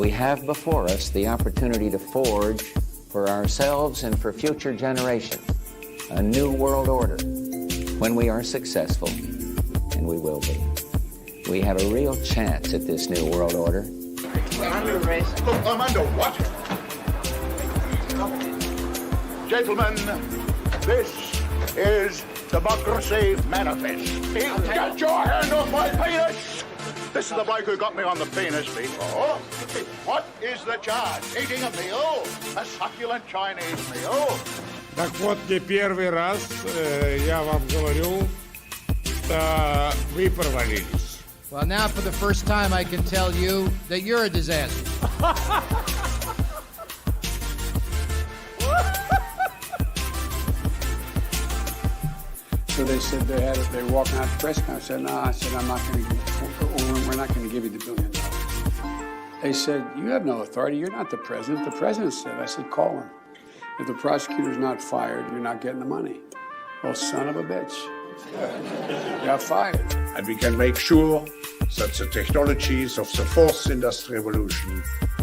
we have before us the opportunity to forge for ourselves and for future generations a new world order. When we are successful, and we will be, we have a real chance at this new world order. I'm under arrest. Look, I'm under what? Gentlemen, this is Democracy Manifest. Get your hand off my penis! This is the bloke who got me on the penis before. What is the charge? Eating a meal? A succulent Chinese meal? Так вот, не первый раз я вам говорю, что вы провалились. Well, now for the first time I can tell you that you're a disaster. So they said they were walking out the press conference. I said, no, I said, I'm not going to, we're not going to give you the $1 billion. They said, you have no authority. You're not the president. The president said, I said, call him. If the prosecutor's not fired, you're not getting the money. Oh, son of a bitch. Got fired. And we can make sure that the technologies of the fourth industrial revolution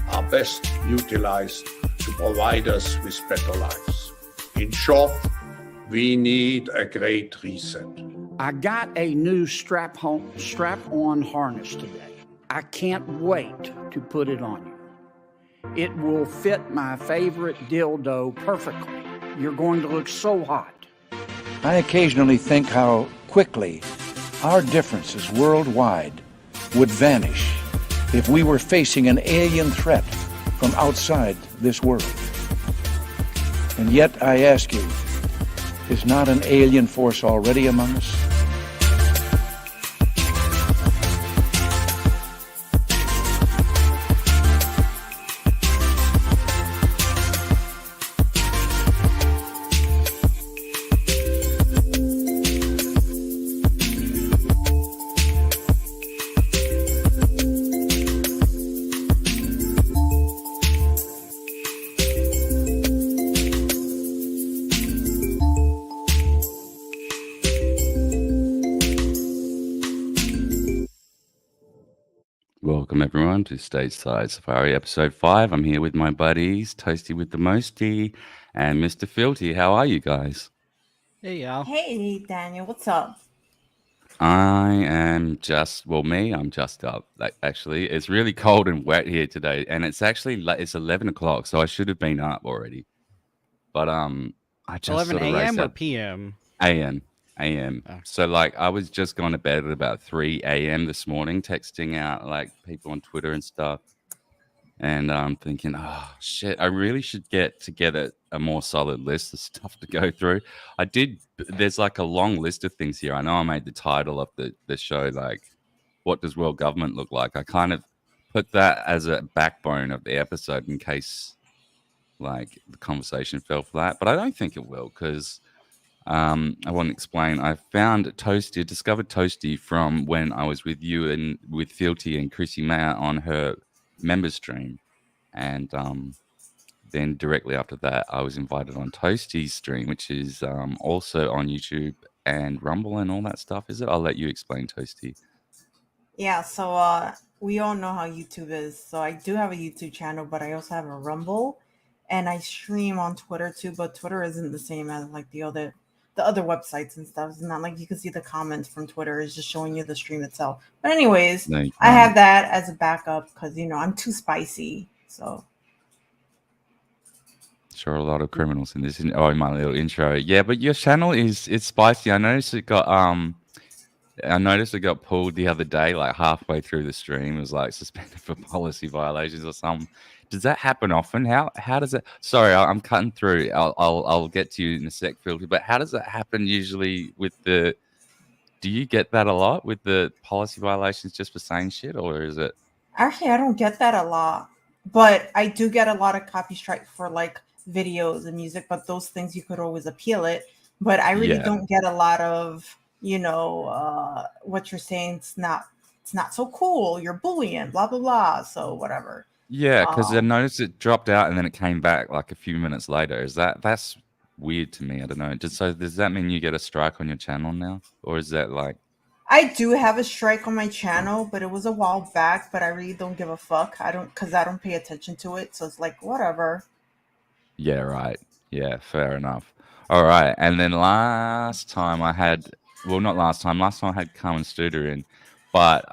are best utilized to provide us with better lives. In short, we need a great reset. I got a new strap-on harness today. I can't wait to put it on you. It will fit my favorite dildo perfectly. You're going to look so hot. I occasionally think how quickly our differences worldwide would vanish if we were facing an alien threat from outside this world. And yet I ask you, is not an alien force already among us? Welcome everyone to Stateside Safari episode 5. I'm here with my buddies, Toasty with the Mosty and Mr. Fealty. How are you guys? Hey, Al. Hey, Daniel. What's up? I am just, I'm just up. Like, actually, it's really cold and wet here today, and it's actually it's 11 o'clock, so I should have been up already. But I just 11 sort of a.m. or up. p.m.? A.m. Oh. So like I was just going to bed at about 3 a.m. this morning, texting out like people on Twitter and stuff. And I'm thinking, oh shit, I really should get together a more solid list of stuff to go through. I did. There's like a long list of things here. I know I made the title of the show, like, what does world government look like? I kind of put that as a backbone of the episode in case like the conversation fell flat. But I don't think it will, because I want to explain. I found Toasty, discovered Toasty from when I was with you and with Fealty and Chrissy Mayer on her member stream. And then directly after that, I was invited on Toasty's stream, which is also on YouTube and Rumble and all that stuff. Is it? I'll let you explain, Toasty. Yeah, so we all know how YouTube is. So I do have a YouTube channel, but I also have a Rumble. And I stream on Twitter too, but Twitter isn't the same as like the other websites and stuff. It's not like you can see the comments from Twitter. It's just showing you the stream itself. But anyways, I have that as a backup because, you know, I'm too spicy. So. Sure, a lot of criminals in this. Oh, in my little intro. Yeah, but your channel it's spicy. I noticed it got pulled the other day, like halfway through the stream. It was like suspended for policy violations or something. Does that happen often? How does it? Sorry, I'm cutting through. I'll get to you in a sec, Fealty. But how does that happen usually with the? Do you get that a lot with the policy violations just for saying shit, or is it? Actually, I don't get that a lot, but I do get a lot of copy strike for like videos and music. But those things you could always appeal it. But I really don't get a lot of, you know, what you're saying. It's not so cool. You're bullying, blah blah blah. So whatever. Yeah, because I noticed it dropped out and then it came back like a few minutes later. That's weird to me? I don't know. Does that mean you get a strike on your channel now, or is that like? I do have a strike on my channel, but it was a while back. But I really don't give a fuck. I don't pay attention to it. So it's like whatever. Yeah, right. Yeah, fair enough. All right. And then last time I had, well, not last time I had Carmen Studer in, but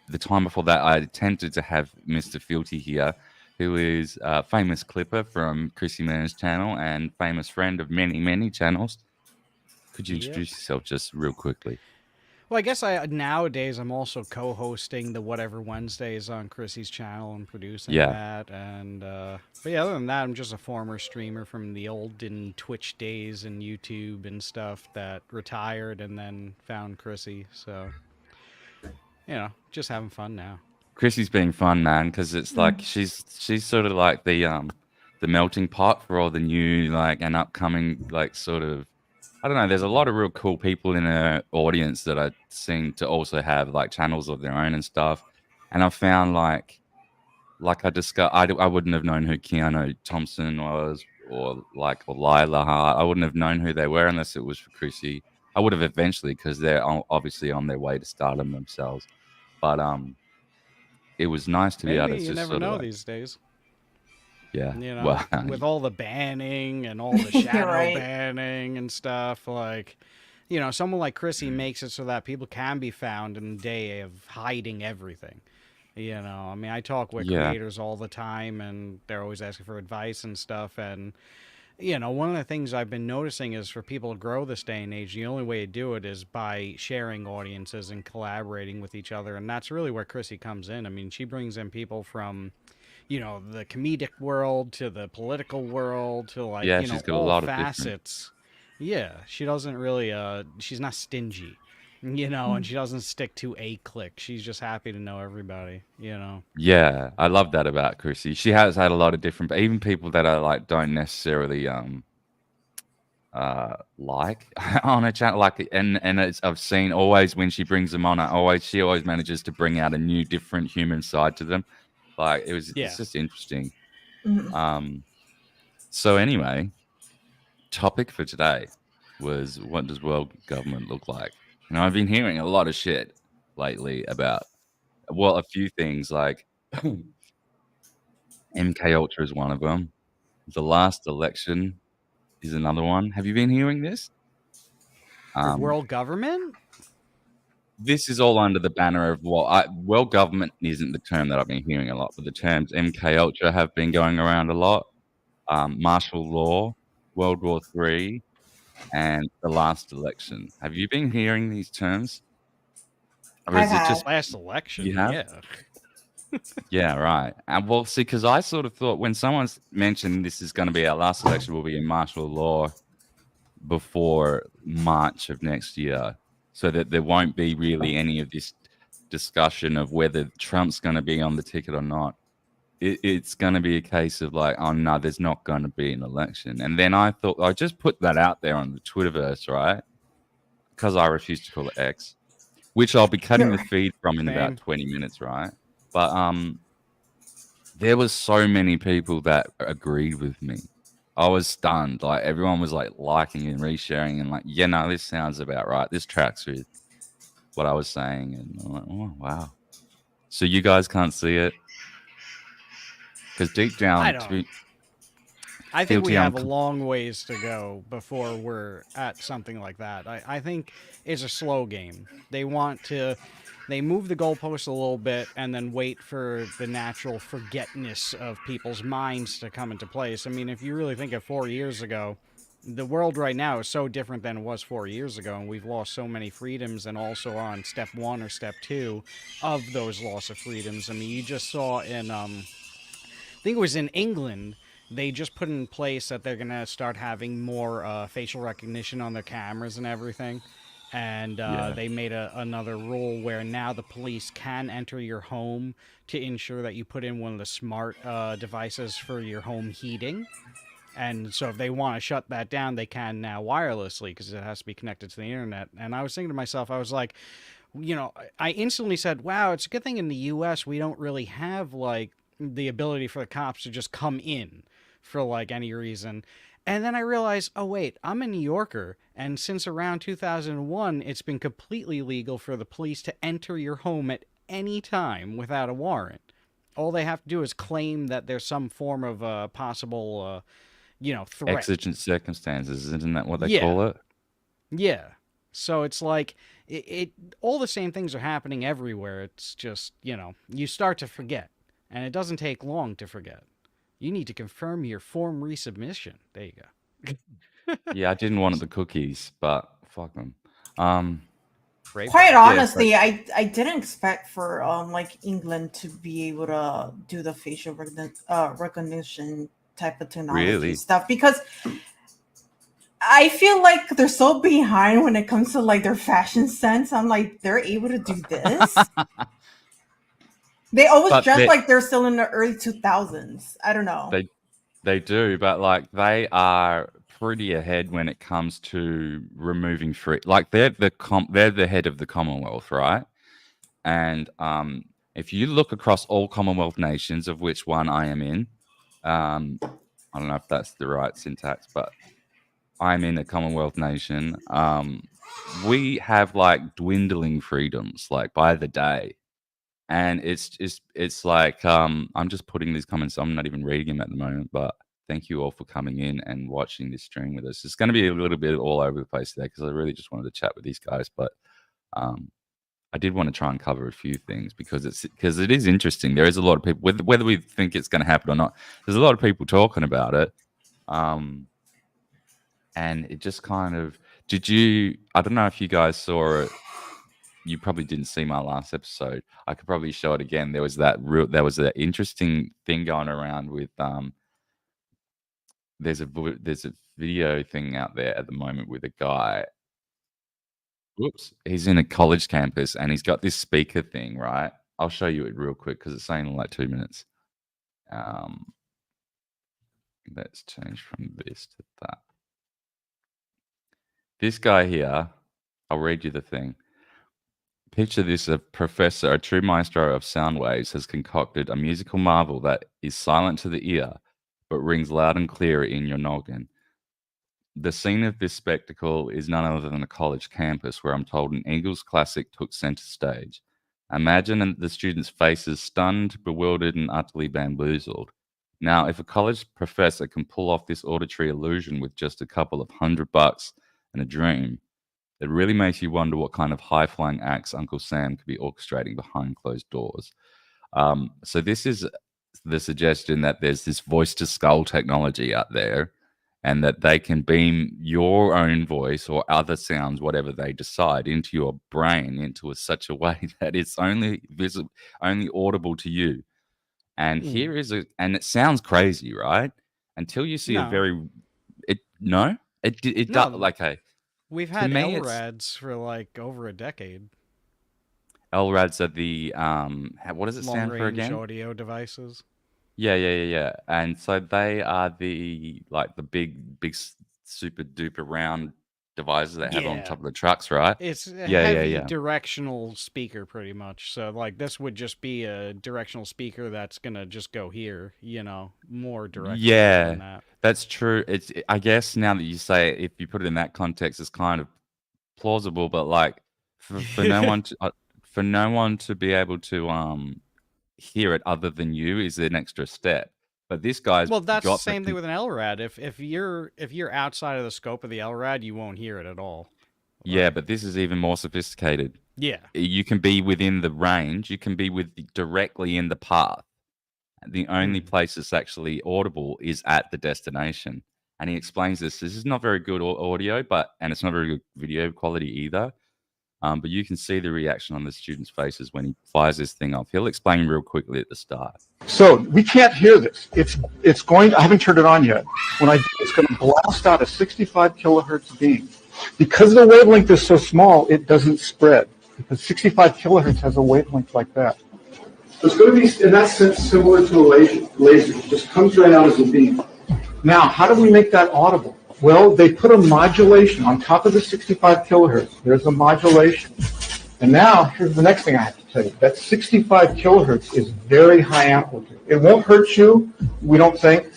the time before that, I attempted to have Mr. Fealty here, who is a famous clipper from Chrissy Man's channel and famous friend of many, many channels. Could you introduce yourself just real quickly? Well, I guess nowadays I'm also co-hosting the Whatever Wednesdays on Chrissy's channel and producing that. And but yeah, other than that, I'm just a former streamer from the olden Twitch days and YouTube and stuff that retired and then found Chrissy. So just having fun now. Chrissy's being fun, man, because it's like she's sort of like the melting pot for all the new and upcoming sort of. I don't know. There's a lot of real cool people in her audience that I seem to also have channels of their own and stuff. And I found I wouldn't have known who Keanu Thompson was or Lila Hart. I wouldn't have known who they were unless it was for Chrissy. I would have eventually because they're obviously on their way to stardom themselves. But it was nice to be able to just never know these days. Yeah, well, with all the banning and all the shadow banning and stuff, someone like Chrissy makes it so that people can be found in the day of hiding everything. I mean, I talk with creators all the time, and they're always asking for advice and stuff. And one of the things I've been noticing is for people to grow this day and age, the only way to do it is by sharing audiences and collaborating with each other, and that's really where Chrissy comes in. I mean, she brings in people from the comedic world to the political world to she's got all a lot facets. Yeah, she doesn't really she's not stingy, and she doesn't stick to a clique. She's just happy to know everybody, Yeah, I love that about Chrissy. She has had a lot of different, even people that I don't necessarily on her channel, and I've seen always when she brings them on, she always manages to bring out a new different human side to them. It's just interesting. So anyway, topic for today was, what does world government look like? I've been hearing a lot of shit lately about, a few things MK Ultra is one of them. The last election is another one. Have you been hearing this? World government? This is all under the banner of world government isn't the term that I've been hearing a lot, but the terms MK Ultra have been going around a lot. Martial law, World War III, and the last election. Have you been hearing these terms? Or is it just last election? You have? Yeah. Yeah, right. And see, because I sort of thought when someone's mentioned this is going to be our last election, will be in martial law before March of next year, so that there won't be really any of this discussion of whether Trump's going to be on the ticket or not. It's going to be a case of oh no, there's not going to be an election. And then I thought I just put that out there on the Twitterverse, right? Because I refuse to call it X, which I'll be cutting the feed from in about 20 minutes, right? But there was so many people that agreed with me. I was stunned. Everyone was liking and resharing and no, this sounds about right. This tracks with what I was saying. And I'm oh wow. So you guys can't see it? Because deep down, I think we have a long ways to go before we're at something like that. I think it's a slow game. They move the goalposts a little bit and then wait for the natural forgetness of people's minds to come into place. I mean, if you really think of 4 years ago, the world right now is so different than it was 4 years ago, and we've lost so many freedoms and also on step 1 or step 2 of those loss of freedoms. I mean, you just saw in, I think it was in England, they just put in place that they're going to start having more facial recognition on their cameras and everything. And they made another rule where now the police can enter your home to ensure that you put in one of the smart devices for your home heating. And so if they want to shut that down, they can now wirelessly because it has to be connected to the internet. And I was thinking to myself, I was like, I instantly said, wow, it's a good thing in the U.S. we don't really have the ability for the cops to just come in for any reason. And then I realized, oh, wait, I'm a New Yorker. And since around 2001, it's been completely legal for the police to enter your home at any time without a warrant. All they have to do is claim that there's some form of possible, threat. Exigent circumstances, isn't that what they call it? Yeah. So it's like, all the same things are happening everywhere. It's just, you start to forget. And it doesn't take long to forget. You need to confirm your form resubmission. There you go. Yeah, I didn't want the cookies, but fuck them. Quite honestly, I didn't expect for England to be able to do the facial recognition type of technology stuff, because I feel like they're so behind when it comes to their fashion sense. I'm like, they're able to do this. They always dress like they're still in the early 2000s. I don't know. They do, but they are pretty ahead when it comes to removing free. They're the head of the Commonwealth, right? And if you look across all Commonwealth nations, of which one I am in, I don't know if that's the right syntax, but I'm in a Commonwealth nation. We have dwindling freedoms by the day. And it's like, I'm just putting these comments, I'm not even reading them at the moment, but thank you all for coming in and watching this stream with us. It's going to be a little bit all over the place today because I really just wanted to chat with these guys, but I did want to try and cover a few things because it is interesting. There is a lot of people, whether we think it's going to happen or not, there's a lot of people talking about it. And it just kind of, I don't know if you guys saw it. You probably didn't see my last episode. I could probably show it again. There was that interesting thing going around with there's a video thing out there at the moment with a guy. Whoops, he's in a college campus and he's got this speaker thing, right? I'll show you it real quick because it's saying in 2 minutes. Let's change from this to that. This guy here, I'll read you the thing. Picture this: a professor, a true maestro of sound waves, has concocted a musical marvel that is silent to the ear, but rings loud and clear in your noggin. The scene of this spectacle is none other than a college campus where I'm told an Eagles classic took center stage. Imagine the students' faces stunned, bewildered, and utterly bamboozled. Now, if a college professor can pull off this auditory illusion with just a couple of $100 and a dream, it really makes you wonder what kind of high-flying acts Uncle Sam could be orchestrating behind closed doors. So this is the suggestion that there's this voice-to-skull technology out there and that they can beam your own voice or other sounds, whatever they decide, into your brain into such a way that it's only visible, only audible to you. And here is and it sounds crazy, right? Until you see it does We've had LRADs for over a decade. LRADs are the what does it stand for again? Long-range audio devices. Yeah. And so they are the big super duper round devices that have on top of the trucks, right? It's a heavy directional speaker pretty much. So this would just be a directional speaker that's gonna just go here, more directional than that. That's true. I guess now that you say it, if you put it in that context, it's kind of plausible, but for no one to be able to hear it other than you is an extra step. But this guy's that's the same thing with an LRAD. If you're outside of the scope of the LRAD, you won't hear it at all. Yeah, but this is even more sophisticated. Yeah, you can be within the range. You can be directly in the path. The only place it's actually audible is at the destination. And he explains this. This is not very good audio, and it's not very good video quality either. But you can see the reaction on the students' faces when he fires this thing off. He'll explain real quickly at the start. So we can't hear this. It's going. I haven't turned it on yet. It's going to blast out a 65 kilohertz beam. Because the wavelength is so small, it doesn't spread. Because 65 kilohertz has a wavelength like that. It's going to be, in that sense, similar to a laser. It just comes right out as a beam. Now, how do we make that audible? Well, they put a modulation on top of the 65 kilohertz. There's a modulation. And now, here's the next thing I have to tell you. That 65 kilohertz is very high amplitude. It won't hurt you, we don't think.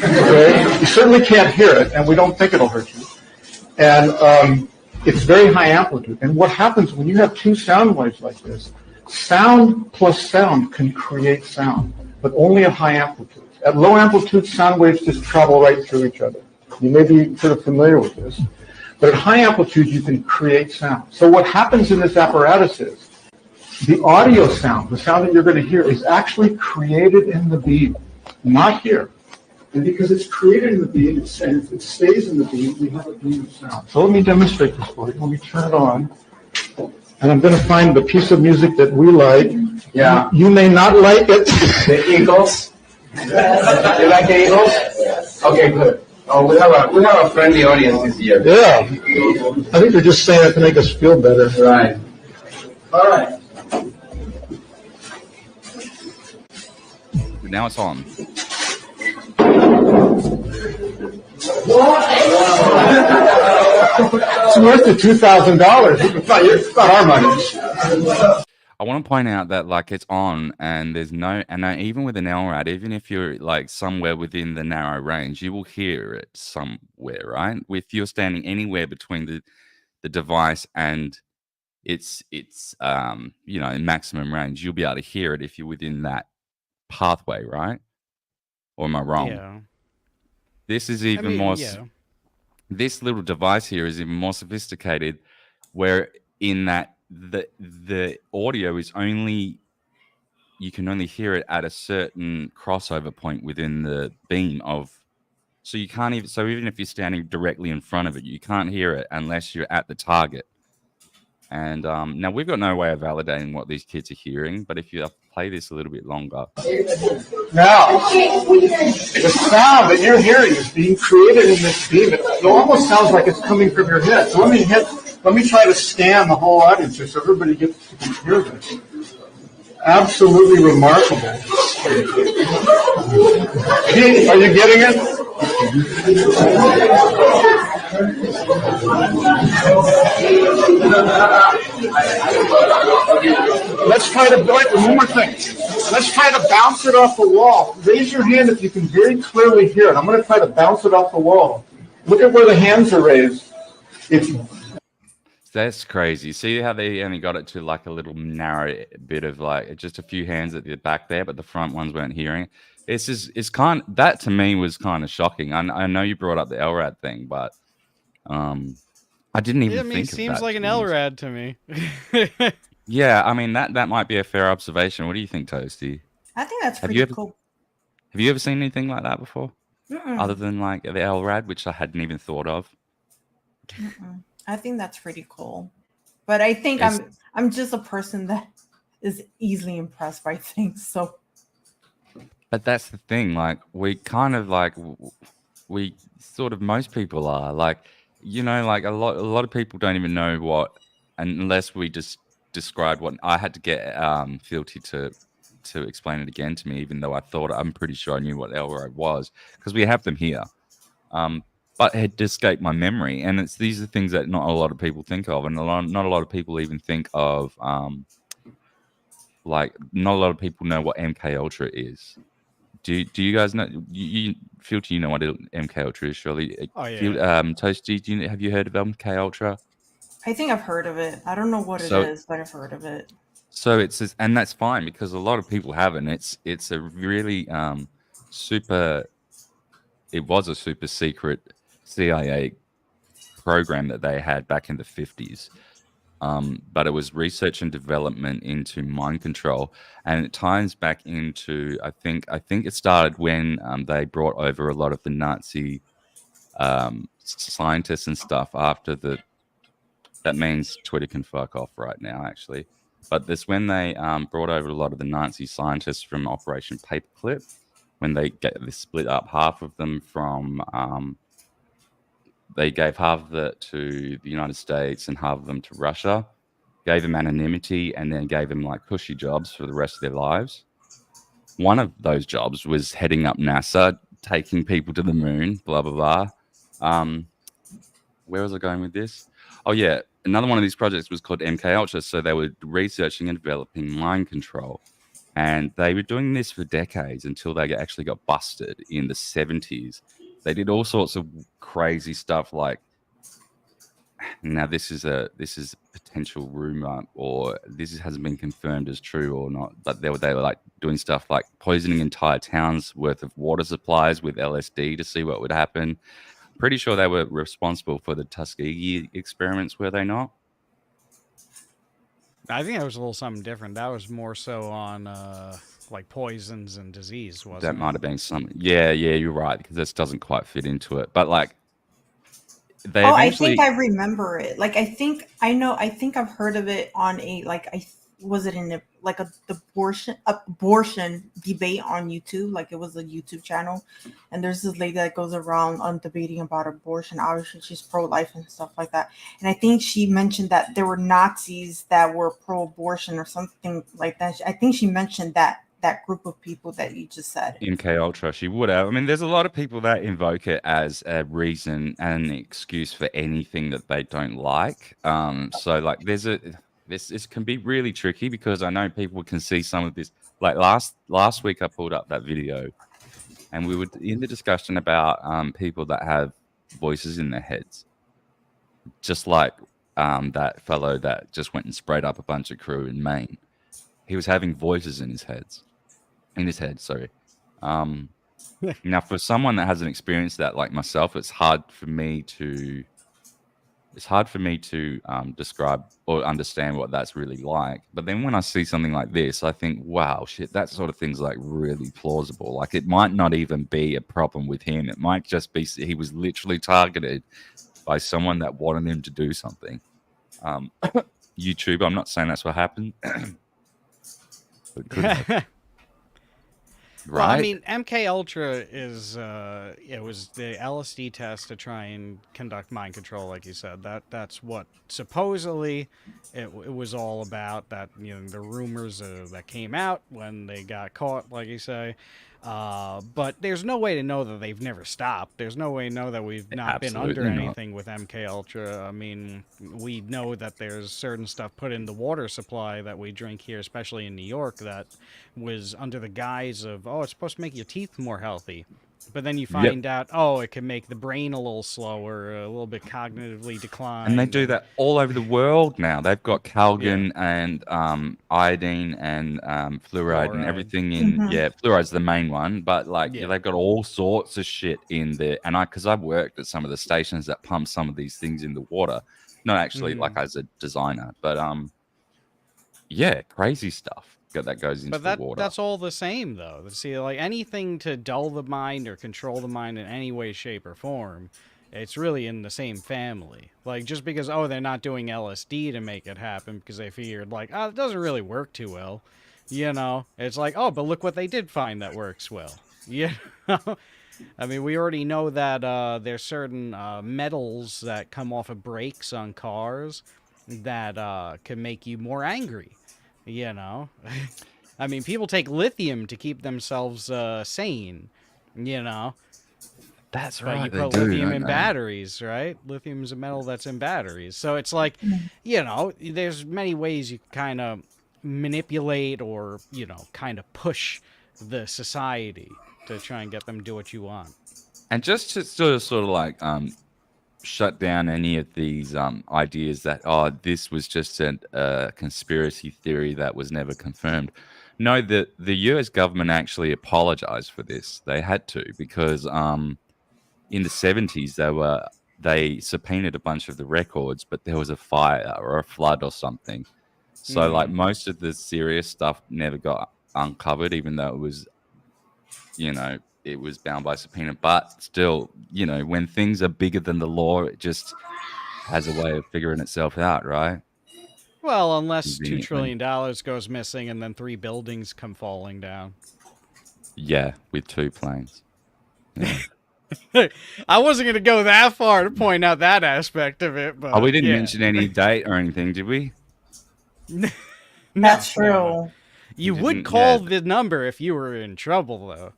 Okay? You certainly can't hear it, and we don't think it'll hurt you. And it's very high amplitude. And what happens when you have two sound waves like this, sound plus sound can create sound, but only at high amplitude. At low amplitude, sound waves just travel right through each other. You may be sort of familiar with this. But at high amplitude, you can create sound. So what happens in this apparatus is the audio sound, the sound that you're going to hear, is actually created in the beam, not here. And because it's created in the beam, and it stays in the beam, we have a beam of sound. So let me demonstrate this for you. Let me turn it on. And I'm going to find the piece of music that we like. Yeah. You may not like it. The Eagles. You like the Eagles? Okay, good. Oh, we have a friendly audience this year. Yeah. I think they're just saying it to make us feel better. Right. All right. Now it's on. It's worth the $2,000. It's not our money. I want to point out that like it's on and there's no, and even with an LRAD, even if you're like somewhere within the narrow range, you will hear it somewhere, right? If you're standing anywhere between the device and its you know, in maximum range, you'll be able to hear it if you're within that pathway, right? Or am I wrong? Yeah. This is even more. Yeah. This little device here is even more sophisticated, where in that the audio is only, you can only hear it at a certain crossover point within the beam of, so you can't even, so even if you're standing directly in front of it, you can't hear it unless you're at the target. And now we've got no way of validating what these kids are hearing, but if you play this a little bit longer. Now, the sound that you're hearing is being created in this beam. It almost sounds like it's coming from your head. So let me try to scan the whole audience here so everybody gets to hear this. Absolutely remarkable. Pete, are you getting it? Let's try to, one more thing. Let's try to bounce it off the wall. Raise your hand if you can very clearly hear it. I'm going to try to bounce it off the wall. Look at where the hands are raised. That's crazy. See how they only got it to like a little narrow bit of like just a few hands at the back there, but the front ones weren't hearing. It's kind of, that to me was kind of shocking. I know you brought up the LRAD thing, but I didn't even think of that. It seems like an LRAD to me. Yeah, I mean that might be a fair observation. What do you think, Toasty? I think that's pretty cool. Have you ever seen anything like that before? Mm-mm. Other than like the LRAD, which I hadn't even thought of. Mm-mm. I think that's pretty cool. But I think I'm just a person that is easily impressed by things. So but that's the thing, like we kind of like we sort of, most people are like, you know, like a lot of people don't even know what, unless we just described what. I had to get Fealty to explain it again to me, even though I'm pretty sure I knew what LRAD was because we have them here. But it had escaped my memory, and these are things that not a lot of people think of, and not a lot of people even think of. Like, not a lot of people know what MK Ultra is. Do you guys know? You Fealty, you know what MK Ultra is, surely? Oh yeah. Toasty, have you heard of MK Ultra? I think I've heard of it. I don't know what it is, but I've heard of it. So and that's fine because a lot of people haven't. It's a really super. It was a super secret CIA program that they had back in the 50s. But it was research and development into mind control, and it ties back into I think it started when they brought over a lot of the Nazi scientists and stuff after the. That means Twitter can fuck off right now, actually. But this when they brought over a lot of the Nazi scientists from Operation Paperclip, when they split up half of them from. They gave half of it to the United States and half of them to Russia, gave them anonymity, and then gave them like cushy jobs for the rest of their lives. One of those jobs was heading up NASA, taking people to the moon, blah, blah, blah. Where was I going with this? Oh, yeah. another one of these projects was called MK Ultra. So they were researching and developing mind control. And they were doing this for decades until they actually got busted in the 70s. They did all sorts of crazy stuff like, now this is a potential rumor, or this hasn't been confirmed as true or not, but they were like doing stuff like poisoning entire towns worth of water supplies with LSD to see what would happen. Pretty sure they were responsible for the Tuskegee experiments, were they not? I think that was a little something different. That was more so on like poisons and disease, wasn't it? That might have been something. Yeah, you're right, because this doesn't quite fit into it. But like, they I eventually... think I remember it. Like, I think I've heard of it on a, like, was it in a, like a abortion debate on YouTube? Like, it was a YouTube channel, and there's this lady that goes around on debating about abortion. Obviously, she's pro-life and stuff like that. And I think she mentioned that there were Nazis that were pro-abortion or something like that. I think she mentioned that group of people that you just said. MK Ultra, she would have. I mean, there's a lot of people that invoke it as a reason and an excuse for anything that they don't like. So like, this can be really tricky, because I know people can see some of this. Like last week, I pulled up that video, and we were in the discussion about people that have voices in their heads, just like that fellow that just went and sprayed up a bunch of crew in Maine. He was having voices in his head. Now, for someone that hasn't experienced that, like myself, it's hard for me to describe or understand what that's really like. But then when I see something like this, I think, wow, shit, that sort of thing's like really plausible. Like, it might not even be a problem with him. It might just be he was literally targeted by someone that wanted him to do something. YouTube, I'm not saying that's what happened. But could have. Right. Well, I mean, MK Ultra is it was the LSD test to try and conduct mind control, like you said. That's what supposedly it was all about. That, you know, the rumors that came out when they got caught, like you say. But there's no way to know that they've never stopped. There's no way to know that we've not been under anything with MK Ultra. I mean, we know that there's certain stuff put in the water supply that we drink here, especially in New York, that was under the guise of, oh, it's supposed to make your teeth more healthy. But then you find out, oh, it can make the brain a little slower, a little bit cognitively declined. And they do that all over the world now. They've got Calgon and iodine and fluoride and everything in. Mm-hmm. Yeah, fluoride's the main one, but like they've got all sorts of shit in there. And because I've worked at some of the stations that pump some of these things in the water, not actually like as a designer, but crazy stuff that goes into the water. That's all the same, though. See, like, anything to dull the mind or control the mind in any way, shape, or form, it's really in the same family. Like, just because, they're not doing LSD to make it happen because they figured, like, it doesn't really work too well. You know? It's like, but look what they did find that works well. You know? I mean, we already know that there's certain metals that come off of brakes on cars that can make you more angry. You know, I mean, people take lithium to keep themselves sane, you know. That's right. You put lithium in batteries, right? Lithium is a metal that's in batteries. So it's like, you know, there's many ways you kind of manipulate or, you know, kind of push the society to try and get them to do what you want. And just to sort of like shut down any of these ideas that, this was just a conspiracy theory that was never confirmed. No, the US government actually apologized for this. They had to, because in the 70s they subpoenaed a bunch of the records, but there was a fire or a flood or something. So like most of the serious stuff never got uncovered, even though it was, you know, it was bound by subpoena. But still, you know, when things are bigger than the law, it just has a way of figuring itself out, right? Well, unless $2 trillion goes missing and then 3 buildings come falling down. Yeah, with 2 planes. Yeah. I wasn't going to go that far to point out that aspect of it. But we didn't mention any date or anything, did we? That's true. You would call the number if you were in trouble, though.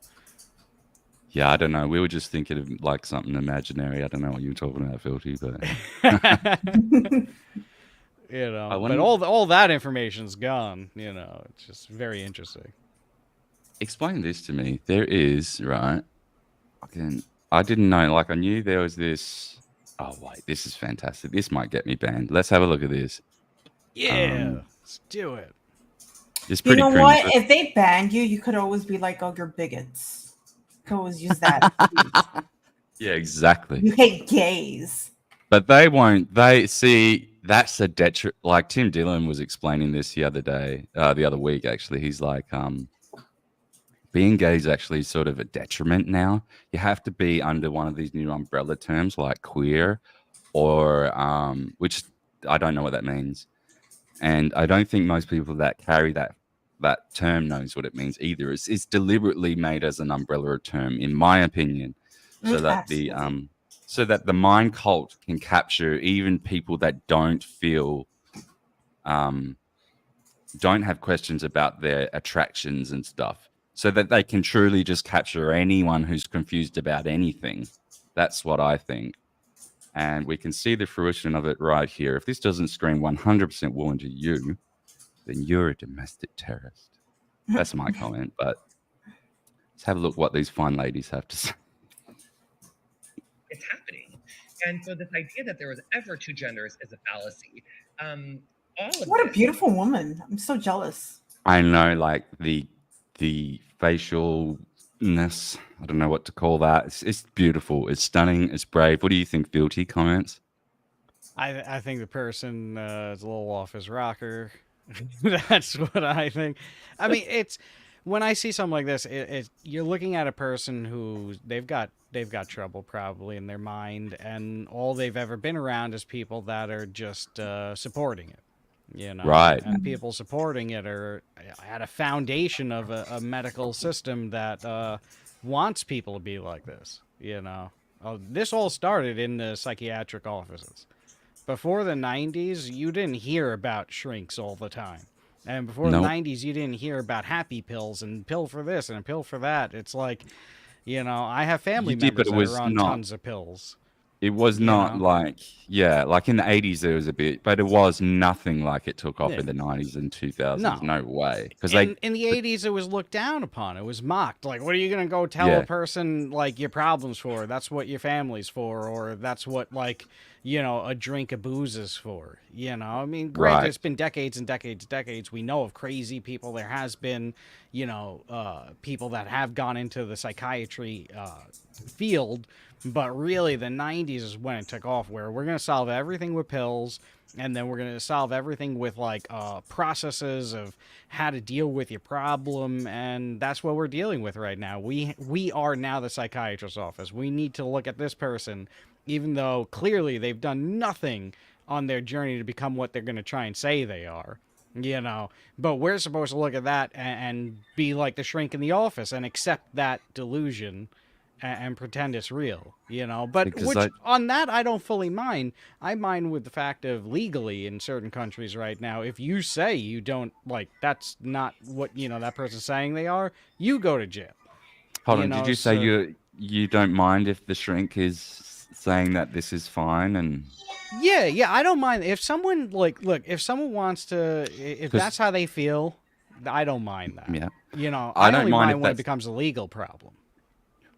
Yeah, I don't know. We were just thinking of like something imaginary. I don't know what you were talking about, Fealty, but You know, but wouldn't- all that information's gone. You know, it's just very interesting. Explain this to me. There is, right? I didn't know. Like, I knew there was this. Oh wait, this is fantastic. This might get me banned. Let's have a look at this. Yeah, let's do it. It's You pretty know cringe, what? but- If they banned you, you could always be like, "Oh, you're bigots." You could always use that. Yeah, exactly. You hate gays. But they won't. They see that's a detriment. Like Tim Dillon was explaining this the other week. Actually, he's like, being gay is actually sort of a detriment now. You have to be under one of these new umbrella terms like queer, or which I don't know what that means, and I don't think most people that carry that term knows what it means either. It's deliberately made as an umbrella term, in my opinion, so that the mind cult can capture even people that don't feel, don't have questions about their attractions and stuff, so that they can truly just capture anyone who's confused about anything. That's what I think. And we can see the fruition of it right here. If this doesn't scream 100% woman to you, then you're a domestic terrorist. That's my comment, but let's have a look what these fine ladies have to say. It's happening. And so this idea that there was ever two genders is a fallacy. What a beautiful woman. I'm so jealous. I know, like the facialness, I don't know what to call that. It's beautiful. It's stunning. It's brave. What do you think, Fealty? Comments? I think the person is a little off his rocker. That's what I think. I mean, it's when I see something like this, you're looking at a person who they've got trouble probably in their mind, and all they've ever been around is people that are just supporting it. You know, right? And people supporting it are at a foundation of a medical system that wants people to be like this. You know, this all started in the psychiatric offices. Before the 90s, you didn't hear about shrinks all the time. And before the 90s, you didn't hear about happy pills and pill for this and a pill for that. It's like, you know, I have family members that are on tons of pills. It was not like, like in the 80s there was a bit, but it was nothing like it took off in the 90s and 2000s. No way. Because in the 80s, it was looked down upon. It was mocked. Like, what are you going to go tell a person, like, your problems for? That's what your family's for. Or that's what, like, you know, a drink of booze is for. You know, I mean, granted, it's been decades and decades and decades. We know of crazy people. There has been, you know, people that have gone into the psychiatry field. But really, the 90s is when it took off, where we're going to solve everything with pills, and then we're going to solve everything with, like, processes of how to deal with your problem, and that's what we're dealing with right now. We are now the psychiatrist's office. We need to look at this person, even though clearly they've done nothing on their journey to become what they're going to try and say they are. You know, but we're supposed to look at that and be like the shrink in the office and accept that delusion and pretend it's real, you know. But on that, I don't fully mind. I mind with the fact of legally in certain countries right now, if you say you don't, like, that's not what, you know, that person's saying they are, you go to jail. Hold on, did you say you don't mind if the shrink is saying that this is fine? And yeah, I don't mind. If someone, like, look, if someone wants to, if that's how they feel, I don't mind that. Yeah. You know, I don't only mind when it becomes a legal problem.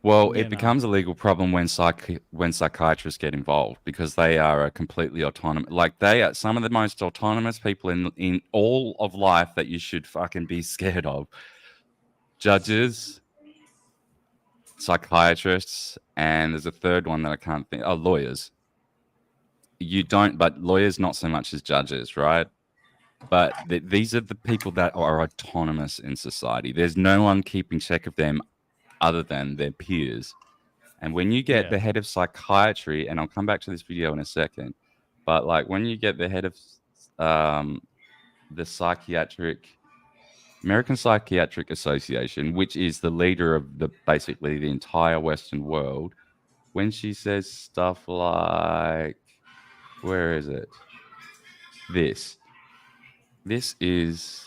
Well, it becomes a legal problem when psychiatrists get involved, because they are a completely autonomous. Like, they are some of the most autonomous people in all of life that you should fucking be scared of. Judges, psychiatrists, and there's a third one that I can't think. Oh, lawyers. You don't, but lawyers not so much as judges, right? But these are the people that are autonomous in society. There's no one keeping check of them other than their peers. And when you get the head of psychiatry, and I'll come back to this video in a second, but like when you get the head of the American Psychiatric Association, which is the leader of basically the entire Western world, when she says stuff like, where is it? This is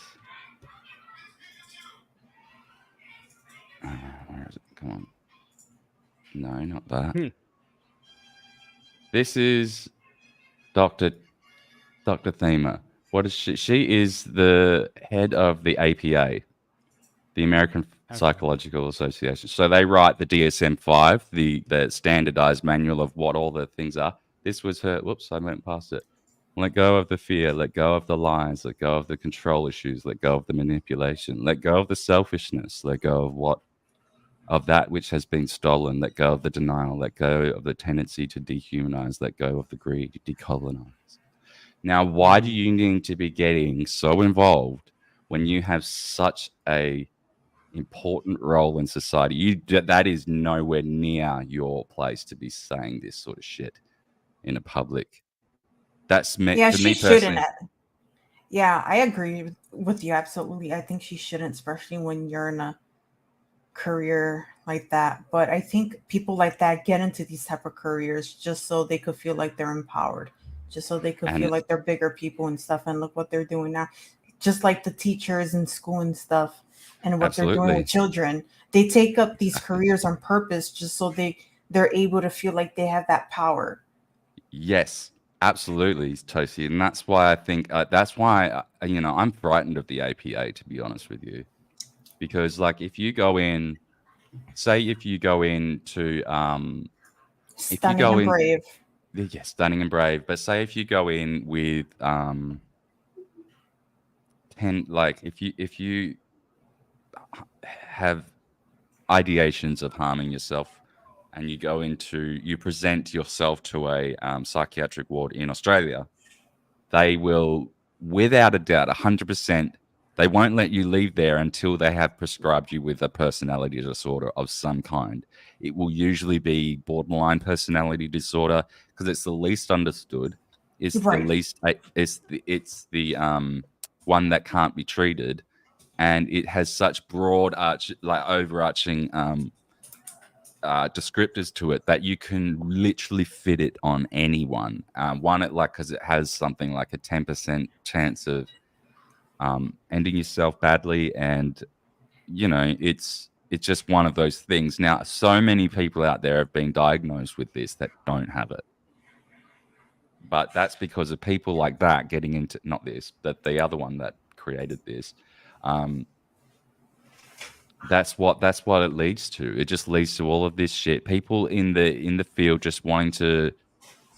where is it? Come on. No, not that. This is Dr. Dr. Thema. What is she? She is the head of the APA, the American Psychological Association. So they write the DSM-5, the standardized manual of what all the things are. This was her. Whoops, I went past it. Let go of the fear. Let go of the lies. Let go of the control issues. Let go of the manipulation. Let go of the selfishness. Let go of that which has been stolen. Let go of the denial. Let go of the tendency to dehumanize. Let go of the greed. Decolonize. Now, why do you need to be getting so involved when you have such a important role in society? That is nowhere near your place to be saying this sort of shit in a public. That's meant Yeah, for she me shouldn't. personally. Yeah, I agree with you absolutely. I think she shouldn't, especially when you're in a career like that. But I think people like that get into these type of careers just so they could feel like they're empowered, just so they could feel And like they're bigger people and stuff. And look what they're doing now. Just like the teachers in school and stuff, and what they're doing with absolutely, children. They take up these careers on purpose just so they're able to feel like they have that power. yes, absolutely, Toasty, and that's why I think that's why I'm frightened of the APA, to be honest with you, because like if you go in, say if you go into if you Stunning go and in, brave. yeah, stunning and brave, but say if you go in with 10, like if you have ideations of harming yourself and you present yourself to a psychiatric ward in Australia, they will, without a doubt, 100%, they won't let you leave there until they have prescribed you with a personality disorder of some kind. It will usually be borderline personality disorder because it's the least understood. It's the Right. least. It's the one that can't be treated, and it has such broad overarching descriptors to it that you can literally fit it on anyone. Because it has something like a 10% chance of ending yourself badly, and it's just one of those things. Now, so many people out there have been diagnosed with this that don't have it, but that's because of people like that getting into not this, but the other one that created this. That's what it leads to. It just leads to all of this shit. People in the field just wanting to,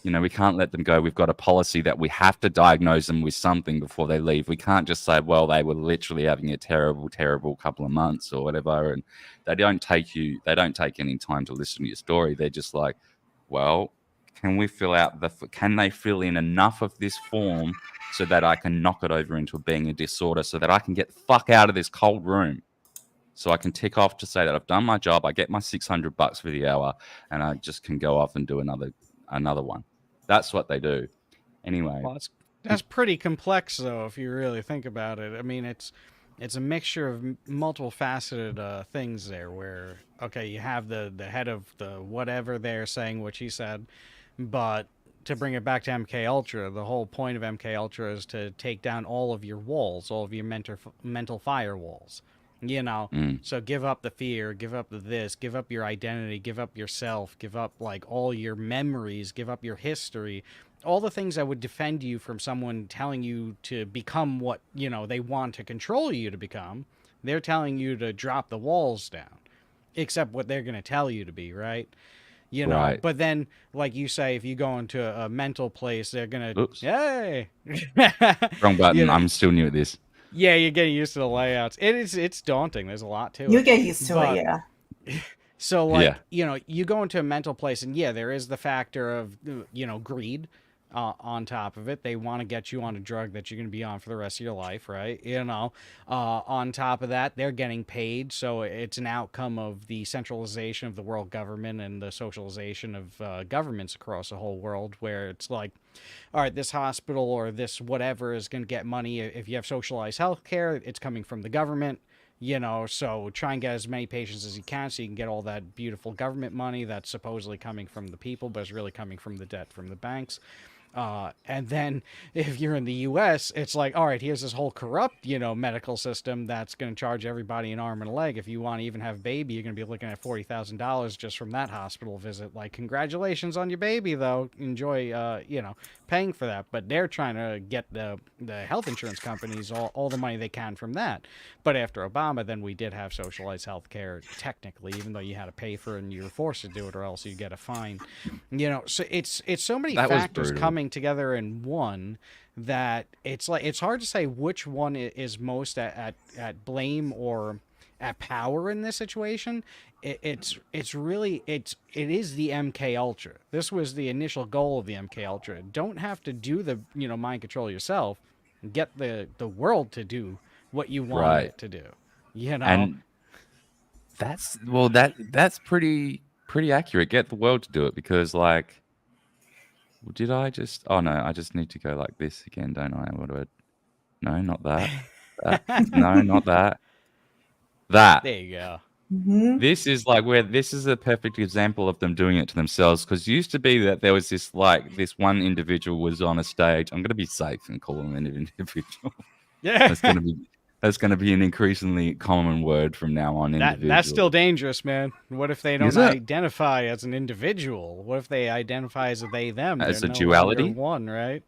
we can't let them go. We've got a policy that we have to diagnose them with something before they leave. We can't just say, well, they were literally having a terrible, terrible couple of months or whatever, and they don't take any time to listen to your story. They're just like, well, can they fill in enough of this form so that I can knock it over into being a disorder so that I can get the fuck out of this cold room? So I can tick off to say that I've done my job. I get my $600 for the hour, and I just can go off and do another one. That's what they do. Anyway, Well, that's pretty complex, though, if you really think about it. I mean, it's a mixture of multiple faceted things there. Where okay, you have the head of the whatever there saying what she said, but to bring it back to MK Ultra, the whole point of MK Ultra is to take down all of your walls, all of your mental firewalls. So give up the fear, give up this, give up your identity, give up yourself, give up like all your memories, give up your history, all the things that would defend you from someone telling you to become what, they want to control you to become. They're telling you to drop the walls down, except what they're going to tell you to be, right? Right. But then, like you say, if you go into a mental place, they're going to, Oops. hey! Wrong button. I'm still new at this. Yeah, you're getting used to the layouts. It's daunting. There's a lot to it. You get used to it, yeah. So, like, you go into a mental place, and there is the factor of, greed on top of it. They want to get you on a drug that you're going to be on for the rest of your life, right? On top of that, they're getting paid. So it's an outcome of the centralization of the world government and the socialization of governments across the whole world, where it's like, all right, this hospital or this whatever is going to get money. If you have socialized healthcare, it's coming from the government. So try and get as many patients as you can so you can get all that beautiful government money that's supposedly coming from the people, but it's really coming from the debt from the banks. And then if you're in the U.S., it's like, all right, here's this whole corrupt, medical system that's going to charge everybody an arm and a leg. If you want to even have a baby, you're going to be looking at $40,000 just from that hospital visit. Like, congratulations on your baby, though. Enjoy, paying for that. But they're trying to get the health insurance companies all the money they can from that. But after Obama, then we did have socialized health care, technically, even though you had to pay for it and you were forced to do it or else you get a fine. So it's so many factors coming together in one that it's hard to say which one is most at blame or at power in this situation. It is the MK Ultra. This was the initial goal of the MK Ultra. Don't have to do the mind control yourself. Get the world to do what you want it to do. And that's pretty accurate. Get the world to do it, because like, did I just? Oh no, I just need to go like this again, don't I? What do I? No, not that. No, not that. That. There you go. Mm-hmm. This is a perfect example of them doing it to themselves. Because it used to be that there was this one individual was on a stage. I'm going to be safe and call him an individual. Yeah, that's going to be an increasingly common word from now on. That's still dangerous, man. What if they don't identify as an individual? What if they identify as a they them? As They're a no duality? longer one, right?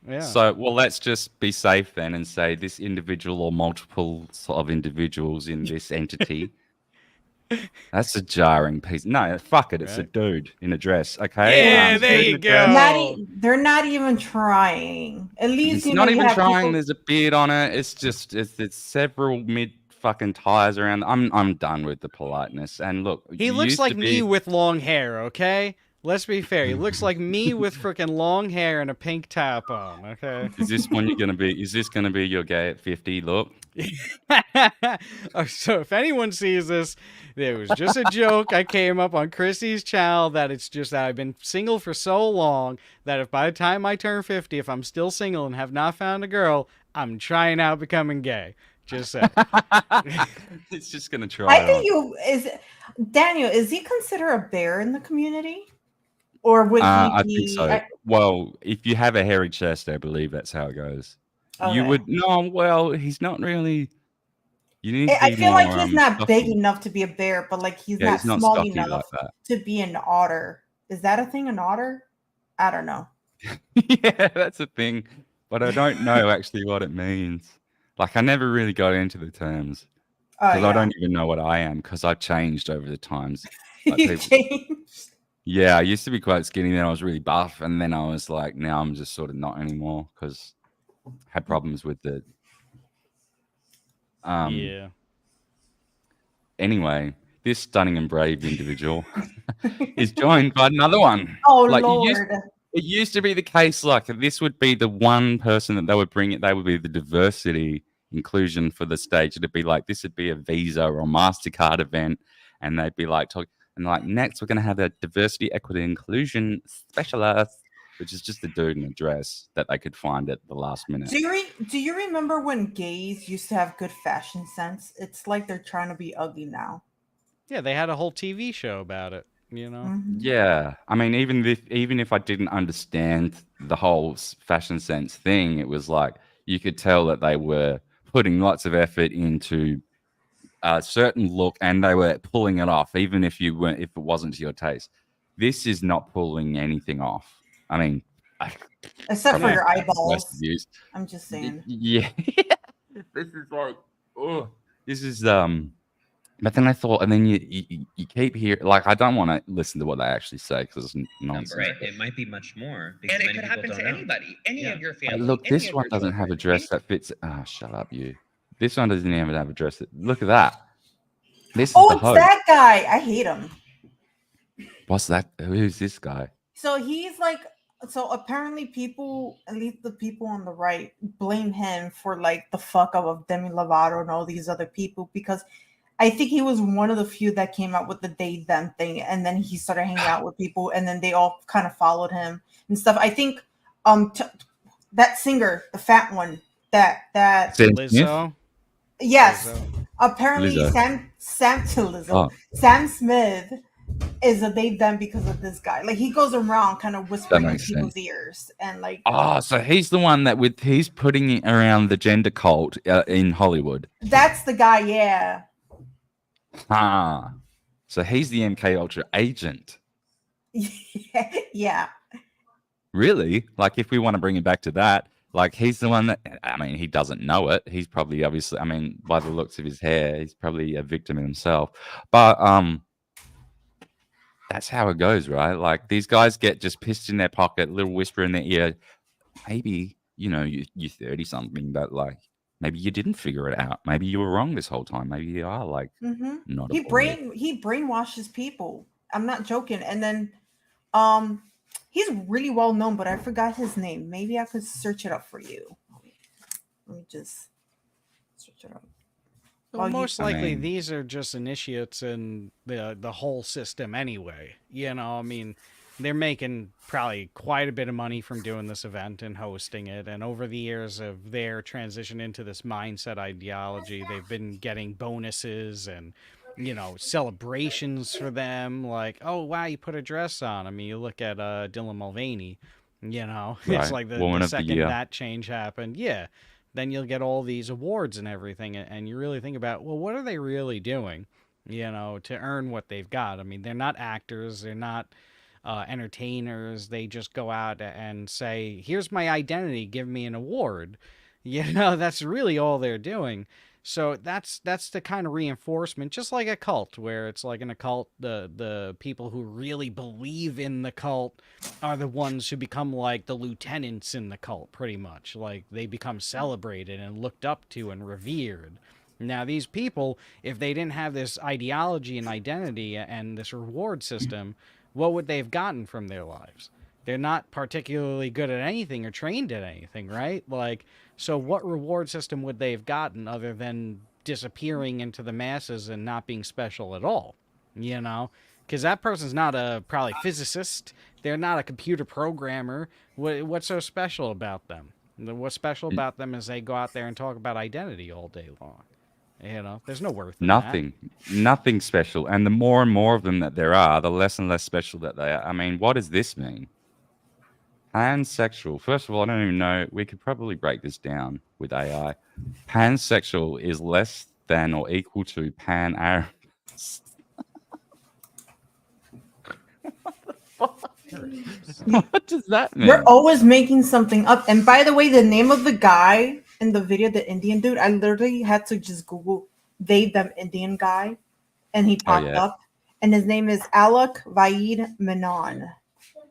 Yeah. So, let's just be safe then and say this individual or multiples of individuals in this entity. That's a jarring piece. No, fuck it. It's a dude in a dress. Okay. Yeah, there you go. They're not even trying. At least it's not even trying. There's a beard on it. It's just it's several mid fucking tires around. I'm done with the politeness. And look, he looks like me with long hair. Okay. Let's be fair. He looks like me with freaking long hair and a pink top on. Okay. Is this one you're gonna be? Is this gonna be your gay at 50 look? So if anyone sees this, it was just a joke. I came up on Chrissy's channel that it's just that I've been single for so long that if by the time I turn 50, if I'm still single and have not found a girl, I'm trying out becoming gay. Just saying. It's just gonna try. I think Daniel, is he considered a bear in the community? Or would he I think so. Well, if you have a hairy chest, I believe that's how it goes. Okay. You would he's not really. You need. I feel like he's not big enough to be a bear, but like he's not small enough to be an otter. Is that a thing? An otter? I don't know. Yeah, that's a thing, but I don't know actually what it means. Like I never really got into the terms because I don't even know what I am because I've changed over the times. Like you changed. Yeah, I used to be quite skinny, then I was really buff, and then I was like, now I'm just sort of not anymore because I had problems with it. Yeah. Anyway, this stunning and brave individual is joined by another one. Oh, Lord. It used to be the case, like, this would be the one person that they would bring it, they would be the diversity inclusion for the stage. It'd be like, this would be a Visa or a MasterCard event, and they'd be like, and like, next we're going to have a diversity, equity, inclusion specialist, which is just a dude in a dress that they could find at the last minute. Do you remember when gays used to have good fashion sense? It's like they're trying to be ugly now. Yeah, they had a whole TV show about it, you know? Mm-hmm. Yeah. I mean, even if I didn't understand the whole fashion sense thing, it was like, you could tell that they were putting lots of effort into a certain look, and they were pulling it off, even if it wasn't to your taste. This is not pulling anything off. I mean, except for your eyeballs. I'm just saying. Yeah, this is like, this is But then I thought, and then you keep hearing, like, I don't want to listen to what they actually say because it's nonsense. Right, it might be much more. And it could happen to anybody, any of your family. Look, this one doesn't have a dress that fits. Oh, shut up, you. This one doesn't even have a dress. Look at that. This is it's that guy. I hate him. What's that? Who's this guy? So he's like, so apparently people, at least the people on the right, blame him for like the fuck up of Demi Lovato and all these other people because I think he was one of the few that came out with the they them thing, and then he started hanging out with people, and then they all kind of followed him and stuff. I think that singer, the fat one, that Lizzo. Yes. Lizzo. Apparently Lizzo. Sam Smith is a they them because of this guy. Like he goes around kind of whispering in makes people's sense. ears and like. Oh, so he's the one that he's putting it around the gender cult in Hollywood. That's the guy, yeah. Ah, so he's the MK Ultra agent. Yeah. Really? Like, if we want to bring it back to that, like, he's the one that, I mean, he doesn't know it. He's probably, obviously, I mean, by the looks of his hair, he's probably a victim himself. But that's how it goes, right? Like, these guys get just pissed in their pocket, little whisper in their ear. Maybe, you know, you're 30-something, but, like, maybe you didn't figure it out. Maybe you were wrong this whole time. Maybe you are, like, not He a boy. he brainwashes people. I'm not joking. And then he's really well known, but I forgot his name. Maybe I could search it up for you. Let me just search it up. Well, most likely these are just initiates in the whole system anyway. You know, I mean, they're making probably quite a bit of money from doing this event and hosting it. And over the years of their transition into this mindset ideology, they've been getting bonuses and, you know, celebrations for them. Like, oh, wow, you put a dress on. I mean, you look at Dylan Mulvaney, you know, Right. it's like Woman the of the second Year. that change happened. Yeah. Then you'll get all these awards and everything. And you really think about, well, what are they really doing, you know, to earn what they've got? I mean, they're not actors. They're not entertainers. They just go out and say, here's my identity, give me an award. You know, that's really all they're doing. So that's the kind of reinforcement, just like a cult, where it's like in a cult, the people who really believe in the cult are the ones who become like the lieutenants in the cult, pretty much. Like, they become celebrated and looked up to and revered. Now, these people, if they didn't have this ideology and identity and this reward system, what would they have gotten from their lives? They're not particularly good at anything or trained at anything, right? Like, so what reward system would they have gotten other than disappearing into the masses and not being special at all? You know? Because that person's not a probably physicist. They're not a computer programmer. What's so special about them? What's special about them is they go out there and talk about identity all day long. You know, there's no worth in Nothing. Nothing special. And the more and more of them that there are, the less and less special that they are. I mean, what does this mean? Pansexual. First of all, I don't even know. We could probably break this down with AI. Pansexual is less than or equal to pan-Arab. What does that mean? We're always making something up. And by the way, the name of the guy in the video, the Indian dude, I literally had to just Google they, them Indian guy, and he popped up. And his name is WWIII Menon.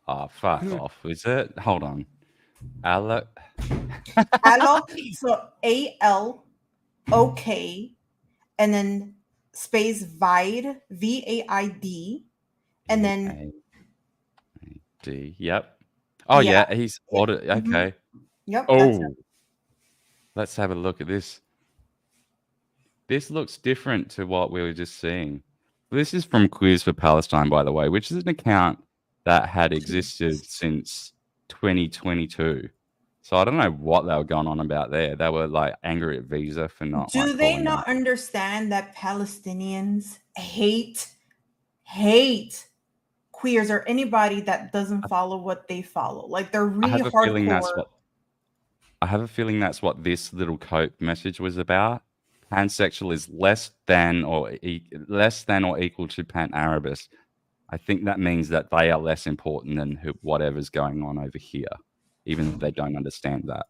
Oh, fuck off. Is it? Hold on. Alok. So ALOK, and then space Vaid, VAID, and then D. Yep. Oh, yeah. He's ordered. Okay. Yep. Oh. Let's have a look at this. This looks different to what we were just seeing. This is from Quiz for Palestine, by the way, which is an account that had existed since 2022. So I don't know what they were going on about there. They were like angry at Visa for not. Do like, they not understand that Palestinians hate queers or anybody that doesn't follow what they follow? Like, they're really hardcore. I have a feeling that's what this little cope message was about. Pansexual is less than or equal to Pan-Arabist. I think that means that they are less important than whatever's going on over here, even if they don't understand that.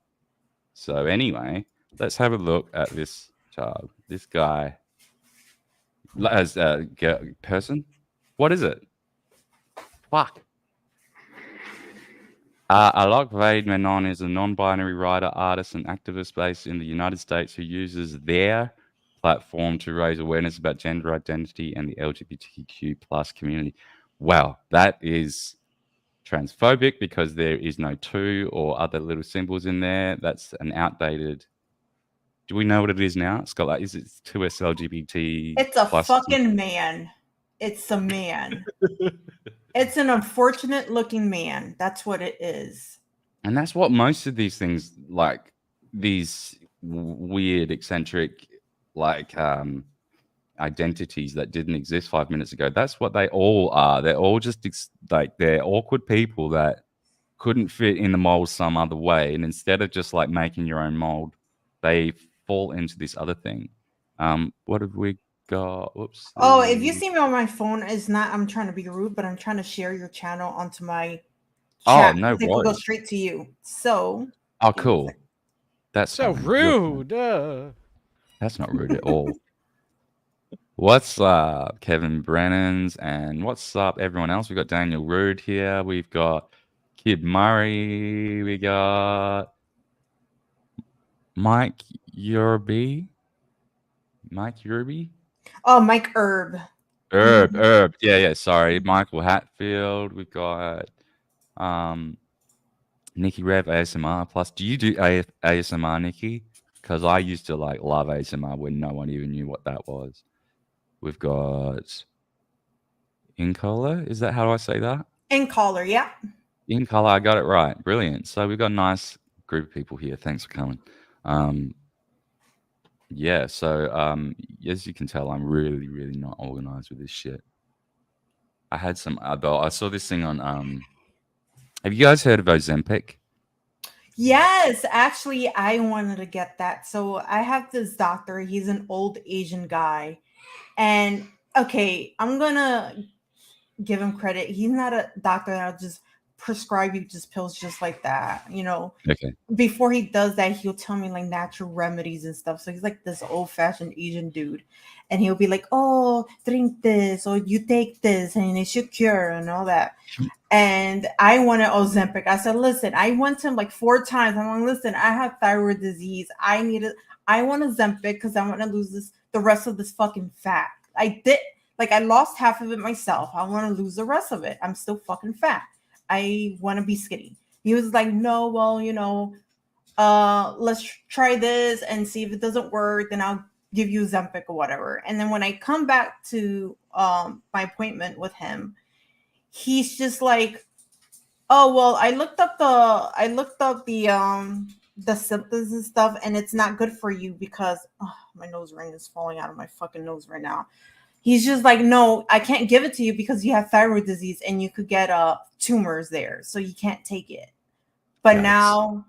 So anyway, let's have a look at this child. This guy as a person. What is it? Fuck. Alok Vaid Menon is a non-binary writer, artist, and activist based in the United States who uses their platform to raise awareness about gender identity and the LGBTQ plus community. Wow, that is transphobic because there is no two or other little symbols in there. That's an outdated. Do we know what it is now? It's got like, is it 2S LGBT? It's a fucking man. It's a man. It's an unfortunate looking man. That's what it is. And that's what most of these things, like these weird, eccentric, like identities that didn't exist 5 minutes ago. That's what they all are. They're all just like they're awkward people that couldn't fit in the mold some other way, and instead of just like making your own mold, they fall into this other thing. What have we got? Whoops. Oh, if you see me on my phone, it's not. I'm trying to be rude, but I'm trying to share your channel onto my chat. Oh, no They will go worries. straight to you. So. Oh, cool. That's so fine. rude. That's not rude at all. What's up, Kevin Brennan's, and what's up, everyone else? We've got Daniel Rude here. We've got Kid Murray. We got Mike Yerby. Mike Yerby? Oh, Mike Herb. Herb. Yeah. Sorry, Michael Hatfield. We've got Nikki Rev ASMR Plus. Do you do ASMR, Nikki? Because I used to like love ASMR when no one even knew what that was. We've got Incolor. Is that how do I say that? Incolor, yeah. Incolor, I got it right. Brilliant. So we've got a nice group of people here. Thanks for coming. Yeah, so as you can tell, I'm really, really not organized with this shit. I had some I saw this thing on have you guys heard of Ozempic? Yes, actually, I wanted to get that. So I have this doctor. He's an old Asian guy. And okay, I'm going to give him credit. He's not a doctor that'll just prescribe you just pills just like that. You know, Okay. Before he does that, he'll tell me like natural remedies and stuff. So he's like this old-fashioned Asian dude. And he'll be like, oh, drink this or you take this and it should cure and all that. And I wanted Ozempic. I said, listen, I went to him like 4 times. I'm like, listen, I have thyroid disease. I want Ozempic because I want to lose the rest of this fucking fat. I lost half of it myself. I want to lose the rest of it. I'm still fucking fat. I want to be skinny. He was like, no, well, let's try this and see if it doesn't work. Then I'll give you Ozempic or whatever. And then when I come back to my appointment with him, he's just like, oh, well, I looked up the symptoms and stuff, and it's not good for you because my nose ring is falling out of my fucking nose right now. He's just like, no, I can't give it to you because you have thyroid disease and you could get tumors there, so you can't take it. But now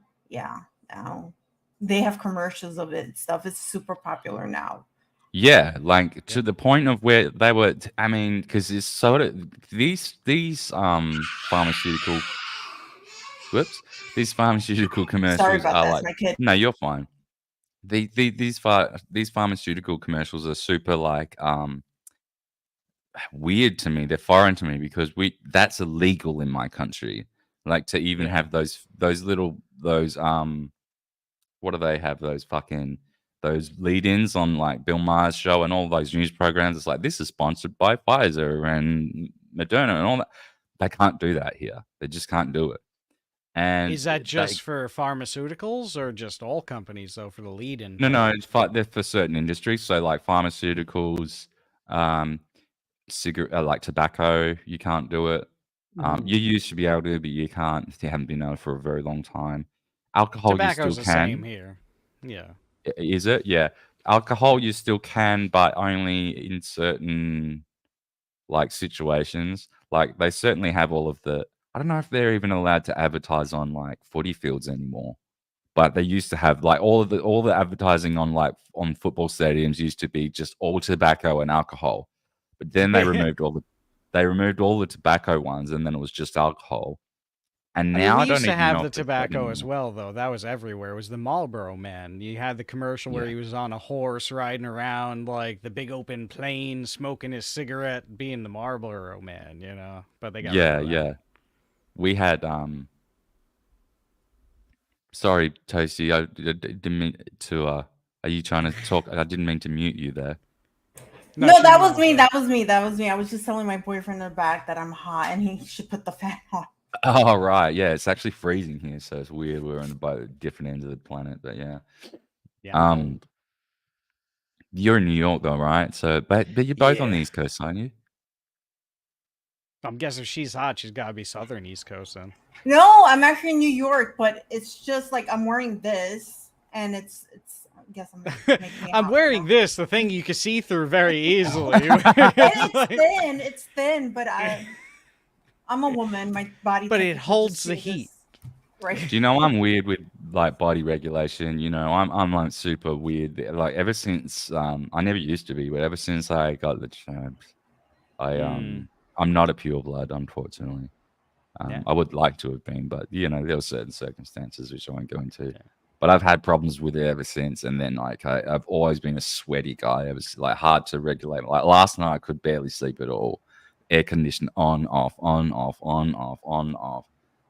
they have commercials of it and stuff. It's super popular now. Yeah, like to the point of where they were. I mean, because it's sort of these pharmaceutical. Whoops! These pharmaceutical commercials Sorry about are that, like. my kid. No, you're fine. These pharmaceutical commercials are super like weird to me. They're foreign to me because that's illegal in my country. Like to even have those what do they have? Those lead-ins on like Bill Maher's show and all those news programs. It's like, this is sponsored by Pfizer and Moderna and all that. They can't do that here. They just can't do it. And is that just for pharmaceuticals or just all companies though for the lead-in? No, they're for certain industries. So like pharmaceuticals, cigarette, like tobacco, you can't do it. You used to be able to, but you can't. You haven't been able for a very long time. Alcohol, Tobacco's you still can. The same here. Yeah. Is it? Yeah. Alcohol, you still can, but only in certain like situations. Like they certainly have all of the. I don't know if they're even allowed to advertise on like footy fields anymore, but they used to have like all the advertising on on football stadiums used to be just all tobacco and alcohol, but then they removed all the tobacco ones, and then it was just alcohol. And now we I don't used to even have know the if they've tobacco got as any well, though. That was everywhere. It was the Marlboro Man. You had the commercial where he was on a horse riding around like the big open plain, smoking his cigarette, being the Marlboro Man, But they got rid of that. Yeah. We had sorry, Toasty, I didn't mean to are you trying to talk? I didn't mean to mute you there. No, that was me. That was me. I was just telling my boyfriend in the back that I'm hot and he should put the fan on. Oh, right. Yeah, it's actually freezing here, so it's weird. We're on both different ends of the planet, but yeah. You're in New York, though, right? So, but you're both on the East Coast, aren't you? I'm guessing if she's hot, she's got to be Southern East Coast then. No, I'm actually in New York, but it's just like I'm wearing this, and it's guess I'm making it I'm hot wearing now. this, the thing you can see through very easily. And it's thin, but I'm a woman. My body. But it temperature holds just the changes. heat. Right. Do you know I'm weird with like body regulation? You know, I'm like super weird. Like ever since I never used to be, but ever since I got the jabs, I'm not a pure blood, unfortunately. I would like to have been, but you know, there were certain circumstances which I won't go into. Yeah. But I've had problems with it ever since, and then like I've always been a sweaty guy. It was like hard to regulate. Like last night, I could barely sleep at all. Air conditioned on, off, on, off, on, off, on, off.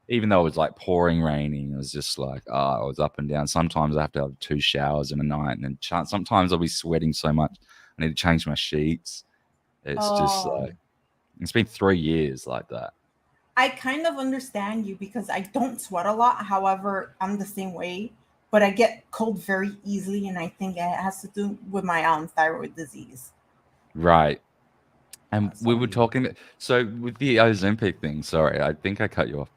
Even though it was like pouring, raining, it was just like I was up and down. Sometimes I have to have 2 showers in a night, and then sometimes I'll be sweating so much I need to change my sheets. It's just like it's been 3 years like that. I kind of understand you because I don't sweat a lot. However, I'm the same way, but I get cold very easily, and I think it has to do with my thyroid disease. Right. And we were talking. So with the Ozempic thing, sorry, I think I cut you off.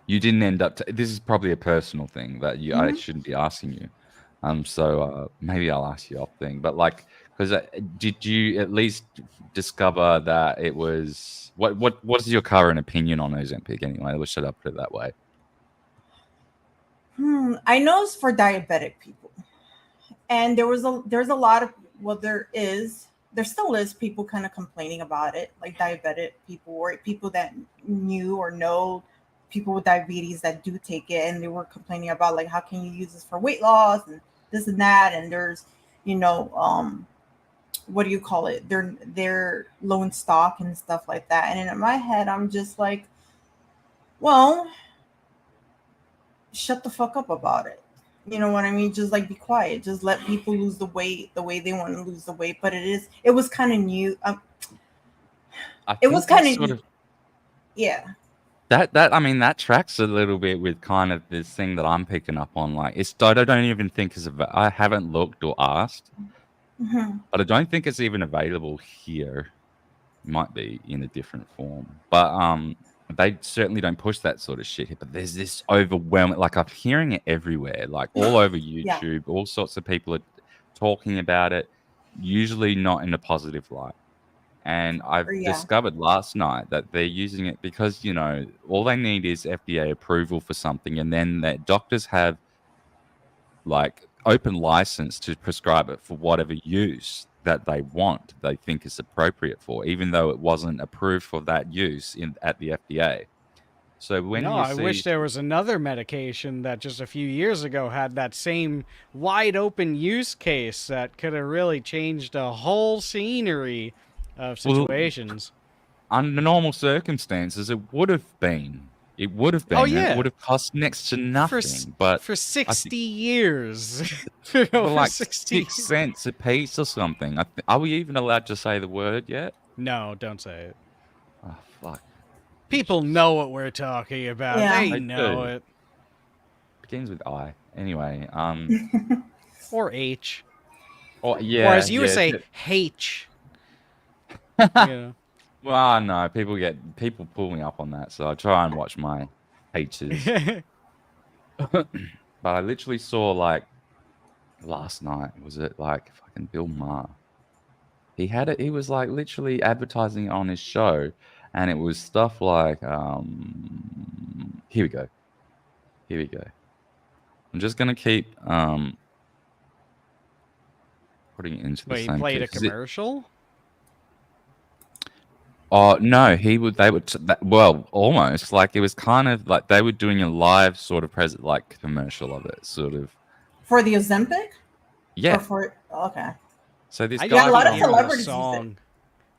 You didn't end up. This is probably a personal thing that I shouldn't be asking you. So maybe I'll ask you off thing. But like, because did you at least discover that it was what is your current opinion on Ozempic anyway? Let's put it that way. I know it's for diabetic people, and there's a lot of there still is people kind of complaining about it, like diabetic people or people that knew or know people with diabetes that do take it, and they were complaining about like how can you use this for weight loss and this and that, and there's what do you call it? They're low in stock and stuff like that. And in my head, I'm just like, well, shut the fuck up about it. You know what I mean? Just like be quiet. Just let people lose the weight the way they want to lose the weight. But it was kind of new. It was kind of new. Yeah. That tracks a little bit with kind of this thing that I'm picking up on. Like I don't even think I haven't looked or asked. But I don't think it's even available here. It might be in a different form. But they certainly don't push that sort of shit. But there's this overwhelming, like I'm hearing it everywhere, like all over YouTube. All sorts of people are talking about it, usually not in a positive light. And I've discovered last night that they're using it because, you know, all they need is FDA approval for something. And then that doctors have like open license to prescribe it for whatever use that they think is appropriate for, even though it wasn't approved for that use at the FDA. So when I wish there was another medication that just a few years ago had that same wide open use case that could have really changed a whole scenery of situations. Well, under normal circumstances, it would have been. It would have been. Oh, yeah. It would have cost next to nothing. But for 60 years. For like 6 cents a piece or something. Are we even allowed to say the word yet? No, don't say it. Oh, fuck. People know what we're talking about. Yeah. They know it. Begins with I. Anyway. Or H. Or as you would say, H. Yeah. Well, no, people pull me up on that, so I try and watch my H's. But I literally saw like last night, was it like fucking Bill Maher? He was like literally advertising it on his show, and it was stuff like here we go. I'm just gonna keep putting it into the same. Wait, he played a commercial? Oh no, almost like it was kind of like they were doing a live sort of commercial of it, sort of for the Ozempic. Yeah. Okay. So this guy, a lot of celebrities song.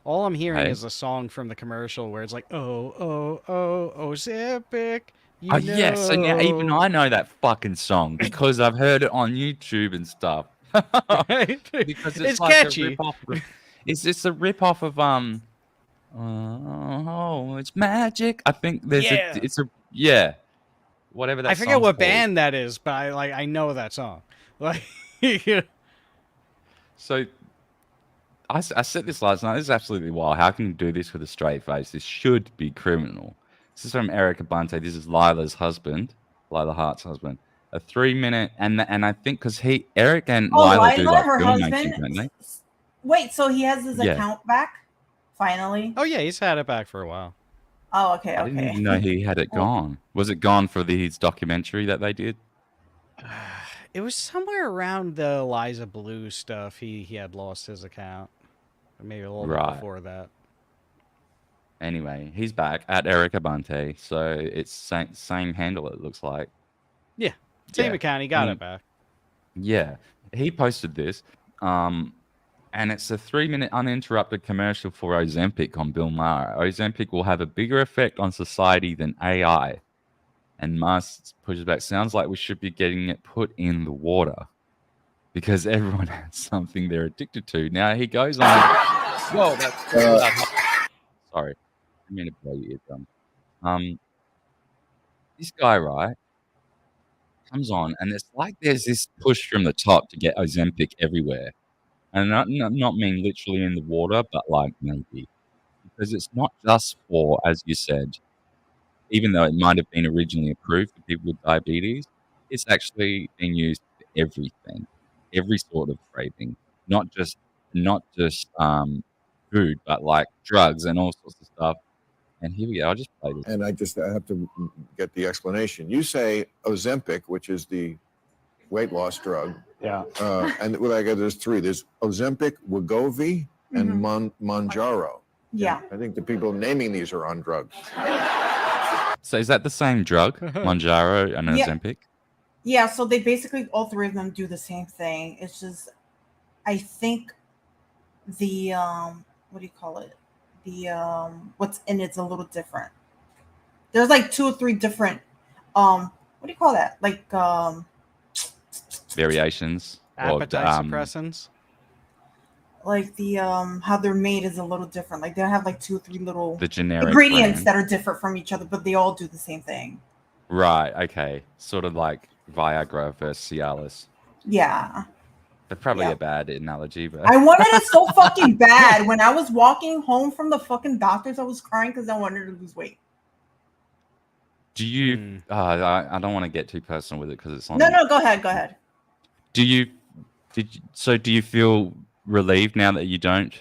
All I'm hearing is a song from the commercial where it's like, Ozempic. Yes, and yeah, even I know that fucking song because I've heard it on YouTube and stuff. Because it's like catchy. It's just a rip off of it's magic. I think there's whatever that. I forget what band that is, but I know that song. Like, So I said this last night. This is absolutely wild. How can you do this with a straight face? This should be criminal. This is from Erica Bunte. This is Lila Hart's husband. a 3-minute, and I think because Eric and Oh, Lila do Lila, like her filmmaking, husband. don't they? Wait, so he has his Yeah. account back finally? Oh yeah, he's had it back for a while. Oh, okay, I didn't even know he had it gone. Was it gone for his documentary that they did? It was somewhere around the Eliza Blue stuff. He had lost his account, or maybe a little bit Right. before that. Anyway, he's back at Eric Abante, so it's same handle. It looks like. Yeah, same Yeah. account. He got it back. Yeah, he posted this, and it's a 3-minute uninterrupted commercial for Ozempic on Bill Maher. Ozempic will have a bigger effect on society than AI. And Musk pushes back. Sounds like we should be getting it put in the water because everyone has something they're addicted to. Now he goes on. Whoa, that's sorry. I mean to blow your eardrum. This guy, right, comes on, and it's like there's this push from the top to get Ozempic everywhere. And not mean literally in the water, but like maybe. Because it's not just for, as you said, even though it might have been originally approved for people with diabetes, it's actually being used for everything, every sort of craving, not just food, but like drugs and all sorts of stuff. And here we go. I'll just play this. And I have to get the explanation. You say Ozempic, which is the weight loss drug. Yeah. And there's three. There's Ozempic, Wegovy, and Mounjaro. Yeah. I think the people naming these are on drugs. So is that the same drug, Mounjaro and Yeah. Ozempic? Yeah, so they basically, all three of them do the same thing. It's just, I think the, what do you call it? The, what's in it's a little different. There's like 2 or 3 different, what do you call that? Like, Variations. Appetite suppressants. Like the, how they're made is a little different. Like they have like 2 or 3 little The generic ingredients brand. that are different from each other, but they all do the same thing. Right, okay. Sort of like Viagra versus Cialis. Yeah. That's probably Yeah. a bad analogy, but I wanted it so fucking bad. When I was walking home from the fucking doctors, I was crying because I wanted to lose weight. do you I don't want to get too personal with it because it's on No, go ahead. do you feel relieved now that you don't,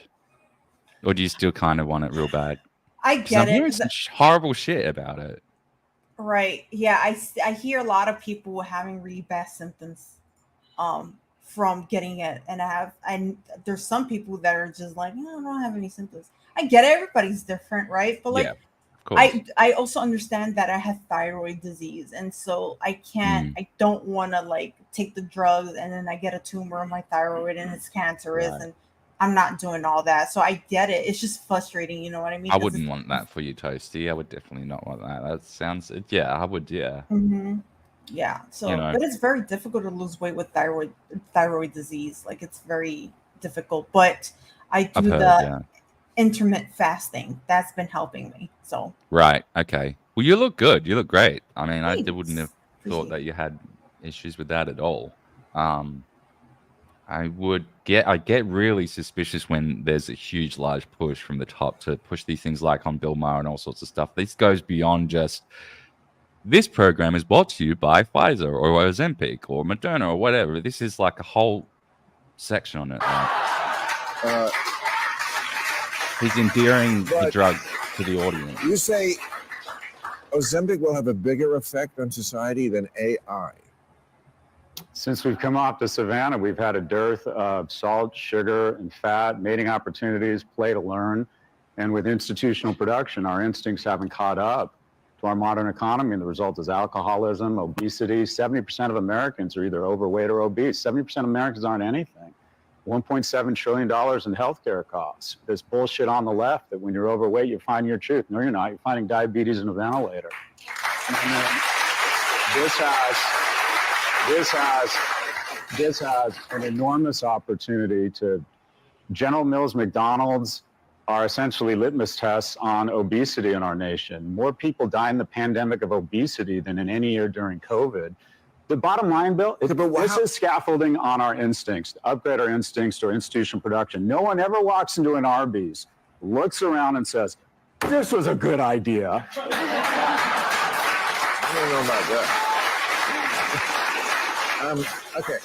or do you still kind of want it real bad? I 'Cause get I'm it. hearing some horrible shit about it. Right. Yeah, I hear a lot of people having really bad symptoms from getting it, and there's some people that are just like, no, I don't have any symptoms. I get it, everybody's different, right? But like, Yeah, of course. I also understand that I have thyroid disease, and so I can't, I don't want to like take the drugs and then I get a tumor on my thyroid and it's cancerous, Right. and I'm not doing all that. So I get it. It's just frustrating, you know what I mean? I 'Cause wouldn't want that for you, Toasty. I would definitely not want that. That sounds, yeah, I would, yeah. Yeah. So, You know. but it's very difficult to lose weight with thyroid disease. Like it's very difficult. But I do I've heard, the yeah. intermittent fasting. That's been helping me. So Right, okay. Well, you look good. You look great. I mean, I Thanks. wouldn't have Appreciate thought that you had issues with that at all. I get really suspicious when there's a huge, large push from the top to push these things like on Bill Maher and all sorts of stuff. This goes beyond just, this program is brought to you by Pfizer or Ozempic or Moderna or whatever. This is like a whole section on it. He's endearing the But- drug to the audience. You say Ozempic will have a bigger effect on society than AI. Since we've come off the savannah, we've had a dearth of salt, sugar, and fat, mating opportunities, play to learn. And with institutional production, our instincts haven't caught up to our modern economy. And the result is alcoholism, obesity. 70% of Americans are either overweight or obese. 70% of Americans aren't anything. $1.7 trillion in healthcare costs. There's bullshit on the left that when you're overweight, you find your truth. No, you're not. You're finding diabetes in a ventilator. This has an enormous opportunity to, General Mills, McDonald's are essentially litmus tests on obesity in our nation. More people die in the pandemic of obesity than in any year during COVID. The bottom line, Bill, this is scaffolding on our instincts, to upgrade our instincts to institutional production. No one ever walks into an Arby's, looks around and says, this was a good idea. I don't know about that. Okay.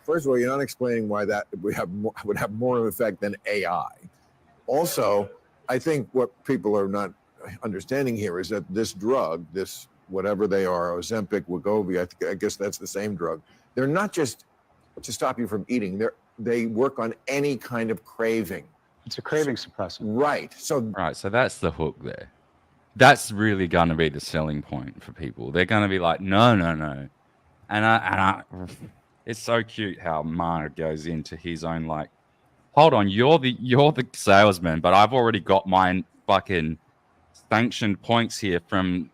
First of all, you're not explaining why that would have more of an effect than AI. Also, I think what people are not understanding here is that this drug, this whatever they are, Ozempic, Wegovy, I guess that's the same drug. They're not just to stop you from eating. They work on any kind of craving. It's a craving suppressant. Right. So that's the hook there. That's really going to be the selling point for people. They're going to be like, no. And I it's so cute how Mark goes into his own like, hold on, you're the salesman, but I've already got my fucking sanctioned points here from,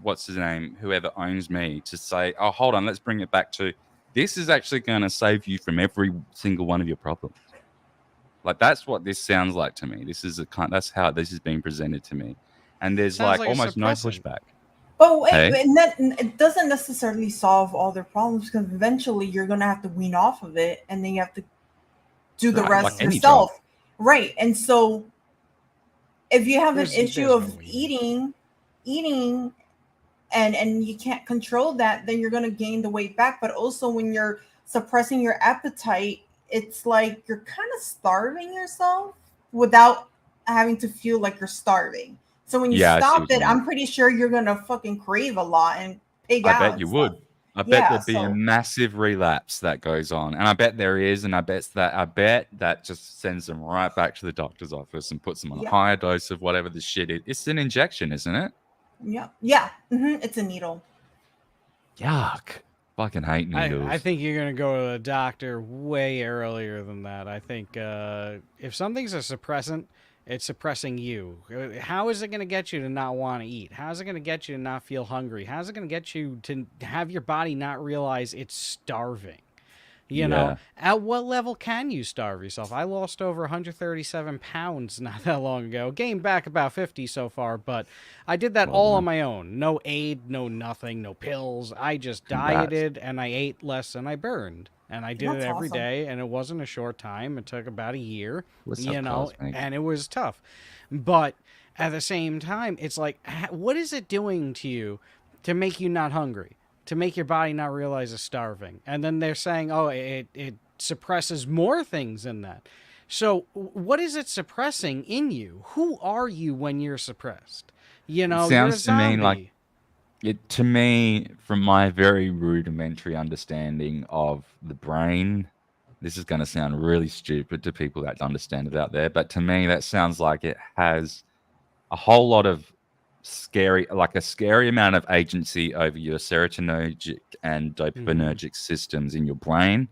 what's his name, whoever owns me, to say, oh, hold on, let's bring it back to this is actually going to save you from every single one of your problems. Like that's what this sounds like to me. That's how this is being presented to me, and there's like almost no pushback. But it doesn't necessarily solve all their problems, because eventually you're going to have to wean off of it, and then you have to do the rest yourself. Right. And so if you have an issue of eating and you can't control that, then you're going to gain the weight back. But also when you're suppressing your appetite, it's like you're kind of starving yourself without having to feel like you're starving. So when you stop it, I'm pretty sure you're going to fucking crave a lot and pig out. I bet you would. I bet there'd be a massive relapse that goes on. And I bet there is. And I bet that just sends them right back to the doctor's office and puts them on a higher dose of whatever the shit is. It's an injection, isn't it? Yeah. Yeah. Mm-hmm. It's a needle. Yuck. Fucking hate needles. I think you're going to go to the doctor way earlier than that. I think if something's a suppressant, it's suppressing you. How is it going to get you to not want to eat? How is it going to get you to not feel hungry? How is it going to get you to have your body not realize it's starving? You know, at what level can you starve yourself? I lost over 137 pounds not that long ago. Gained back about 50 so far, but I did that all on my own. No aid, no nothing, no pills. I just dieted and I ate less than I burned. And I did it every day, and it wasn't a short time. It took about a year, and it was tough. But at the same time, it's like, what is it doing to you to make you not hungry, to make your body not realize it's starving? And then they're saying, oh, it suppresses more things than that. So what is it suppressing in you? Who are you when you're suppressed? It sounds to me like... To me, from my very rudimentary understanding of the brain, this is going to sound really stupid to people that understand it out there, but to me, that sounds like it has a whole lot of scary amount of agency over your serotonergic and dopaminergic systems in your brain,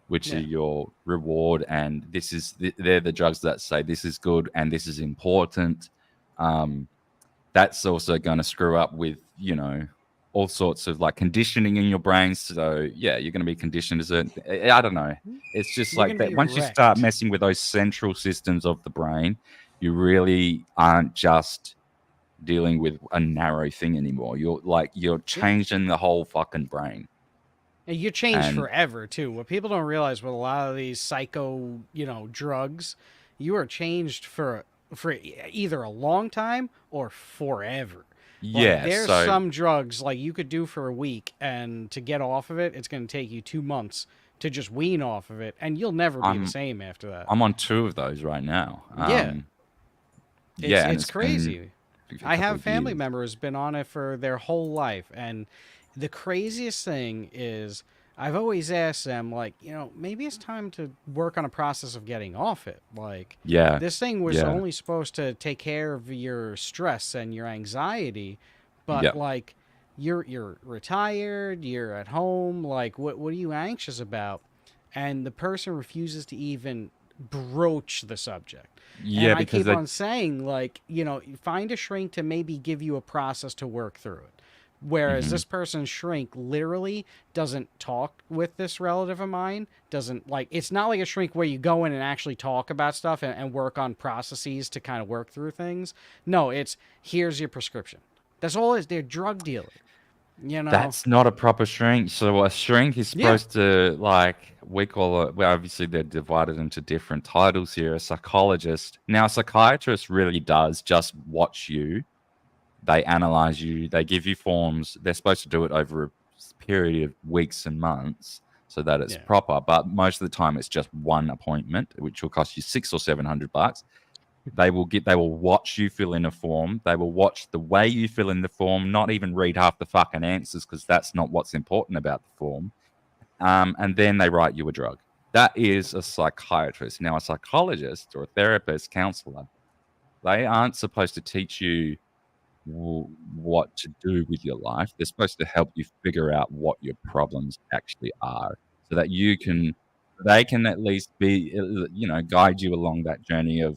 which are your reward. And they're the drugs that say this is good and this is important. That's also going to screw up with, all sorts of like conditioning in your brain. So you're going to be conditioned as I don't know. It's just like that. Once you start messing with those central systems of the brain, you really aren't just dealing with a narrow thing anymore. You're changing the whole fucking brain. And you change forever too. What people don't realize with a lot of these psycho, drugs, you are changed for either a long time or forever. There's some drugs like you could do for a week, and to get off of it, it's going to take you 2 months to just wean off of it, and you'll never be the same after that. I'm on 2 of those right now. It's crazy. I have family members been on it for their whole life, and the craziest thing is I've always asked them, like, maybe it's time to work on a process of getting off it. Like, this thing was only supposed to take care of your stress and your anxiety, but like, you're retired, you're at home, like, what are you anxious about? And the person refuses to even broach the subject. And I keep on saying, like, find a shrink to maybe give you a process to work through it. Whereas this person's shrink literally doesn't talk with this relative of mine, it's not like a shrink where you go in and actually talk about stuff and work on processes to kind of work through things. No, it's here's your prescription. That's all it is. They're drug dealer. That's not a proper shrink. So a shrink is supposed to, we call it, well, obviously they're divided into different titles here. A psychologist. Now, a psychiatrist really does just watch you. They analyze you. They give you forms. They're supposed to do it over a period of weeks and months so that it's proper. But most of the time, it's just one appointment, which will cost you $600 or $700. They will watch you fill in a form. They will watch the way you fill in the form, not even read half the fucking answers because that's not what's important about the form. And then they write you a drug. That is a psychiatrist. Now, a psychologist or a therapist, counselor, they aren't supposed to teach you what to do with your life. They're supposed to help you figure out what your problems actually are so that they can at least be, guide you along that journey of,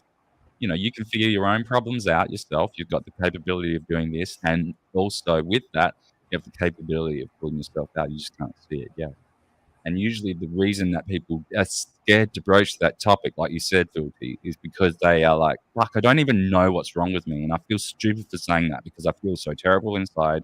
you can figure your own problems out yourself. You've got the capability of doing this. And also with that, you have the capability of pulling yourself out. You just can't see it yet. And usually the reason that people are scared to broach that topic, like you said, Fealty, is because they are like, fuck, I don't even know what's wrong with me. And I feel stupid for saying that because I feel so terrible inside.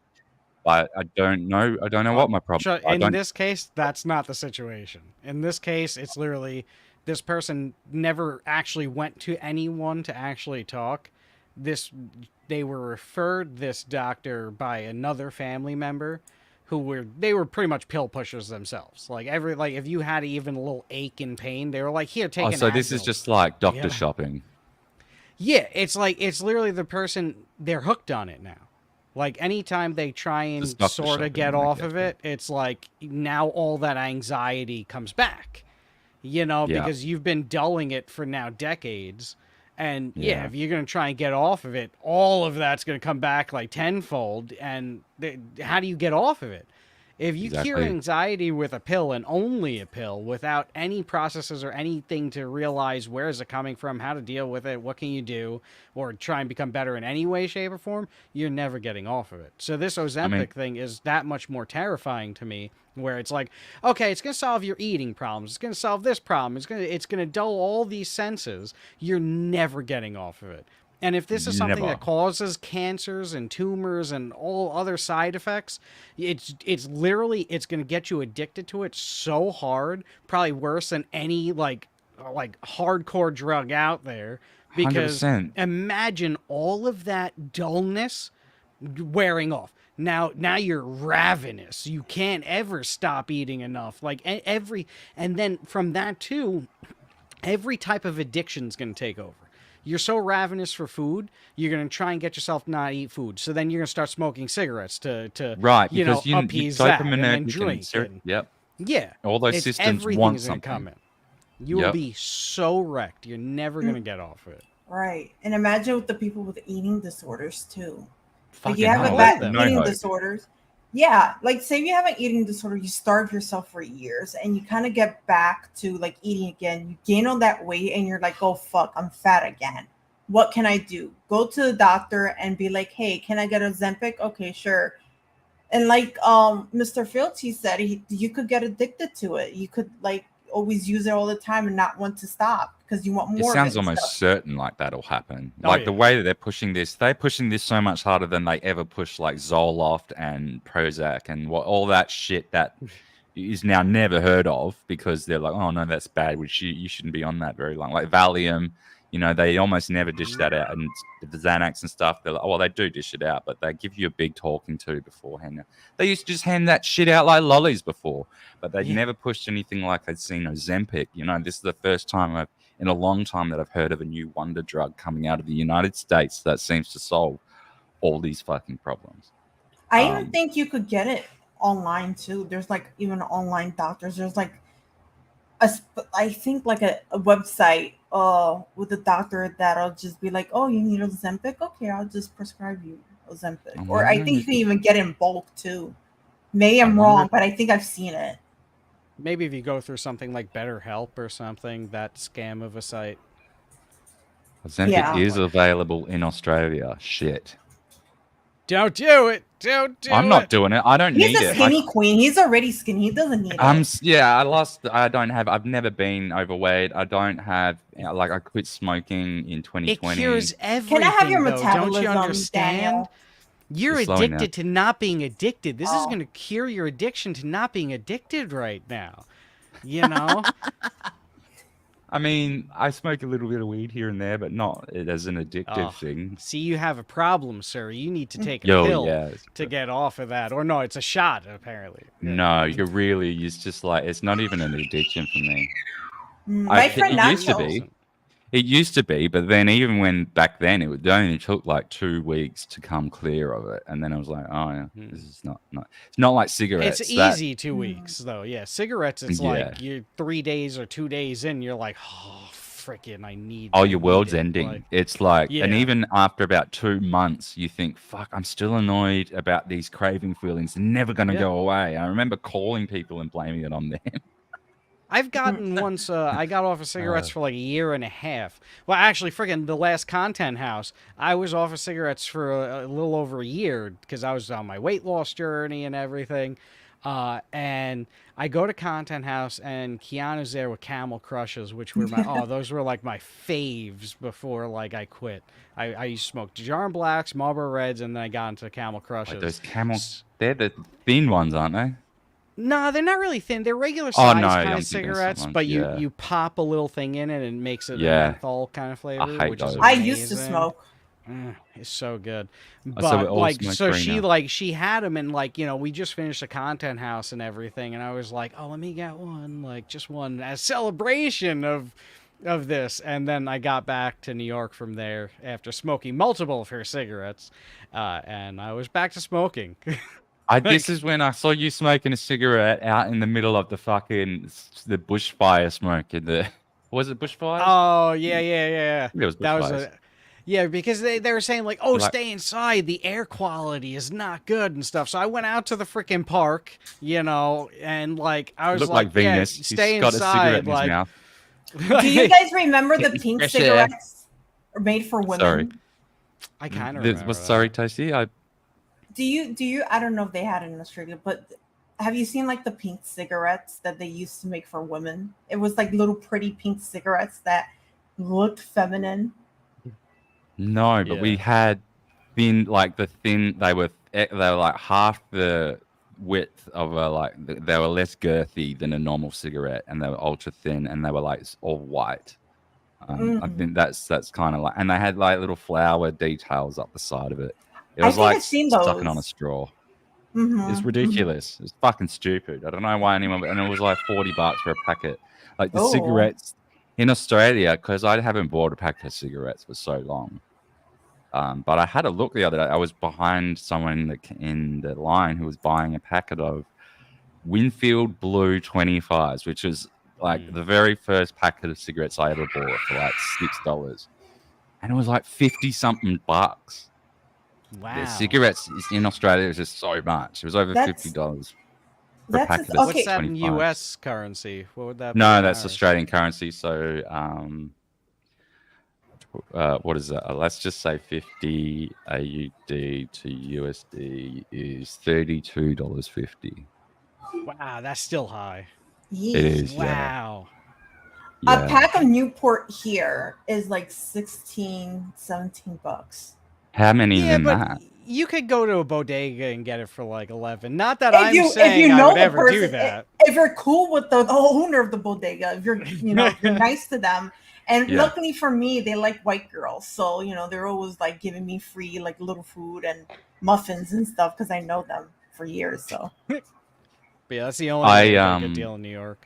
But I don't know what my problem is. In this case, that's not the situation. In this case, it's literally this person never actually went to anyone to actually talk. They were referred this doctor by another family member who were pretty much pill pushers themselves. Like if you had even a little ache and pain, they were like, here, take an so this Advil. is just like doctor shopping. Yeah, it's literally the person, they're hooked on it now. Like anytime they try and sort of get off of it, it's like now all that anxiety comes back. Because you've been dulling it for now decades. And if you're going to try and get off of it, all of that's going to come back like tenfold. And how do you get off of it? If you cure anxiety with a pill and only a pill without any processes or anything to realize where is it coming from, how to deal with it, what can you do, or try and become better in any way, shape, or form, you're never getting off of it. So this Ozempic thing is that much more terrifying to me, where it's like, okay, it's going to solve your eating problems. It's going to solve this problem. It's going to dull all these senses. You're never getting off of it. And if this is something that causes cancers and tumors and all other side effects, it's going to get you addicted to it so hard, probably worse than any like hardcore drug out there. Because 100%. Imagine all of that dullness wearing off. Now you're ravenous. You can't ever stop eating enough. And then from that too, every type of addiction is going to take over. You're so ravenous for food, you're going to try and get yourself to not eat food. So then you're going to start smoking cigarettes to appease that and then drink. Yeah. All those systems want something. Come in. You will be so wrecked. You're never going to get off of it. Right. And imagine with the people with eating disorders too. Fucking you have eating disorders. Yeah, like say you have an eating disorder, you starve yourself for years and you kind of get back to like eating again. You gain all that weight and you're like, oh fuck, I'm fat again. What can I do? Go to the doctor and be like, hey, can I get Ozempic? Okay, sure. And like Mr. Fealty said, you could get addicted to it. You could like always use it all the time and not want to stop because you want more. It sounds almost certain like that'll happen. The way that they're pushing this so much harder than they ever push like Zoloft and Prozac and all that shit that is now never heard of because they're like, oh no, that's bad. You shouldn't be on that very long. Like Valium, they almost never dish that out. And the Xanax and stuff, they're like, well, they do dish it out, but they give you a big talking to beforehand. They used to just hand that shit out like lollies before, but they'd never pushed anything like they'd seen Ozempic. This is the first time in a long time that I've heard of a new wonder drug coming out of the United States that seems to solve all these fucking problems. I even think you could get it online too. There's like even online doctors. There's like I think like a website with a doctor that'll just be like, oh, you need Ozempic? Okay, I'll just prescribe you Ozempic. Or I think you can even get it in bulk too. Maybe I'm wrong, but I think I've seen it. Maybe if you go through something like BetterHelp or something, that scam of a site. Ozempic is available in Australia. Shit. Don't do it. Don't do it. I'm not doing it. I don't need it. He's a skinny queen. He's already skinny. He doesn't need it. I've never been overweight. I don't have, I quit smoking in 2020. It cures everything, Can I have your though. metabolism, Don't you understand? Daniel? You're addicted to not being addicted. This is going to cure your addiction to not being addicted right now. I mean, I smoke a little bit of weed here and there, but not as an addictive thing. See, you have a problem, sir. You need to take a Yo, pill yeah, to get off of that. Or no, it's a shot, apparently. No, it's just like, it's not even an addiction for me. My friend it used to Nacho. be. It used to be, but then even when back then, it only took like 2 weeks to come clear of it. And then I was like, oh, yeah, this is not it's not like cigarettes. It's easy 2 weeks, though. Yeah, cigarettes, it's Yeah. like you're 3 days or 2 days in, you're like, oh, freaking, I need Oh, I your need world's it. ending. Like, It's like, yeah. and even after about 2 months, you think, fuck, I'm still annoyed about these craving feelings. They're never going to Yeah. go away. I remember calling people and blaming it on them. I've gotten once, I got off of cigarettes for like a year and a half. Well, actually, freaking the last Content House, I was off of cigarettes for a little over a year because I was on my weight loss journey and everything. And I go to Content House and Keanu's there with Camel Crushes, which were those were like my faves before like I quit. I used to smoke Jar Blacks, Marlboro Reds, and then I got into Camel Crushes. Like those camels, they're the thin ones, aren't they? No, they're not really thin. They're regular Oh, size no, kind I'm of thinking of cigarettes, someone, but yeah. you pop a little thing in it and it makes it a Yeah. menthol kind of flavor, hate which is those. I amazing. used to smoke. It's so good. So But we all like, smoke so green she now. like she had them and like we just finished the Content House and everything, and I was like, oh, let me get one, like just one as celebration of this. And then I got back to New York from there after smoking multiple of her cigarettes, and I was back to smoking. This is when I saw you smoking a cigarette out in the middle of the bushfire smoke in the. Was it bushfire? Oh yeah. It was That was bushfires. yeah, because they were saying like, oh, Like- stay inside. The air quality is not good and stuff. So I went out to the freaking park, and like I was Looked like yeah, Venus. stay He's got a cigarette inside. in his Like, mouth. Do you guys remember the pink Fresh air. cigarettes are made for women? Sorry. I kind of This remember. was that. sorry, Toasty. Do you? I don't know if they had it in Australia, but have you seen like the pink cigarettes that they used to make for women? It was like little pretty pink cigarettes that looked feminine. No, but we had thin. They were like half the width of they were less girthy than a normal cigarette, and they were ultra thin, and they were like all white. I think that's kind of like, and they had like little flower details up the side of it. It I was think like I've seen sucking on a those. straw. Mhm, It's ridiculous. It's fucking stupid. I don't know why anyone. And it was like $40 for a packet. Like the Oh. cigarettes in Australia, because I haven't bought a pack of cigarettes for so long. But I had a look the other day. I was behind someone in the line who was buying a packet of Winfield Blue 25s, which was like the very first packet of cigarettes I ever bought for like $6, and it was like 50 something bucks. Wow. The cigarettes in Australia is just so much. It was over That's- $50 for a that's packet of What's that in 25. U.S. currency? What would that be? No, in that's ours? Australian currency. So, what is that? Let's just say 50 AUD to USD is $32.50. Wow, that's still high. It is. Yeah. Wow. A Yeah. pack of Newport here is like 16, 17 bucks. How many Yeah, in but that? you could go to a bodega and get it for like 11. Not that If I'm you saying I know would the ever do person, that. if you're cool with the owner of the bodega, if you're if you're nice to them, and Yeah. luckily for me, they like white girls, so they're always like giving me free like little food and muffins and stuff because I know them for years. So But yeah, that's the only really good deal in New York.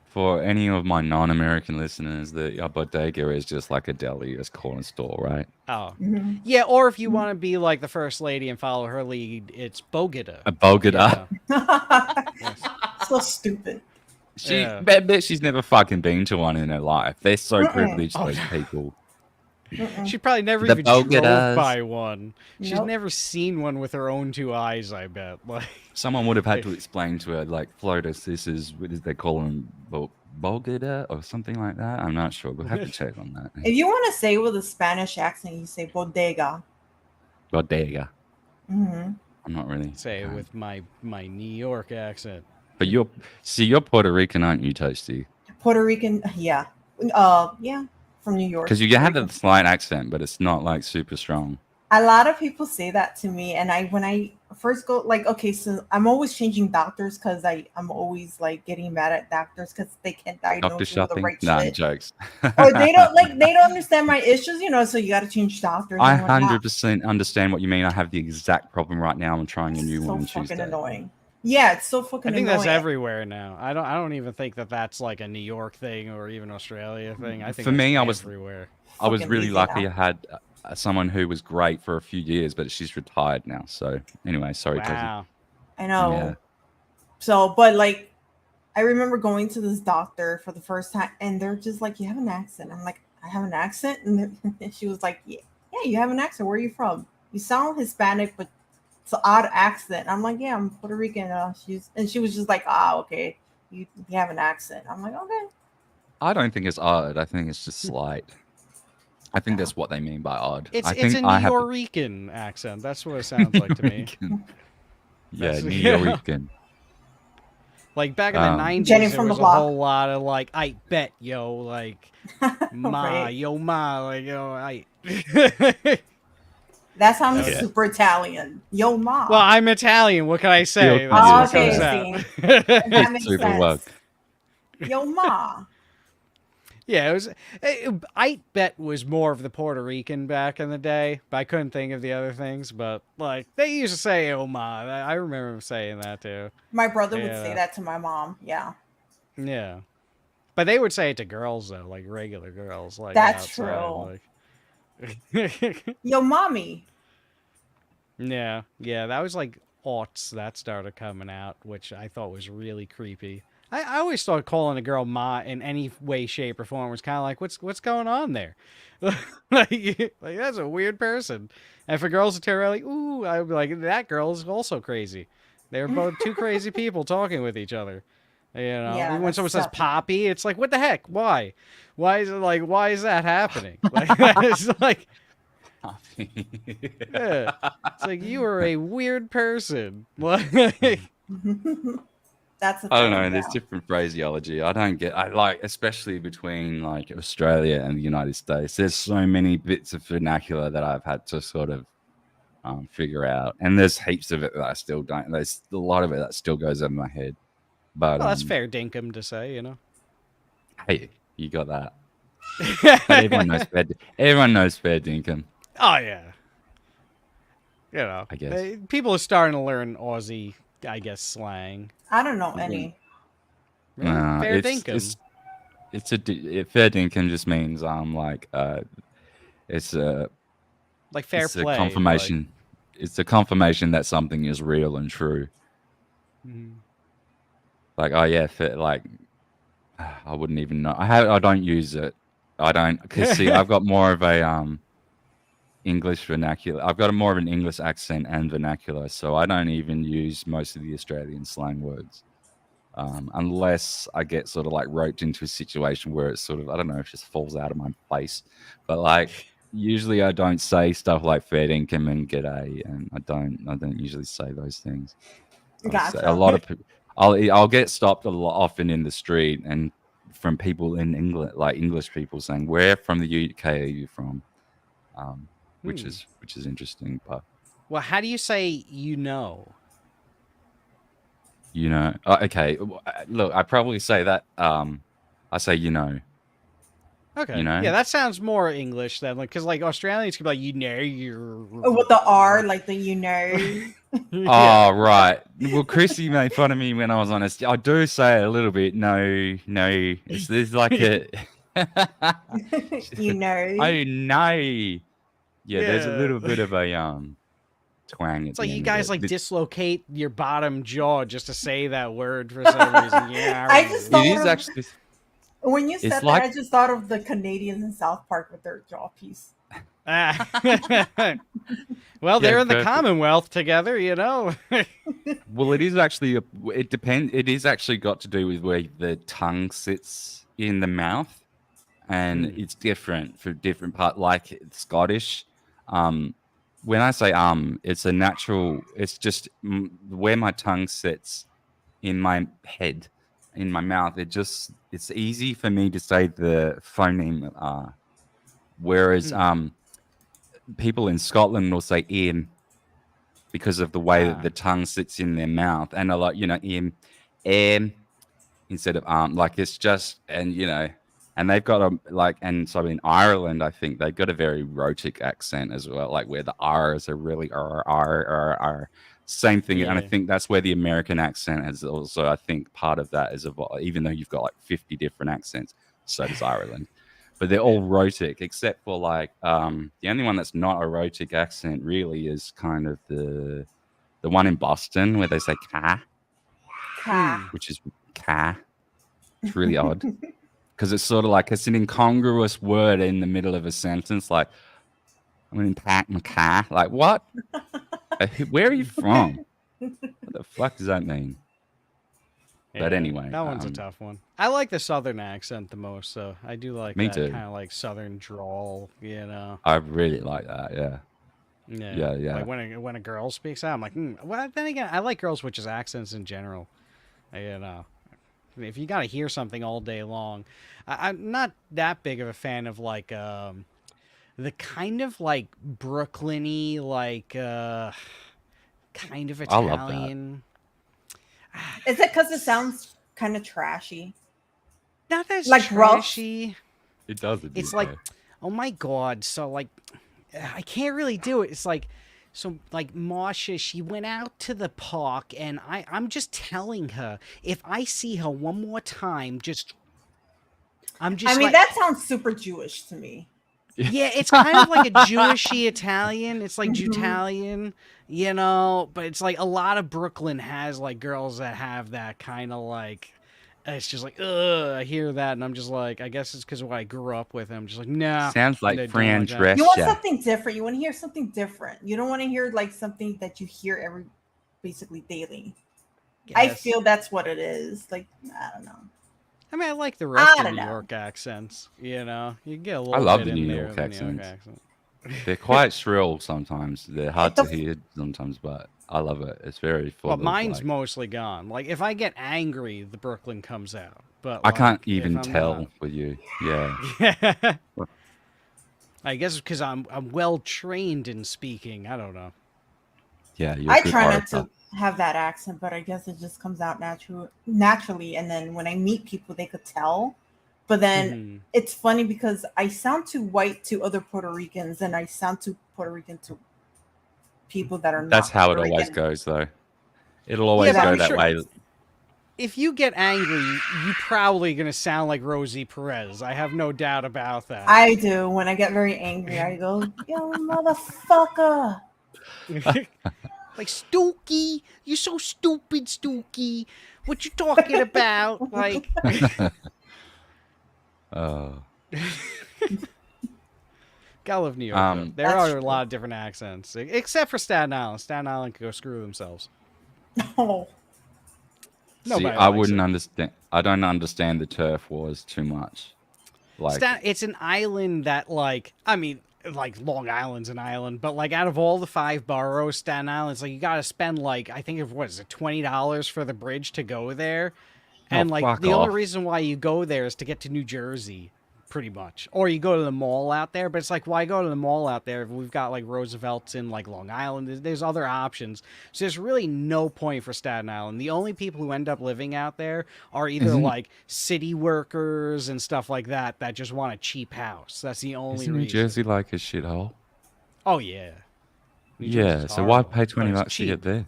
For any of my non-American listeners, the bodega is just like a deli, it's corner store, right? Oh. Mhm. Yeah, or if you want to be like the first lady and follow her lead, it's Bogota. A bodega. so stupid. I bet she's never fucking been to one in her life. They're so Mm-mm. privileged, Oh, those yeah. people. She probably never The even drove Bogotas. by one. She's Nope. never seen one with her own two eyes, I bet. Like, Someone would have had to explain to her, like, Flotus, this is, what is they call them, Bogota or something like that? I'm not sure. We'll have to check on that. If you want to say with a Spanish accent, you say bodega. Bodega. Hmm. I'm not really. say it with my New York accent. But you're Puerto Rican, aren't you, Toasty? Puerto Rican, yeah, from New York. Because you have a slight accent, but it's not like super strong. A lot of people say that to me, and when I first go, like, okay, so I'm always changing doctors because I'm always like getting mad at doctors because they can't Doctor diagnose me with the shopping? right Nah, shit, jokes. or they don't understand my issues, so you got to change doctors. I And whatnot. 100% understand what you mean. I have the exact problem right now. I'm trying a new So one on fucking Tuesday. annoying. Yeah, it's so fucking I think annoying. that's everywhere now. I don't even think that that's like a New York thing or even Australia thing. I think For me, that's everywhere. I was Fucking really easy lucky. now. I had someone who was great for a few years, but she's retired now. So anyway, sorry, Toasty. Wow. I know. Yeah. So, but like, I remember going to this doctor for the first time, and they're just like, "You have an accent." I'm like, "I have an accent," and she was like, "Yeah, you have an accent. Where are you from? You sound Hispanic, but it's an odd accent." I'm like, "Yeah, I'm Puerto Rican." She was just like, "Ah, okay, you have an accent." I'm like, "Okay." I don't think it's odd. I think it's just slight. I think that's what they mean by odd. It's I it's think a I have Nuyorican accent. That's what it sounds like to me. yeah, That's- Nuyorican. Like back in the 90s, Jenny there from the was a block. whole lot of like, I bet, yo, like, ma, Right. yo, ma, like, yo, I. That sounds Yeah. super Italian. Yo, ma. Well, I'm Italian. What can I say? Fealty, That's what okay, comes see. out. That makes Super sense. woke. Yo, ma. Yeah, it was. I bet was more of the Puerto Rican back in the day, but I couldn't think of the other things. But like they used to say "oh ma," I remember him saying that too. My brother would Yeah. say that to my mom. Yeah. Yeah, but they would say it to girls though, like regular girls. Like That's outside, true. Like... Yo, mommy. yeah, that was like aughts that started coming out, which I thought was really creepy. I always thought calling a girl ma in any way, shape, or form was kind of like, what's going on there? like that's a weird person. And for girls to turn around like, ooh, I would be like, that girl is also crazy. They're both two crazy people talking with each other. You know, Yeah, when that's someone says definitely- Poppy, it's like, what the heck? Why? Why is it like? Why is that happening? Like, it's like, yeah. It's like you are a weird person. Like, That's the I don't thing, know. There's yeah. different phraseology. I don't get. I like, especially between like Australia and the United States. There's so many bits of vernacular that I've had to sort of figure out, and there's heaps of it that I still don't. There's a lot of it that still goes over my head. But well, that's fair dinkum to say, you know. Hey, you got that. But everyone knows fair. Everyone knows fair dinkum. Oh yeah. You know, I guess. people are starting to learn Aussie, I guess, slang. I don't know any. Really? Nah, Fair dinkum. fair dinkum just means it's a Like fair it's play. a confirmation. It's a confirmation that something is real and true. Like, oh yeah, like I wouldn't even know. I don't use it. I don't, because see, I've got more of a English vernacular. I've got more of an English accent and vernacular, so I don't even use most of the Australian slang words, unless I get sort of like roped into a situation where it's sort of, I don't know, it just falls out of my face. But like, usually I don't say stuff like fair dinkum and g'day, and I don't usually say those things. Gotcha. A lot of people, I'll get stopped a lot often in the street and from people in England, like English people saying, "Where from the UK are you from?" Which is interesting. But Well, how do you say you know? you know, okay. Look, I probably say that. I say you know. Okay. You know? Yeah, that sounds more English than like, because like Australians could be like, you know, you're. Oh, with the R, like the you know. Oh, right. Well, Chrissy made fun of me when I was on it. I do say it a little bit. No. There's like a. You know. I know. Yeah, there's a Yeah. little bit of a twang. It's like you guys like dislocate your bottom jaw just to say that word for some reason. Yeah. I just thought It is of- actually. When you It's said that, like- I just thought of the Canadians in South Park with their jaw piece. Well, they're Yeah, in the perfect. Commonwealth together, you know. Well, it is actually. It depends. It is actually got to do with where the tongue sits in the mouth, and it's different for different part. Like Scottish, when I say it's a natural. It's just where my tongue sits in my head, in my mouth. It's easy for me to say the phoneme R, whereas people in Scotland will say "im" because of the way that the tongue sits in their mouth, and a lot, "im," instead of like it's just, and and they've got and so in Ireland, I think they've got a very rhotic accent as well, like where the R's are really R. Same thing, and I think that's where the American accent has also. I think part of that is even though you've got like 50 different accents, so does Ireland, but they're all rhotic except for the only one that's not a rhotic accent really is kind of the one in Boston where they say "ka," which is "ka." It's really odd because it's sort of like it's an incongruous word in the middle of a sentence, like I'm gonna pack my car. Like what? Where are you from? What the fuck does that mean? But anyway, that one's a tough one. I like the southern accent the most, so I do like me that too. kind of like southern drawl, I really like that. Yeah. Like when a girl speaks out, I'm like, well. Then again, I like girls with just accents in general. If you got to hear something all day long, I'm not that big of a fan of like the kind of like Brooklyn-y, like kind of Italian. Is it because it sounds kind of trashy? Not as like trashy. It does. It's like, oh my god. So like, I can't really do it. It's like, so like Masha, she went out to the park, and I'm just telling her if I see her one more time, I'm just. I mean, that sounds super Jewish to me. Yeah, it's kind of like a Jewishy Italian. It's like Jutalian, but it's like a lot of Brooklyn has like girls that have that kind of like, it's just like, I hear that, and I'm just like, I guess it's because of what I grew up with. I'm just like, nah. Sounds like Fran Drescher. You want something different. You want to hear something different. You don't want to hear like something that you hear basically daily. Yes. I feel that's what it is. Like, I don't know. I mean, I like the rest of New York accents. You get a little. I love bit the in New there York of the accents. New York accent. They're quite shrill sometimes. They're hard to hear sometimes, but I love it. It's very full. But mine's mostly gone. Like if I get angry, the Brooklyn comes out. But I can't even tell with you. Yeah. I guess because I'm well trained in speaking. I don't know. Yeah, I try not to have that accent, but I guess it just comes out naturally. And then when I meet people, they could tell. But then it's funny because I sound too white to other Puerto Ricans, and I sound too Puerto Rican to people that are not. That's how Puerto it always Rican. goes, though. It'll always go that way. If you get angry, you're probably going to sound like Rosie Perez. I have no doubt about that. I do. When I get very angry, I go, yo, motherfucker. Like, Stookie, you're so stupid, Stookie. What you talking about? Like... Oh. Gotta love New York. There are a lot of different accents, except for Staten Island. Staten Island can go screw themselves. Oh. See, I wouldn't understand. I don't understand the turf wars too much. Like, it's an island that, like, I mean, like Long Island's an island, but like out of all the 5 boroughs, Staten Island's like you got to spend like I think what is it, $20 for the bridge to go there. And like the only reason why you go there is to get to New Jersey, pretty much. Or you go to the mall out there, but it's like, why go to the mall out there if we've got like Roosevelt's in like Long Island? There's other options. So there's really no point for Staten Island. The only people who end up living out there are either like city workers and stuff like that just want a cheap house. That's the only reason. New Jersey like a shithole? Oh, yeah. Yeah, so why pay $20 to get there?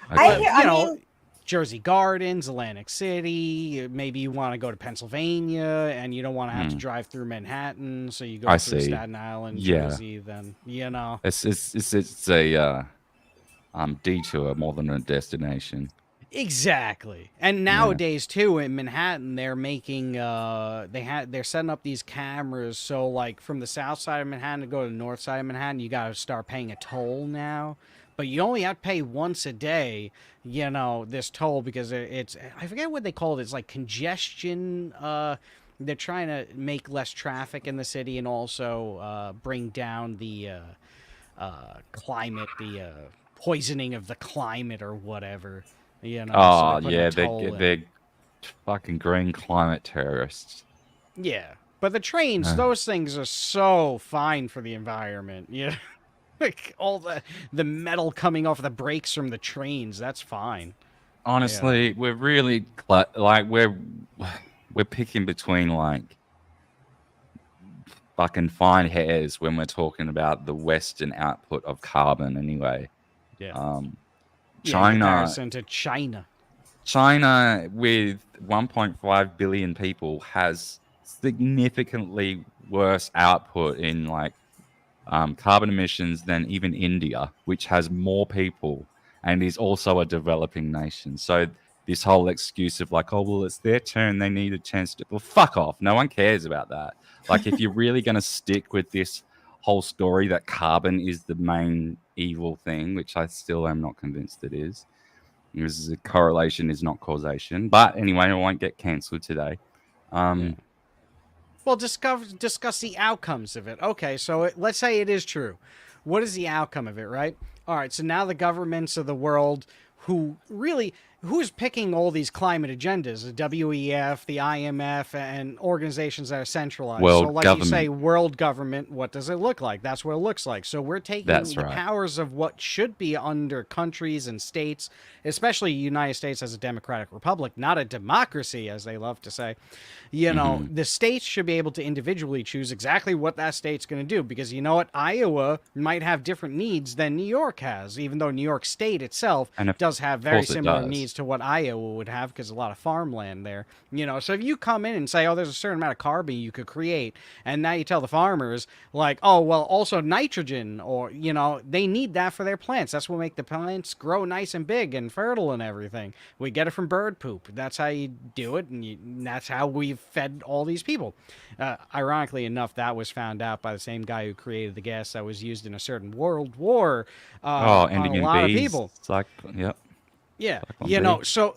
I mean, Jersey Gardens, Atlantic City. Maybe you want to go to Pennsylvania and you don't want to have to drive through Manhattan, so you go through Staten Island, Jersey. Then it's a detour more than a destination. Exactly. And nowadays too in Manhattan, they're making they're setting up these cameras. So like from the south side of Manhattan to go to the north side of Manhattan, you got to start paying a toll now. But you only have to pay once a day, this toll, because it's, I forget what they call it. It's like congestion. They're trying to make less traffic in the city and also bring down the climate, the poisoning of the climate or whatever. Oh, so they're fucking green climate terrorists. Yeah. But the trains, those things are so fine for the environment. Yeah, like all the metal coming off the brakes from the trains, that's fine. Honestly, we're really like we're picking between like fucking fine hairs when we're talking about the Western output of carbon. Anyway, China, in comparison to China with 1.5 billion people has significantly worse output in like carbon emissions than even India, which has more people and is also a developing nation. So this whole excuse of like, oh, well, it's their turn, they need a chance to... Well, fuck off. No one cares about that. Like, if you're really going to stick with this whole story that carbon is the main evil thing, which I still am not convinced it is, because correlation is not causation. But anyway, I won't get cancelled today. Well, discuss the outcomes of it. Okay, so let's say it is true. What is the outcome of it, right? All right, so now the governments of the world who's picking all these climate agendas? The WEF, the IMF, and organizations that are centralized. World so like government. You say, world government, what does it look like? That's what it looks like. So we're taking the powers of what should be under countries and states, especially the United States as a democratic republic, not a democracy, as they love to say. You know, the states should be able to individually choose exactly what that state's going to do, because you know what? Iowa might have different needs than New York has, even though New York State itself does have very similar needs to what Iowa would have, because a lot of farmland there. You know, so if you come in and say, oh, there's a certain amount of carbon you could create, and now you tell the farmers, like, oh, well, also nitrogen, or, you know, they need that for their plants. That's what make the plants grow nice and big and fertile and everything. We get it from bird poop. That's how you do it, and that's how we've fed all these people. Ironically enough, that was found out by the same guy who created the gas that was used in a certain world war on a lot of people. It's like, yep. Yeah, you know, so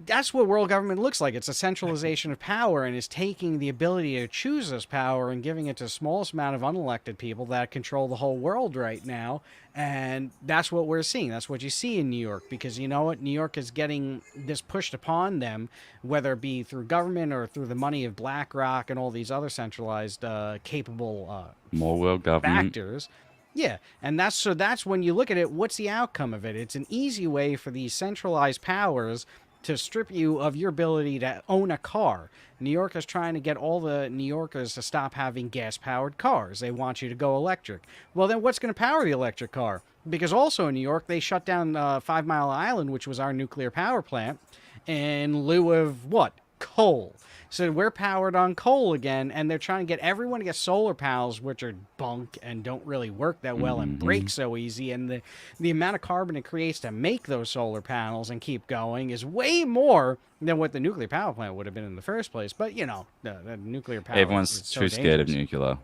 that's what world government looks like. It's a centralization of power, and is taking the ability to choose this power and giving it to the smallest amount of unelected people that control the whole world right now. And that's what we're seeing. That's what you see in New York, because you know what? New York is getting this pushed upon them, whether it be through government or through the money of BlackRock and all these other centralized, capable more world government factors. Yeah, and that's when you look at it, what's the outcome of it? It's an easy way for these centralized powers to strip you of your ability to own a car. New York is trying to get all the New Yorkers to stop having gas-powered cars. They want you to go electric. Well, then what's going to power the electric car? Because also in New York, they shut down 5 Mile Island, which was our nuclear power plant, in lieu of what? Coal. So we're powered on coal again, and they're trying to get everyone to get solar panels, which are bunk and don't really work that well and break so easy. And the amount of carbon it creates to make those solar panels and keep going is way more than what the nuclear power plant would have been in the first place. But, you know, the nuclear power Everyone's too scared of nuclear.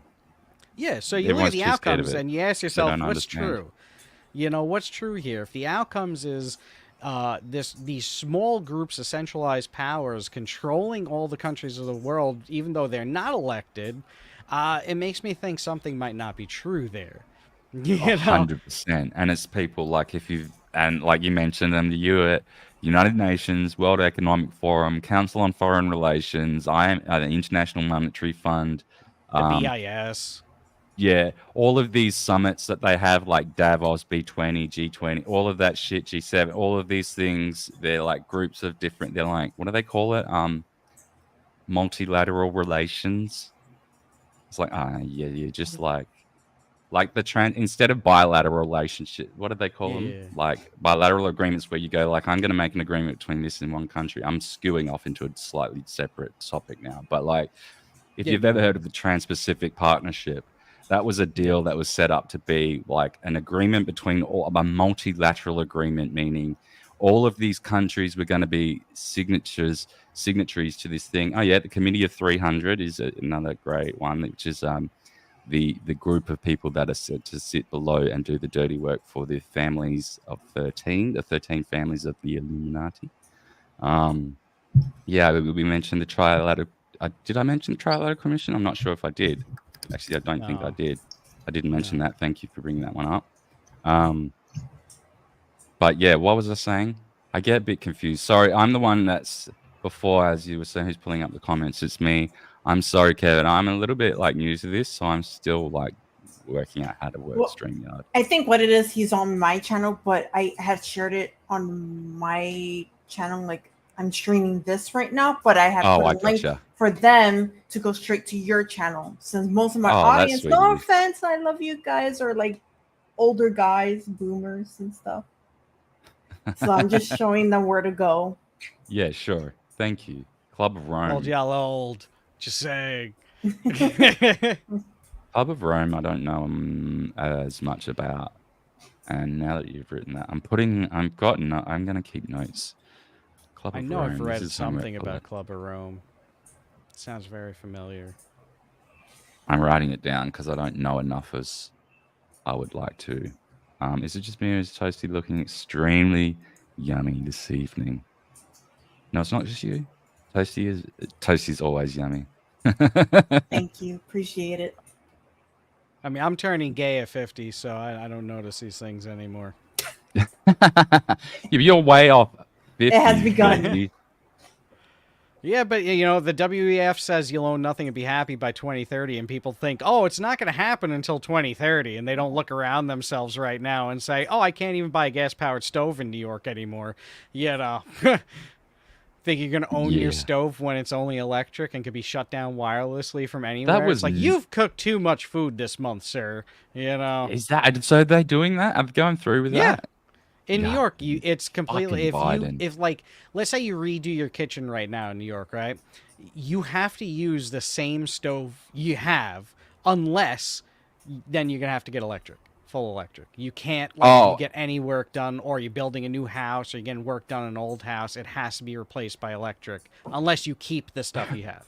Yeah, so you look at the outcomes and you ask yourself, what's true? You know, what's true here? If the outcomes is... these small groups of centralized powers controlling all the countries of the world, even though they're not elected, it makes me think something might not be true there. 100%. And it's people like like you mentioned them, the United Nations, World Economic Forum, Council on Foreign Relations, the International Monetary Fund, the BIS. Yeah, all of these summits that they have, like Davos, B20, G20, all of that shit, G7, all of these things, they're like groups of different, they're like, what do they call it? Multilateral relations. It's like, yeah, just like the instead of bilateral relationship, what do they call them? Like bilateral agreements where you go like, I'm going to make an agreement between this and one country. I'm skewing off into a slightly separate topic now. But like, if you've ever heard of the Trans-Pacific Partnership, that was a deal that was set up to be like an agreement between a multilateral agreement, meaning all of these countries were going to be signatories to this thing. Oh yeah, the Committee of 300 is another great one, which is the group of people that are said to sit below and do the dirty work for the families of 13, the 13 families of the Illuminati. Yeah, we mentioned the Trilateral. Did I mention the Trilateral Commission? I'm not sure if I did. Actually, I don't think I did. I didn't mention that. Thank you for bringing that one up. But yeah, what was I saying? I get a bit confused. Sorry, I'm the one that's before, as you were saying, who's pulling up the comments. It's me. I'm sorry, Kevin. I'm a little bit like new to this, so I'm still like working out how to work StreamYard. I think what it is, he's on my channel, but I had shared it on my channel. Like I'm streaming this right now, but I have put a link for them to go straight to your channel. Since most of my audience, no offense, I love you guys, are like older guys, boomers and stuff. So I'm just showing them where to go. Yeah, sure. Thank you. Club of Rome. Old y'all old. Just saying. Club of Rome, I don't know as much about. And now that you've written that, I'm going to keep notes. Club of Rome. I've read something about Club of Rome. It sounds very familiar. I'm writing it down because I don't know enough as I would like to. Is it just me or is Toasty looking extremely yummy this evening? No, it's not just you. Toasty's always yummy. Thank you. Appreciate it. I mean, I'm turning gay at 50, so I don't notice these things anymore. You're way off 50. It has begun. Yeah, but you know, the WEF says you'll own nothing and be happy by 2030, and people think, oh, it's not going to happen until 2030, and they don't look around themselves right now and say, oh, I can't even buy a gas-powered stove in New York anymore. You know, think you're going to own your stove when it's only electric and can be shut down wirelessly from anywhere? It's like, you've cooked too much food this month, sir. You know, so they're doing that? I'm going through with that. In New York, it's completely, if like, let's say you redo your kitchen right now in New York, right? You have to use the same stove you have, unless then you're going to have to get full electric. You can't get any work done, or you're building a new house, or you're getting work done in an old house. It has to be replaced by electric, unless you keep the stuff you have.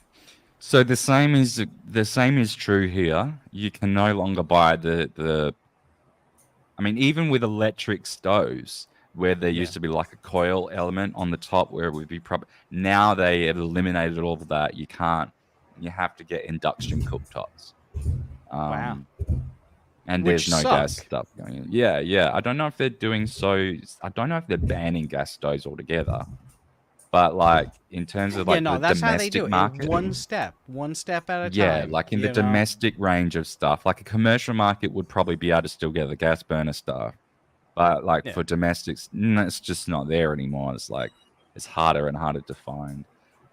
So the same is true here. You can no longer buy the I mean, even with electric stoves, where there used to be like a coil element on the top where it would be proper, now they have eliminated all of that. You can't. You have to get induction cooktops. Wow. And there's no gas stuff going in. Yeah. I don't know if they're doing so. I don't know if they're banning gas stoves altogether. But like in terms of like the that's domestic how they do market, it. One step at a time. Yeah, like in the domestic range of stuff, like a commercial market would probably be able to still get the gas burner stuff, but like for domestics, it's just not there anymore. It's like it's harder and harder to find.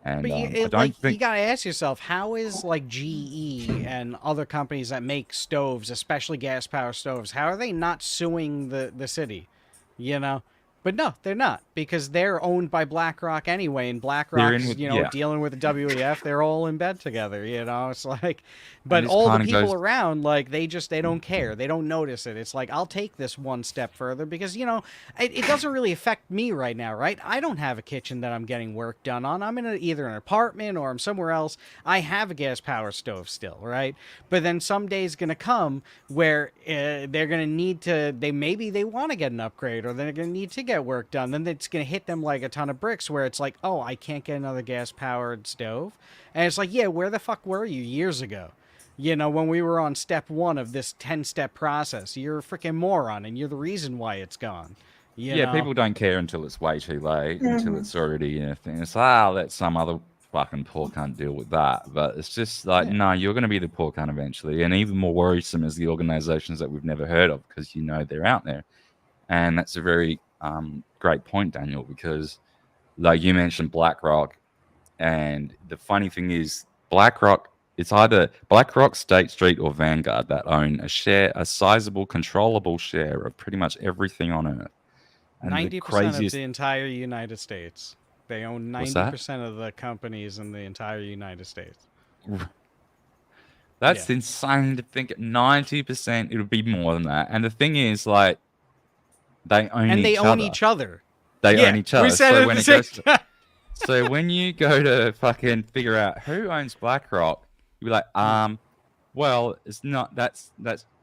And but I don't think you gotta ask yourself, how is like GE and other companies that make stoves, especially gas power stoves, how are they not suing the city? You know. But no, they're not, because they're owned by BlackRock anyway, and BlackRock's, dealing with the WEF, they're all in bed together, you know, it's like, but all the people around, like, they don't care, they don't notice it. It's like, I'll take this one step further, because, you know, it doesn't really affect me right now, right? I don't have a kitchen that I'm getting work done on. I'm in either an apartment or I'm somewhere else. I have a gas power stove still, right? But then someday is going to come where they're going to need to, maybe they want to get an upgrade, or they're going to need to get work done. Then it's going to hit them like a ton of bricks, where it's like, oh, I can't get another gas powered stove. And it's like, yeah, where the fuck were you years ago? You know, when we were on step 1 of this 10-step process. You're a freaking moron, and you're the reason why it's gone. You know? People don't care until it's way too late, until it's already in a thing. It's like, let some other fucking poor cunt deal with that. But it's just like, no, you're going to be the poor cunt eventually. And even more worrisome is the organizations that we've never heard of, because you know they're out there. And that's a very great point, Daniel, because like you mentioned BlackRock, and the funny thing is BlackRock, it's either BlackRock, State Street, or Vanguard that own a sizable, controllable share of pretty much everything on Earth. And 90% of the entire United States. They own 90% of the companies in the entire United States. That's insane to think. 90%, it would be more than that. And the thing is, like, they own each other. They own each other. So when you go to fucking figure out who owns BlackRock, you're like, well, it's not. That's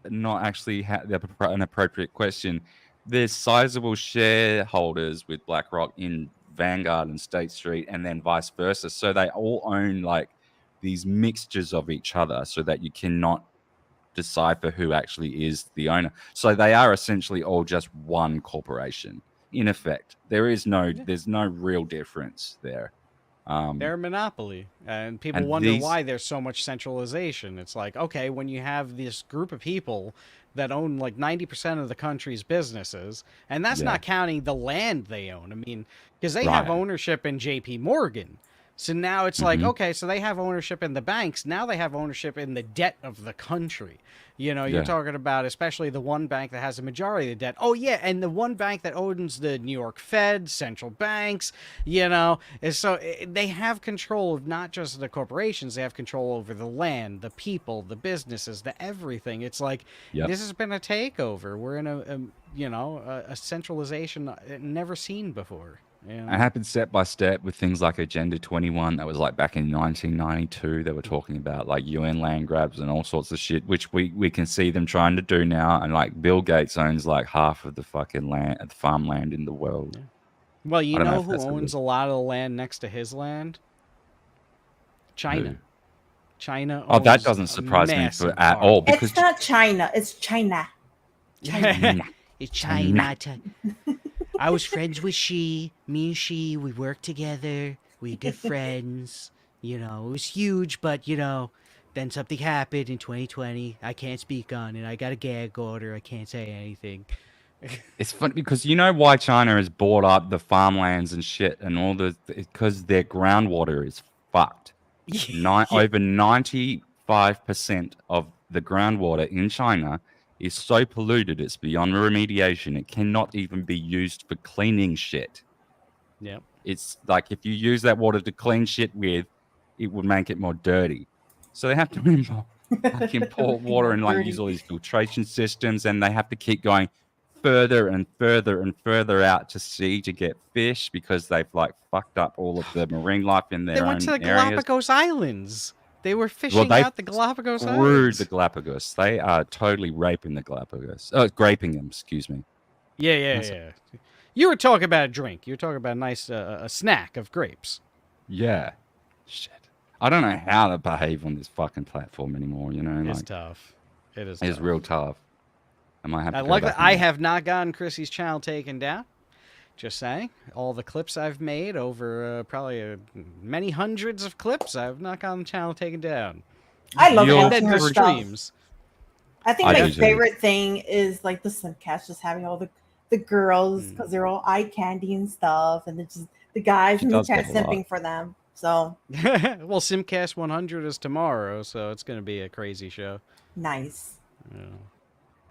not actually an appropriate question. There's sizable shareholders with BlackRock in Vanguard and State Street, and then vice versa. So they all own like these mixtures of each other, so that you cannot decipher who actually is the owner. So they are essentially all just one corporation. In effect, there's no real difference there. They're a monopoly, and people and wonder these- why there's so much centralization. It's like, okay, when you have this group of people that own like 90% of the country's businesses, and that's Yeah. not counting the land they own. I mean, because they have Right. ownership in JP Morgan. So now it's like, Mhm. okay, so they have ownership in the banks. Now they have ownership in the debt of the country. You know, you're Yeah. talking about especially the one bank that has the majority of the debt. Oh, yeah, and the one bank that owns the New York Fed, central banks, you know. And so they have control of not just the corporations, they have control over the land, the people, the businesses, the everything. It's like, Yep. this has been a takeover. We're in a centralization never seen before. Yeah. It happened step by step with things like Agenda 21. That was like back in 1992. They were talking about like UN land grabs and all sorts of shit, which we can see them trying to do now. And like Bill Gates owns like half of the fucking land, the farmland in the world. Well, you I don't know if who that's owns a lot of the land next to his land? China. Who? China. Oh, that owns doesn't a surprise me massive at part. all because It's not China. It's China. It's China. I was friends with she. Me and she, we worked together. We good friends. You know, it was huge, but you know, then something happened in 2020. I can't speak on it. I got a gag order. I can't say anything. it's funny because you know why China has bought up the farmlands and shit and all the because their groundwater is fucked. Over 95% of the groundwater in China is so polluted it's beyond remediation. It cannot even be used for cleaning shit. Yep. It's like if you use that water to clean shit with, it would make it more dirty. So they have to import water and like use all these filtration systems, and they have to keep going further and further and further out to sea to get fish because they've like fucked up all of the marine life in their They own went to the areas. Galapagos Islands. They were fishing Well, they out the Galapagos screwed Islands. the Galapagos. They are totally raping the Galapagos. Graping them, excuse me. Yeah. You were talking about a drink. You were talking about a nice a snack of grapes. Yeah. Shit. I don't know how to behave on this fucking platform anymore, you know? It's like, tough. It is It's tough. real tough. I might have to go Luckily, back and- I have not gotten Chrissy's channel taken down. Just saying. All the clips I've made over probably many hundreds of clips, I've not gotten the channel taken down. I love And watching then her the stuff. streams. I think I my do too. favorite thing is like the Simcast, just having all the girls because they're all eye candy and stuff, and it's just the guys She in the does chat that a lot. simping for them. So Well, Simcast 100 is tomorrow, so it's going to be a crazy show. nice. Yeah.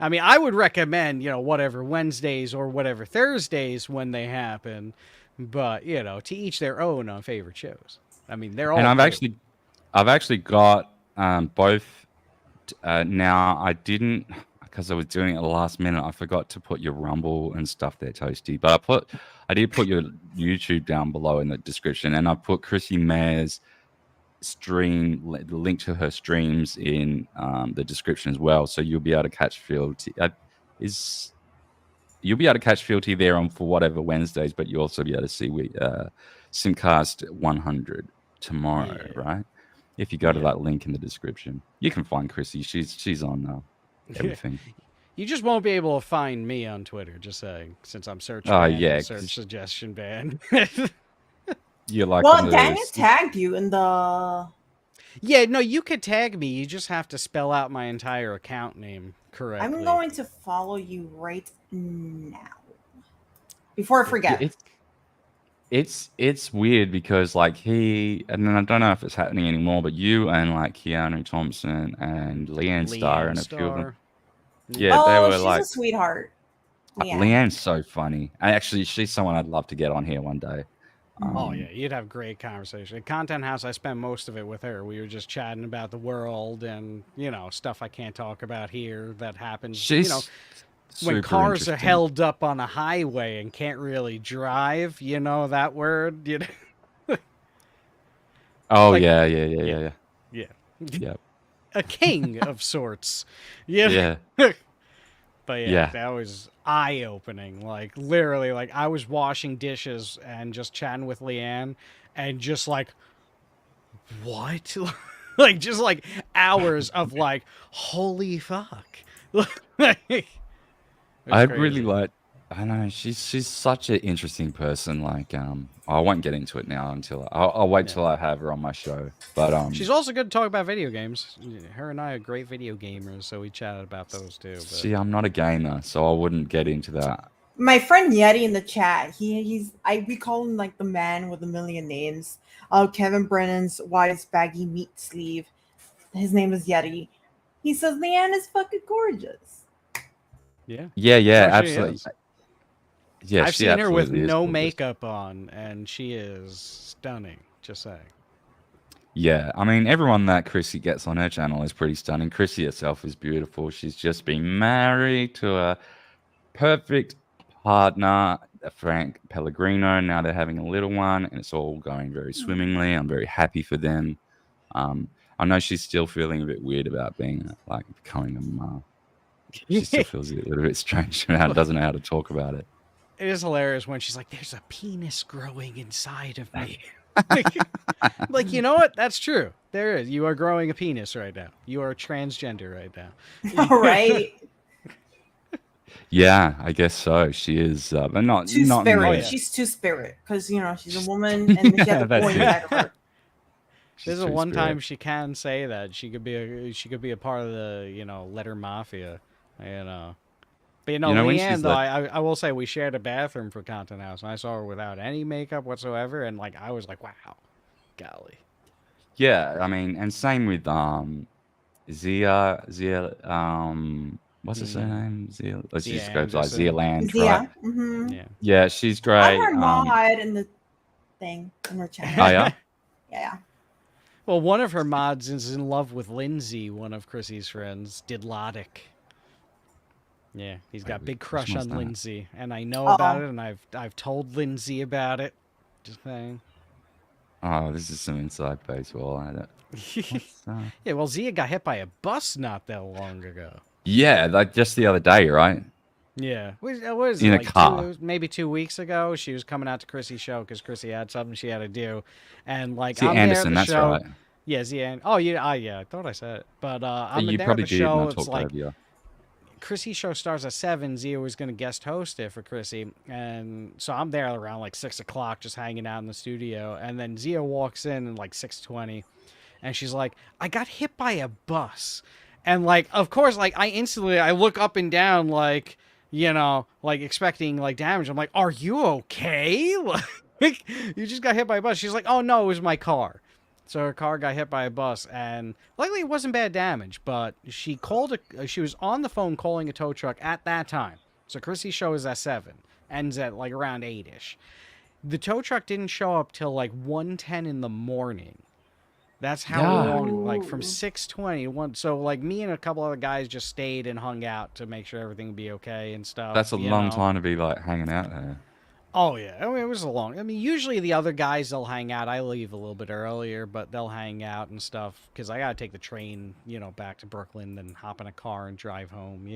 I mean, I would recommend, whatever Wednesdays or whatever Thursdays when they happen, but, to each their own on favorite shows. I mean, they're all And great. I've actually got both now. I didn't because I was doing it at the last minute. I forgot to put your Rumble and stuff there, Toasty. But I did put your YouTube down below in the description, and I put Chrissy Mayer's stream, the link to her streams in the description as well. So you'll be able to catch Fealty. You'll be able to catch Fealty there on for whatever Wednesdays, but you'll also be able to see Simcast 100 tomorrow, right? If you go to that link in the description, you can find Chrissy. She's on everything. You just won't be able to find me on Twitter, just saying, since I'm search Oh, banned, yeah, search 'cause- suggestion ban. You're like Well, one of Daniel those- tagged you in the. Yeah, no, you could tag me. You just have to spell out my entire account name correctly. I'm going to follow you right now. Before I forget. It's weird because like and then I don't know if it's happening anymore, but you and like Keanu Thompson and Leanne Starr and a few of them. Yeah, oh, they were she's like a sweetheart. Yeah. Leanne's so funny. And actually, she's someone I'd love to get on here one day. Oh yeah, you'd have great conversation. At Content House, I spent most of it with her. We were just chatting about the world and stuff I can't talk about here that happens. She's when super cars are interesting. held up on a highway and can't really drive. You know that word. Oh Like- yeah. Yeah. Yep. A king of sorts. Yeah. Yeah. But Yeah. that was eye-opening. Like literally, like I was washing dishes and just chatting with Leanne, and just like, what? Like just like hours of like, holy fuck. Like, I really like. I don't know. She's such an interesting person. Like I won't get into it now until I'll wait till I have her on my show. But she's also good to talk about video games. Her and I are great video gamers, so we chatted about those too. But... See, I'm not a gamer, so I wouldn't get into that. My friend Yeti in the chat, we call him like the man with a million names. Kevin Brennan's wise baggy meat sleeve. His name is Yeti. He says Leanne is fucking gorgeous. Yeah. Yeah, absolutely. Yeah, I've seen her with no makeup on, and she is stunning. Just saying. Yeah, I mean, everyone that Chrissy gets on her channel is pretty stunning. Chrissy herself is beautiful. She's just been married to a perfect partner, Frank Pellegrino. Now they're having a little one, and it's all going very swimmingly. I'm very happy for them. I know she's still feeling a bit weird about becoming a mom. She still feels a little bit strange and doesn't know how to talk about it. It is hilarious when she's like, "There's a penis growing inside of me." Like, you know what? That's true. There is. You are growing a penis right now. You are transgender right now. All right. Yeah, I guess so. She is, but not Two-Spirit. She's Two-Spirit because she's a woman and she has a boy inside of her. There's a one time she can say that she could be a part of the letter mafia, But Leanne, though, I will say we shared a bathroom for Content House, and I saw her without any makeup whatsoever, and I was like, wow, golly. Yeah, I mean, and same with Zia, what's her name? Zia. Let's just go like Zia Land, right? Mm-hmm. Yeah, she's great. I'm her mod in the thing in her channel. Oh yeah. Yeah. Well, one of her mods is in love with Lindsay, one of Chrissy's friends, Didlotic. Yeah, he's got a big crush on Lindsay, and I know about it, and I've told Lindsay about it. Just saying. Oh, this is some inside baseball. Yeah, well, Zia got hit by a bus not that long ago. Yeah, like just the other day, right? Yeah, it was in a car. maybe 2 weeks ago. She was coming out to Chrissy's show because Chrissy had something she had to do, and Zia I'm Anderson, there at the show. Right. Yeah, Zia. Oh, yeah, I thought I said it, but I'm you there probably at the did, show. and I It's talked like. over you. Chrissy's show starts at 7. Zia was going to guest host it for Chrissy. And so I'm there around 6 o'clock just hanging out in the studio. And then Zia walks in at 6:20. And she's like, I got hit by a bus. And of course, I look up and down expecting damage. I'm like, are you okay? You just got hit by a bus. She's like, oh no, it was my car. So her car got hit by a bus, and luckily it wasn't bad damage, but she was on the phone calling a tow truck at that time. So Chrissy's show is at 7, ends at around 8-ish. The tow truck didn't show up till 1:10 in the morning. That's how long, from 6:20. So me and a couple other guys just stayed and hung out to make sure everything would be okay and stuff. That's a long time to be hanging out there. Oh, yeah. I mean, it was usually the other guys, they'll hang out. I leave a little bit earlier, but they'll hang out and stuff because I got to take the train, back to Brooklyn, then hop in a car and drive home,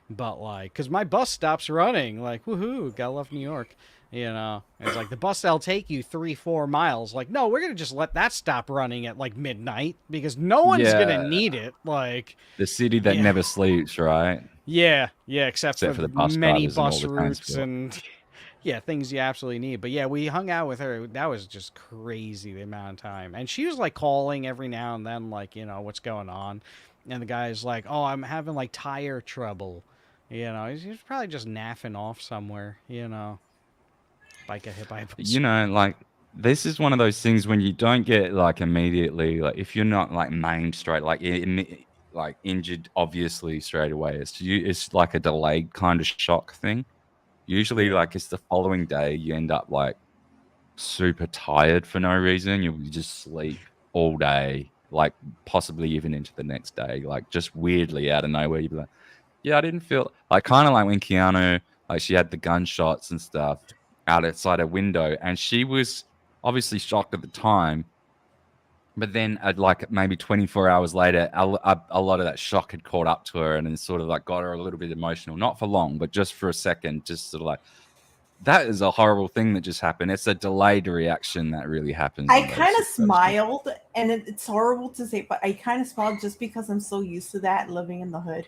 But, because my bus stops running. Woohoo, gotta love New York, It's the bus that'll take you 3-4 miles. No, we're going to just let that stop running at, midnight because no one's going to need it. The city that never sleeps, right? Yeah, except for the bus many bus routes and... Yeah, things you absolutely need. But yeah, we hung out with her. That was just crazy, the amount of time. And she was calling every now and then, what's going on. And the guy's like, oh, I'm having tire trouble. He's probably just naffing off somewhere, Bike got hit by a bus. This is one of those things when you don't get immediately, if you're not main straight, injured obviously straight away. It's a delayed kind of shock thing. Usually, it's the following day, you end up, super tired for no reason. You just sleep all day, possibly even into the next day. Just weirdly out of nowhere, you'd be like, yeah, I didn't feel... kind of when Keanu, she had the gunshots and stuff out outside her window, and she was obviously shocked at the time. But then, maybe 24 hours later, a lot of that shock had caught up to her and then sort of got her a little bit emotional. Not for long, but just for a second, just sort of that is a horrible thing that just happened. It's a delayed reaction that really happens. I kind of smiled, and it's horrible to say, but I kind of smiled just because I'm so used to that living in the hood.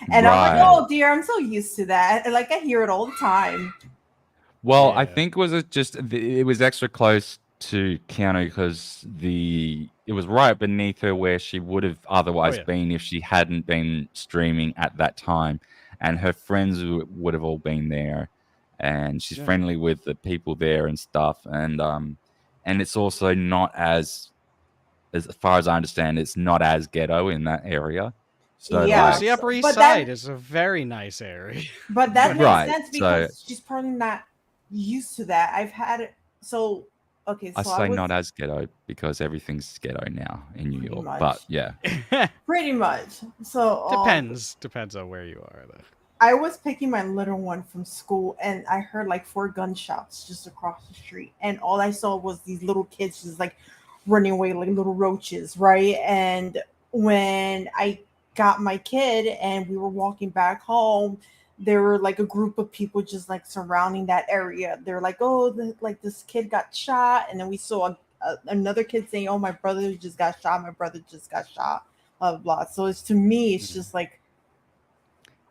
And I'm like, oh dear, I'm so used to that. I hear it all the time. Well, I think it was extra close to Keanu because it was right beneath her where she would have otherwise been if she hadn't been streaming at that time, and her friends would have all been there, and she's friendly with the people there and stuff, and it's also not as far as I understand, it's not as ghetto in that area. So the Upper East Side is a very nice area. But that makes sense because she's probably not used to that. I've had it. So, okay. So I say not as ghetto because everything's ghetto now in New York. much. But yeah. Pretty much. So Depends on where you are, though. I was picking my little one from school and I heard like 4 gunshots just across the street. And all I saw was these little kids just like running away like little roaches, right? And when I got my kid and we were walking back home, there were like a group of people just like surrounding that area. They're like, oh, like this kid got shot. And then we saw another kid saying, oh, my brother just got shot. My brother just got shot. Blah, blah, blah. So it's, to me, it's just like,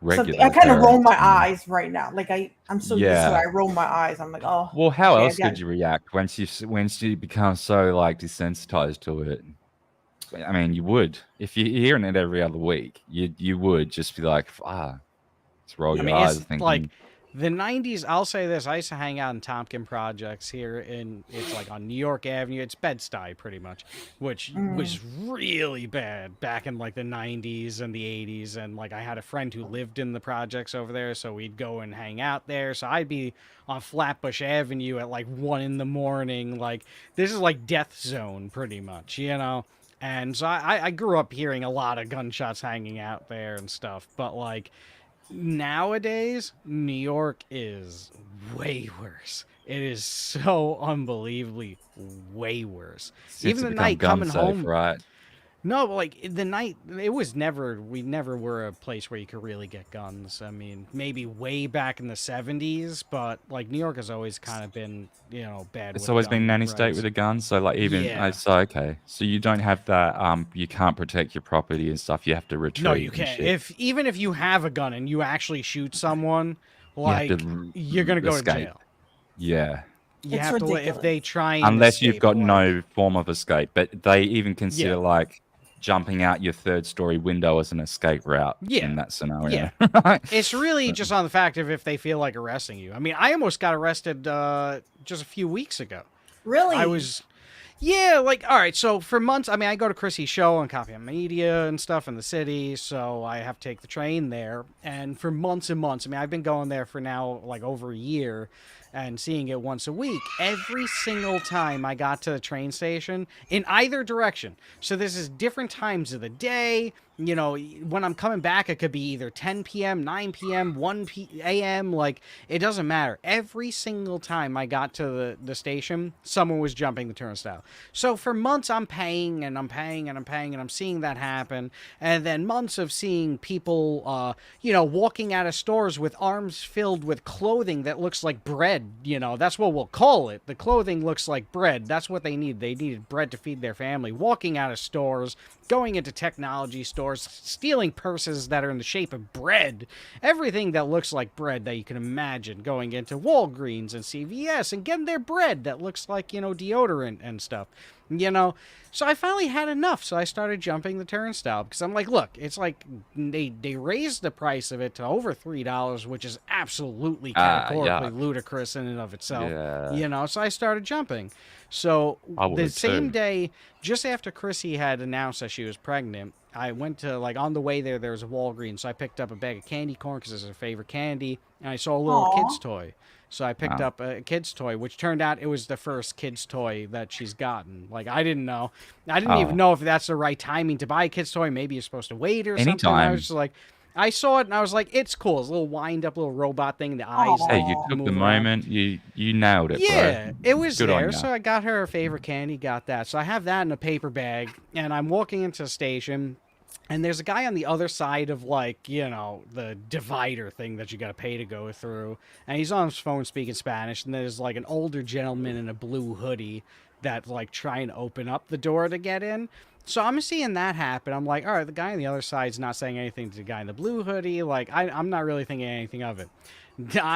I kind of roll my eyes right now. Like I'm so used to it. I roll my eyes. I'm like, oh. Well, how else could you react when she becomes so like desensitized to it? I mean, you would if you're hearing it every other week. You would just be like, just roll your eyes. Thinking, like the 90s. I'll say this: I used to hang out in Tompkin Projects here, it's like on New York Avenue. It's Bed-Stuy pretty much, which was really bad back in like the 90s and the 80s. And like I had a friend who lived in the projects over there, so we'd go and hang out there. So I'd be on Flatbush Avenue at like 1 a.m. Like this is like death zone pretty much, you know. And so I grew up hearing a lot of gunshots hanging out there and stuff. But, like, nowadays, New York is way worse. It is so unbelievably way worse. Even the night coming home. Right? No, like, the night, we never were a place where you could really get guns. I mean, maybe way back in the 70s, but, like, New York has always kind of been, you know, bad. It's always been nanny state with a gun, so, like, even, so, okay. So you don't have that, you can't protect your property and stuff, you have to retreat. No, you can't. Even if you have a gun and you actually shoot someone, like, you're going to go to jail. Yeah. You have to, if they try and unless you've got no form of escape, but they even consider, like, jumping out your 3rd-story window as an escape route in that scenario. Yeah. It's really just on the fact of if they feel like arresting you. I mean, I almost got arrested just a few weeks ago. Really? I was... Yeah, like, all right, so for months, I mean, I go to Chrissy's show on Copy on Media and stuff in the city, so I have to take the train there. And for months and months, I mean, I've been going there for now, like, over a year and seeing it once a week. Every single time I got to the train station, in either direction. So this is different times of the day. You know, when I'm coming back, it could be either 10 p.m., 9 p.m., 1 a.m. Like, it doesn't matter. Every single time I got to the station, someone was jumping the turnstile. So for months, I'm paying, and I'm seeing that happen. And then months of seeing people, you know, walking out of stores with arms filled with clothing that looks like bread. You know, that's what we'll call it. The clothing looks like bread. That's what they need. They needed bread to feed their family. Walking out of stores, going into technology stores, stealing purses that are in the shape of bread, everything that looks like bread that you can imagine, going into Walgreens and CVS and getting their bread that looks like, you know, deodorant and stuff, you know. So I finally had enough, so I started jumping the turnstile because I'm like, look, it's like they raised the price of it to over $3, which is absolutely categorically ludicrous in and of itself, you know. So I started jumping. So the same day, just after Chrissy had announced that she was pregnant, I went to, like, on the way there was a Walgreens, so I picked up a bag of candy corn because it's her favorite candy, and I saw a little kid's toy. So I picked up a kid's toy, which turned out it was the first kid's toy that she's gotten. Like, I didn't know. I didn't even know if that's the right timing to buy a kid's toy. Maybe you're supposed to wait or something. I was just like, I saw it, and I was like, it's cool. It's a little wind-up little robot thing. The eyes. Hey, you took the moment. You nailed it, yeah, bro. It was Good there. So I got her favorite candy, got that. So I have that in a paper bag, and I'm walking into the station, and there's a guy on the other side of, like, you know, the divider thing that you got to pay to go through. And he's on his phone speaking Spanish. And there's, like, an older gentleman in a blue hoodie that's, like, trying to open up the door to get in. So I'm seeing that happen. I'm like, all right, the guy on the other side's not saying anything to the guy in the blue hoodie. Like, I'm not really thinking anything of it.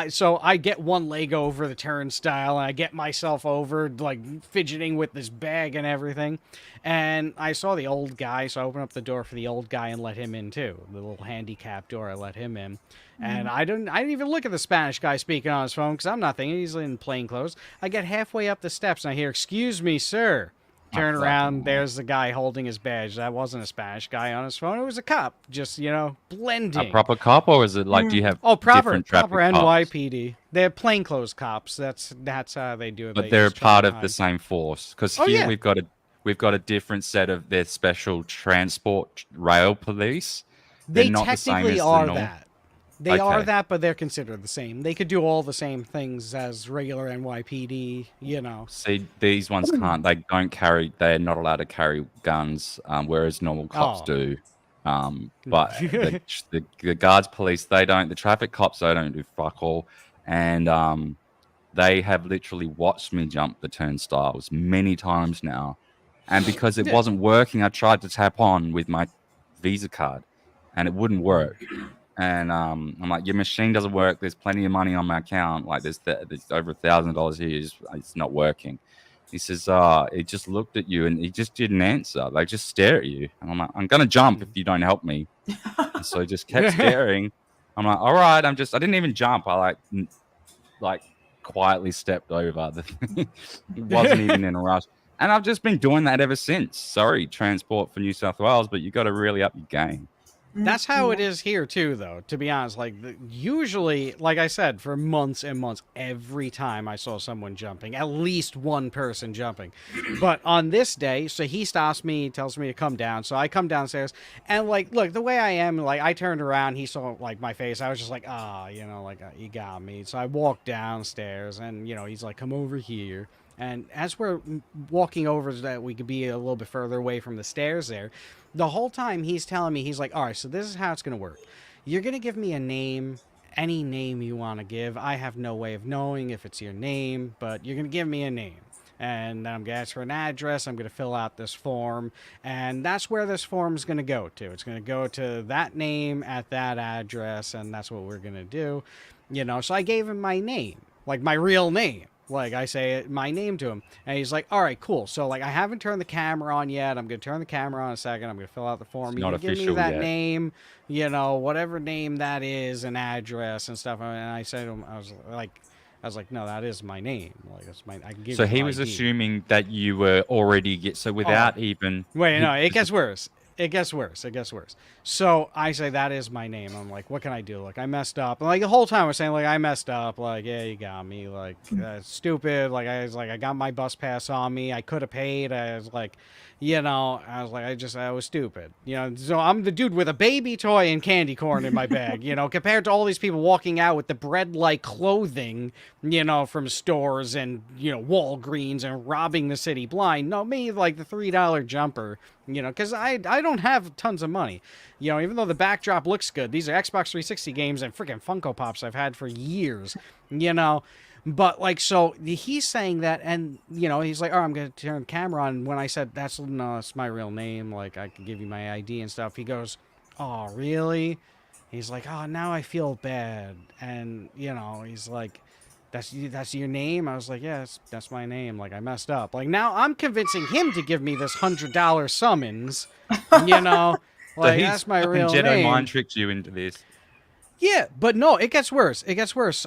So I get one leg over the turnstile, and I get myself over, like, fidgeting with this bag and everything. And I saw the old guy, so I opened up the door for the old guy and let him in, too. The little handicap door, I let him in. And I didn't even look at the Spanish guy speaking on his phone, because I'm not thinking he's in plain clothes. I get halfway up the steps, and I hear, "Excuse me, sir." Turn around, there's the guy holding his badge. That wasn't a Spanish guy on his phone. It was a cop, just, blending. A proper cop, or is it like, do you have proper different traffic cops? NYPD. They're plainclothes cops. That's how they do it. But they're part of the same force. Because here we've got a different set of their special transport rail police. They're They not the same technically as are the that. They are that, but they're considered the same. They could do all the same things as regular NYPD, See, these ones can't. They don't carry. They're not allowed to carry guns, whereas normal cops do. But the guards, police, they don't. The traffic cops, they don't do fuck all. And they have literally watched me jump the turnstiles many times now. And because it wasn't working, I tried to tap on with my Visa card, and it wouldn't work. And I'm like, your machine doesn't work. There's plenty of money on my account. Like, there's over $1,000 here. It's not working. He says, he just looked at you and he just didn't answer. Like, just stare at you. And I'm like, I'm gonna jump if you don't help me. And so he just kept staring. I'm like, all right. I didn't even jump. I like quietly stepped over the thing. It wasn't even in a rush. And I've just been doing that ever since. Sorry, Transport for New South Wales, but you got to really up your game. That's how it is here too, though, to be honest. Like, usually, like I said, for months and months, every time I saw someone jumping, at least one person jumping. But on this day, so he stops me, tells me to come down. So I come downstairs, and, like, look, the way I am, like, I turned around, he saw, like, my face. I was just like, you got me. So I walked downstairs, and, he's like, come over here. And as we're walking over so that we could be a little bit further away from the stairs there, the whole time he's telling me, he's like, all right, so this is how it's going to work. You're going to give me a name, any name you want to give. I have no way of knowing if it's your name, but you're going to give me a name. And I'm going to ask for an address. I'm going to fill out this form. And that's where this form is going to go to. It's going to go to that name at that address, and that's what we're going to do. So I gave him my name, like my real name. Like, I say my name to him, and he's like, all right, cool. So, like, I haven't turned the camera on yet. I'm going to turn the camera on in a second. I'm going to fill out the form. You can give me that name, whatever name that is, an address and stuff. And I said to him, I was like, no, that is my name. Like, that's I can give So you he was ID. assuming that you were already so without even. Wait, no, it gets worse. It gets worse. So I say, that is my name. I'm like, what can I do? Like, I messed up. And, like, the whole time I was saying, like, I messed up. Like, yeah, you got me. Like, stupid. Like, I got my bus pass on me. I could have paid. I was like, I was stupid. So I'm the dude with a baby toy and candy corn in my bag, compared to all these people walking out with the bread-like clothing, from stores and, Walgreens and robbing the city blind. No, me, like, the $3 jumper, because I don't have tons of money. Even though the backdrop looks good, these are Xbox 360 games and freaking Funko Pops I've had for years, But, like, so he's saying that, and, he's like, oh, I'm going to turn the camera on. When I said, that's my real name, like, I can give you my ID and stuff, he goes, oh, really? He's like, oh, now I feel bad. And, he's like, that's your name? I was like, yes, that's my name. Like, I messed up. Like, now I'm convincing him to give me this $100 summons, Like, so that's my real Jedi name. mind tricked you into this. Yeah, but no, it gets worse.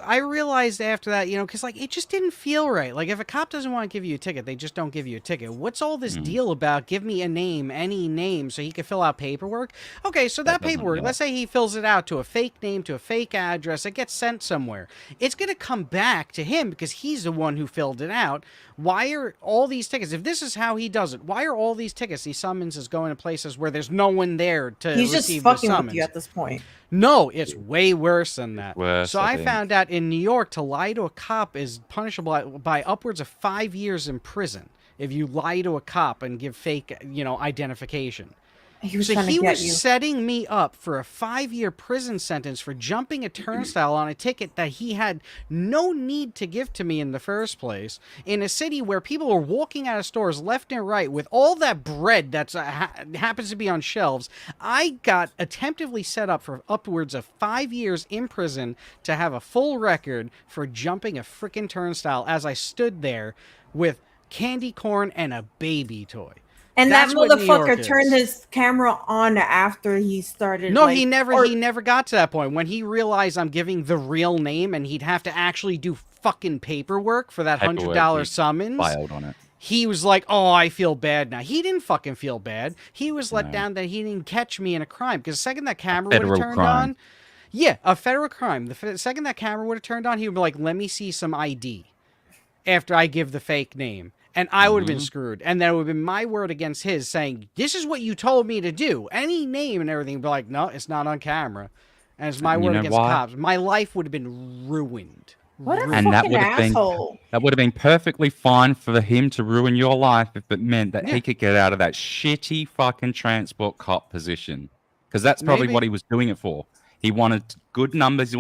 I realized after that, because, like, it just didn't feel right. Like, if a cop doesn't want to give you a ticket, they just don't give you a ticket. What's all this deal about? Give me a name, any name, so he can fill out paperwork? Okay, so that paperwork, let's say he fills it out to a fake name, to a fake address. It gets sent somewhere. It's going to come back to him because he's the one who filled it out. Why are all these tickets, if this is how he does it, why are all these tickets, these summonses, going to places where there's no one there to receive the summons? He's just fucking with you at this point. No, it's way worse than that. Worse, I found out in New York, to lie to a cop is punishable by upwards of 5 years in prison if you lie to a cop and give fake, identification. He was So trying he to get was you. setting me up for a 5-year prison sentence for jumping a turnstile on a ticket that he had no need to give to me in the first place, in a city where people are walking out of stores left and right with all that bread that happens to be on shelves. I got attemptively set up for upwards of 5 years in prison to have a full record for jumping a freaking turnstile as I stood there with candy corn and a baby toy. And That's that what New York motherfucker is. turned his camera on after he started. No, like, he never got to that point. When he realized I'm giving the real name and he'd have to actually do fucking paperwork for that $100 summons. Filed on it. He was like, "Oh, I feel bad now." He didn't fucking feel bad. He was let down that he didn't catch me in a crime, because the second that camera would have turned on, yeah, a federal crime. The second that camera would have turned on, he would be like, "Let me see some ID," after I give the fake name. And I would have been screwed. And then it would have been my word against his, saying, "This is what you told me to do." Any name and everything would be like, "No, it's not on camera." And it's my word against cops. My life would have been ruined. What a And that fucking would have asshole. that would have been perfectly fine for him to ruin your life if it meant that he could get out of that shitty fucking transport cop position. Because that's probably what he was doing it for. He wanted good numbers. He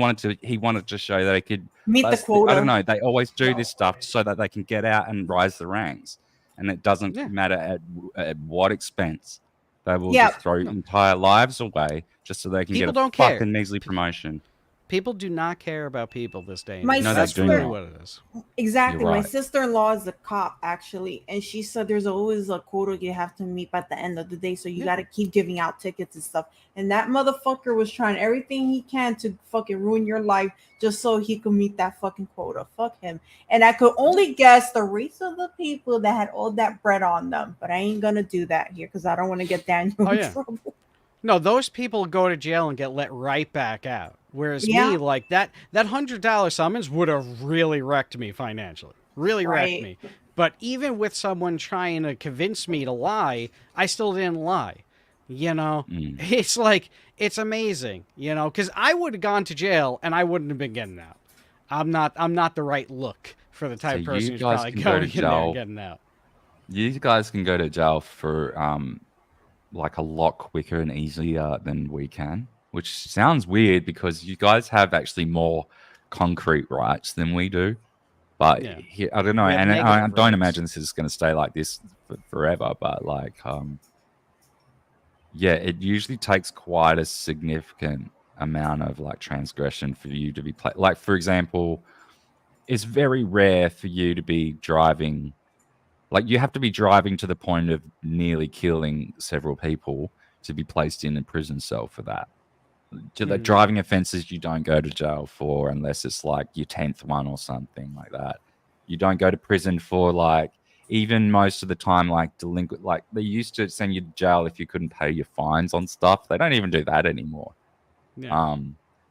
wanted to show that he could Meet the quota. I don't know. They always do this stuff so that they can get out and rise the ranks, and it doesn't matter at what expense. They will just throw entire lives away just so they can get a fucking measly promotion. People do not care about people this day. My That's sister, really what it is. Exactly. You're My right. sister-in-law is a cop, actually, and she said there's always a quota you have to meet by the end of the day, so you got to keep giving out tickets and stuff. And that motherfucker was trying everything he can to fucking ruin your life just so he could meet that fucking quota. Fuck him. And I could only guess the race of the people that had all that bread on them, but I ain't gonna do that here because I don't want to get Daniel in trouble. No, those people go to jail and get let right back out. Whereas me, like that $100 summons would have really wrecked me financially. Really wrecked me. But even with someone trying to convince me to lie, I still didn't lie. You know, it's like, it's amazing, you know, because I would have gone to jail and I wouldn't have been getting out. I'm not the right look for the type of person who's probably going in there and getting out. You guys can go to jail for like a lot quicker and easier than we can, which sounds weird because you guys have actually more concrete rights than we do. But I don't know, and I don't imagine this is going to stay like this forever. But like, it usually takes quite a significant amount of like transgression for you to be like, for example, it's very rare for you to be driving. Like, you have to be driving to the point of nearly killing several people to be placed in a prison cell for that. The driving offenses you don't go to jail for unless it's like your 10th one or something like that. You don't go to prison for like, even most of the time, like delinquent, like they used to send you to jail if you couldn't pay your fines on stuff. They don't even do that anymore. Yeah.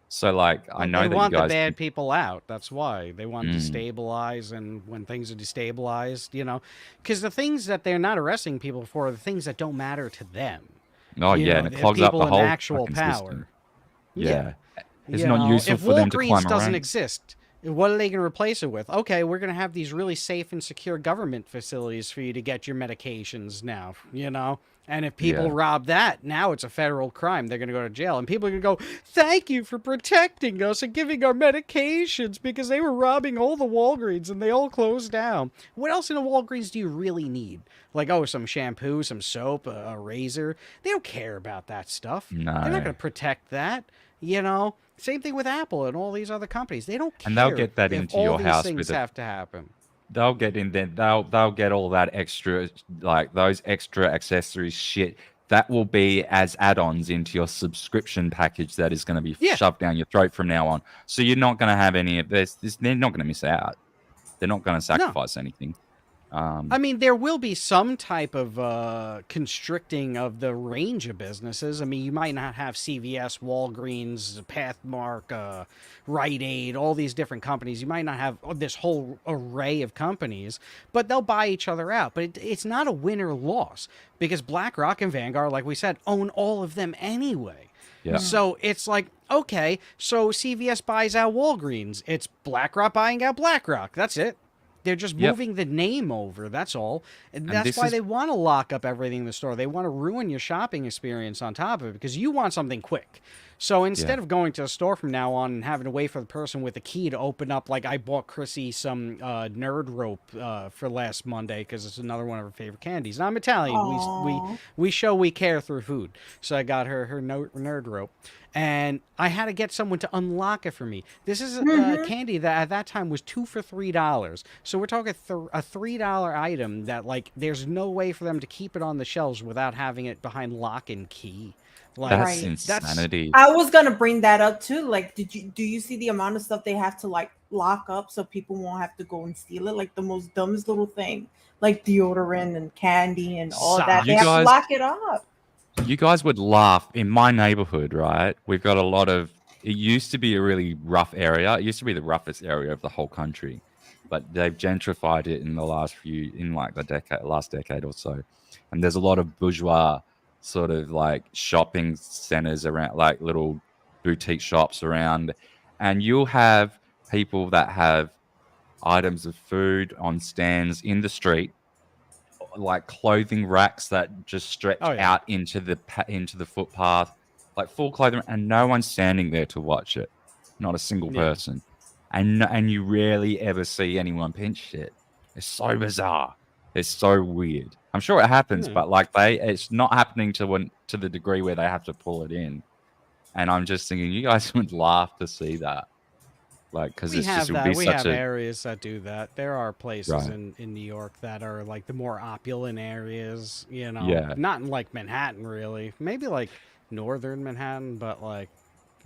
So like, I know they that want you guys the bad people out. That's why they want to destabilize, and when things are destabilized, you know, because the things that they're not arresting people for are the things that don't matter to them. Oh yeah, and it clogs up the whole actual fucking power. system. Yeah. It's You not know, useful if for them to Walgreens climb doesn't around. exist, what are they going to replace it with? Okay, we're going to have these really safe and secure government facilities for you to get your medications now, you know? And if people rob that, now it's a federal crime. They're going to go to jail. And people are going to go, "Thank you for protecting us and giving our medications because they were robbing all the Walgreens and they all closed down." What else in a Walgreens do you really need? Like, some shampoo, some soap, a razor. They don't care about that stuff. No. They're not going to protect that, you know? Same thing with Apple and all these other companies. They don't care. And they'll get that if into all your these house things with have to happen. They'll get in there. They'll get all that extra, like those extra accessories shit. That will be as add-ons into your subscription package that is going to be shoved down your throat from now on. So you're not going to have any of this. They're not going to miss out. They're not going to sacrifice anything. I mean, there will be some type of constricting of the range of businesses. I mean, you might not have CVS, Walgreens, Pathmark, Rite Aid, all these different companies. You might not have this whole array of companies, but they'll buy each other out. But it's not a win or loss because BlackRock and Vanguard, like we said, own all of them anyway. Yeah. So it's like, okay, so CVS buys out Walgreens. It's BlackRock buying out BlackRock. That's it. They're just moving the name over. That's all. And that's why they want to lock up everything in the store. They want to ruin your shopping experience on top of it because you want something quick. So instead of going to a store from now on and having to wait for the person with the key to open up, like I bought Chrissy some Nerd Rope for last Monday because it's another one of her favorite candies. And I'm Italian. We show we care through food. So I got her Nerd Rope. And I had to get someone to unlock it for me. This is a candy that at that time was 2 for $3. So we're talking a $3 item that, like, there's no way for them to keep it on the shelves without having it behind lock and key. Like, that's insanity. I was gonna bring that up too. Like, do you see the amount of stuff they have to like lock up so people won't have to go and steal it? Like the most dumbest little thing, like deodorant and candy and all that. They have to lock it up. You guys would laugh. In my neighborhood, right? We've got a lot of. It used to be a really rough area. It used to be the roughest area of the whole country, but they've gentrified it in the last decade or so. And there's a lot of bourgeois sort of like shopping centers around, like little boutique shops around, and you'll have people that have items of food on stands in the street, like clothing racks that just stretch out into the footpath, like full clothing, and no one's standing there to watch it, not a single person, and you rarely ever see anyone pinch it. It's so bizarre. It's so weird. I'm sure it happens, but like it's not happening to the degree where they have to pull it in. And I'm just thinking, you guys would laugh to see that, like, because it's just would be we such have a areas that do that. There are places in New York that are like the more opulent areas, you know, not in like Manhattan really, maybe like northern Manhattan, but like.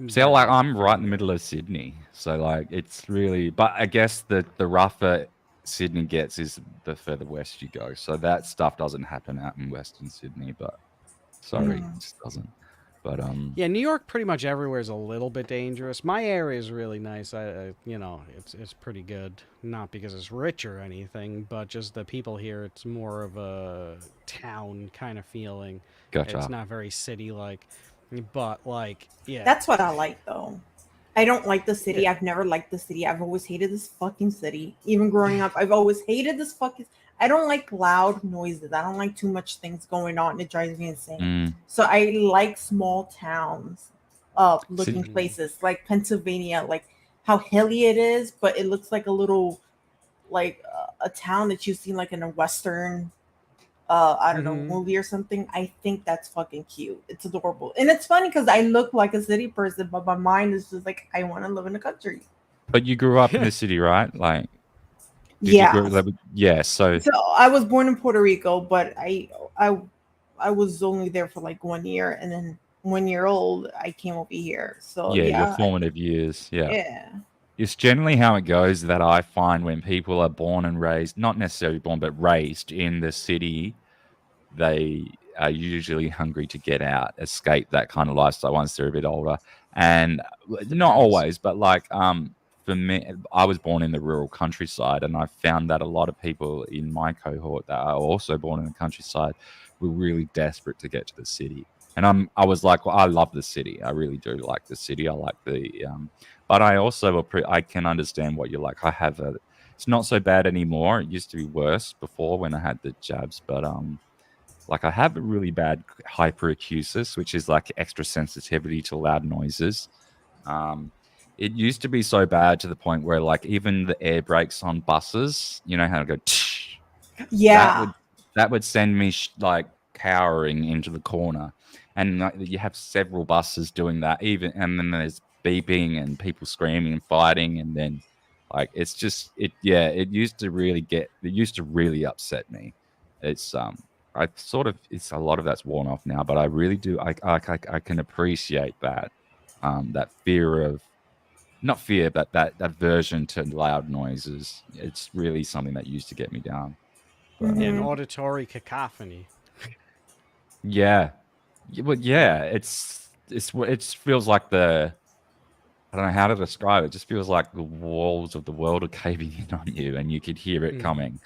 See, like I'm right in the middle of Sydney, so like it's really. But I guess the rougher Sydney gets is the further west you go, so that stuff doesn't happen out in Western Sydney. But sorry, it just doesn't. But yeah, New York pretty much everywhere is a little bit dangerous. My area is really nice. You know, it's pretty good. Not because it's rich or anything, but just the people here. It's more of a town kind of feeling. Gotcha. It's not very city-like, but like, yeah. That's what I like though. I don't like the city. I've never liked the city. I've always hated this fucking city. Even growing up, I've always hated this fucking. I don't like loud noises. I don't like too much things going on. It drives me insane. So I like small towns, looking places like Pennsylvania, like how hilly it is, but it looks like a little, like a town that you've seen like in a Western, I don't know, movie or something. I think that's fucking cute. It's adorable. And it's funny because I look like a city person, but my mind is just like, I want to live in the country. But you grew up in the city, right? Like, So I was born in Puerto Rico, but I was only there for like 1 year, and then 1 year old, I came over here. So your formative years. Yeah. It's generally how it goes that I find when people are born and raised, not necessarily born, but raised in the city, they are usually hungry to get out, escape that kind of lifestyle once they're a bit older. And not always, but like for me, I was born in the rural countryside, and I found that a lot of people in my cohort that are also born in the countryside were really desperate to get to the city. And I was like, well, I love the city. I really do like the city. I like the but I also I can understand what you're like. It's not so bad anymore. It used to be worse before when I had the jabs, but like I have a really bad hyperacusis, which is like extra sensitivity to loud noises. It used to be so bad to the point where like even the air brakes on buses, you know how to go tsh, that would send me like cowering into the corner. And like, you have several buses doing that, and then there's beeping and people screaming and fighting, and then like it's used to really upset me. It's a lot of that's worn off now, but I really do I can appreciate that that fear of not fear, but that aversion to loud noises. It's really something that used to get me down. But, an auditory cacophony. Yeah. But yeah, it feels like I don't know how to describe it. It just feels like the walls of the world are caving in on you, and you could hear it coming.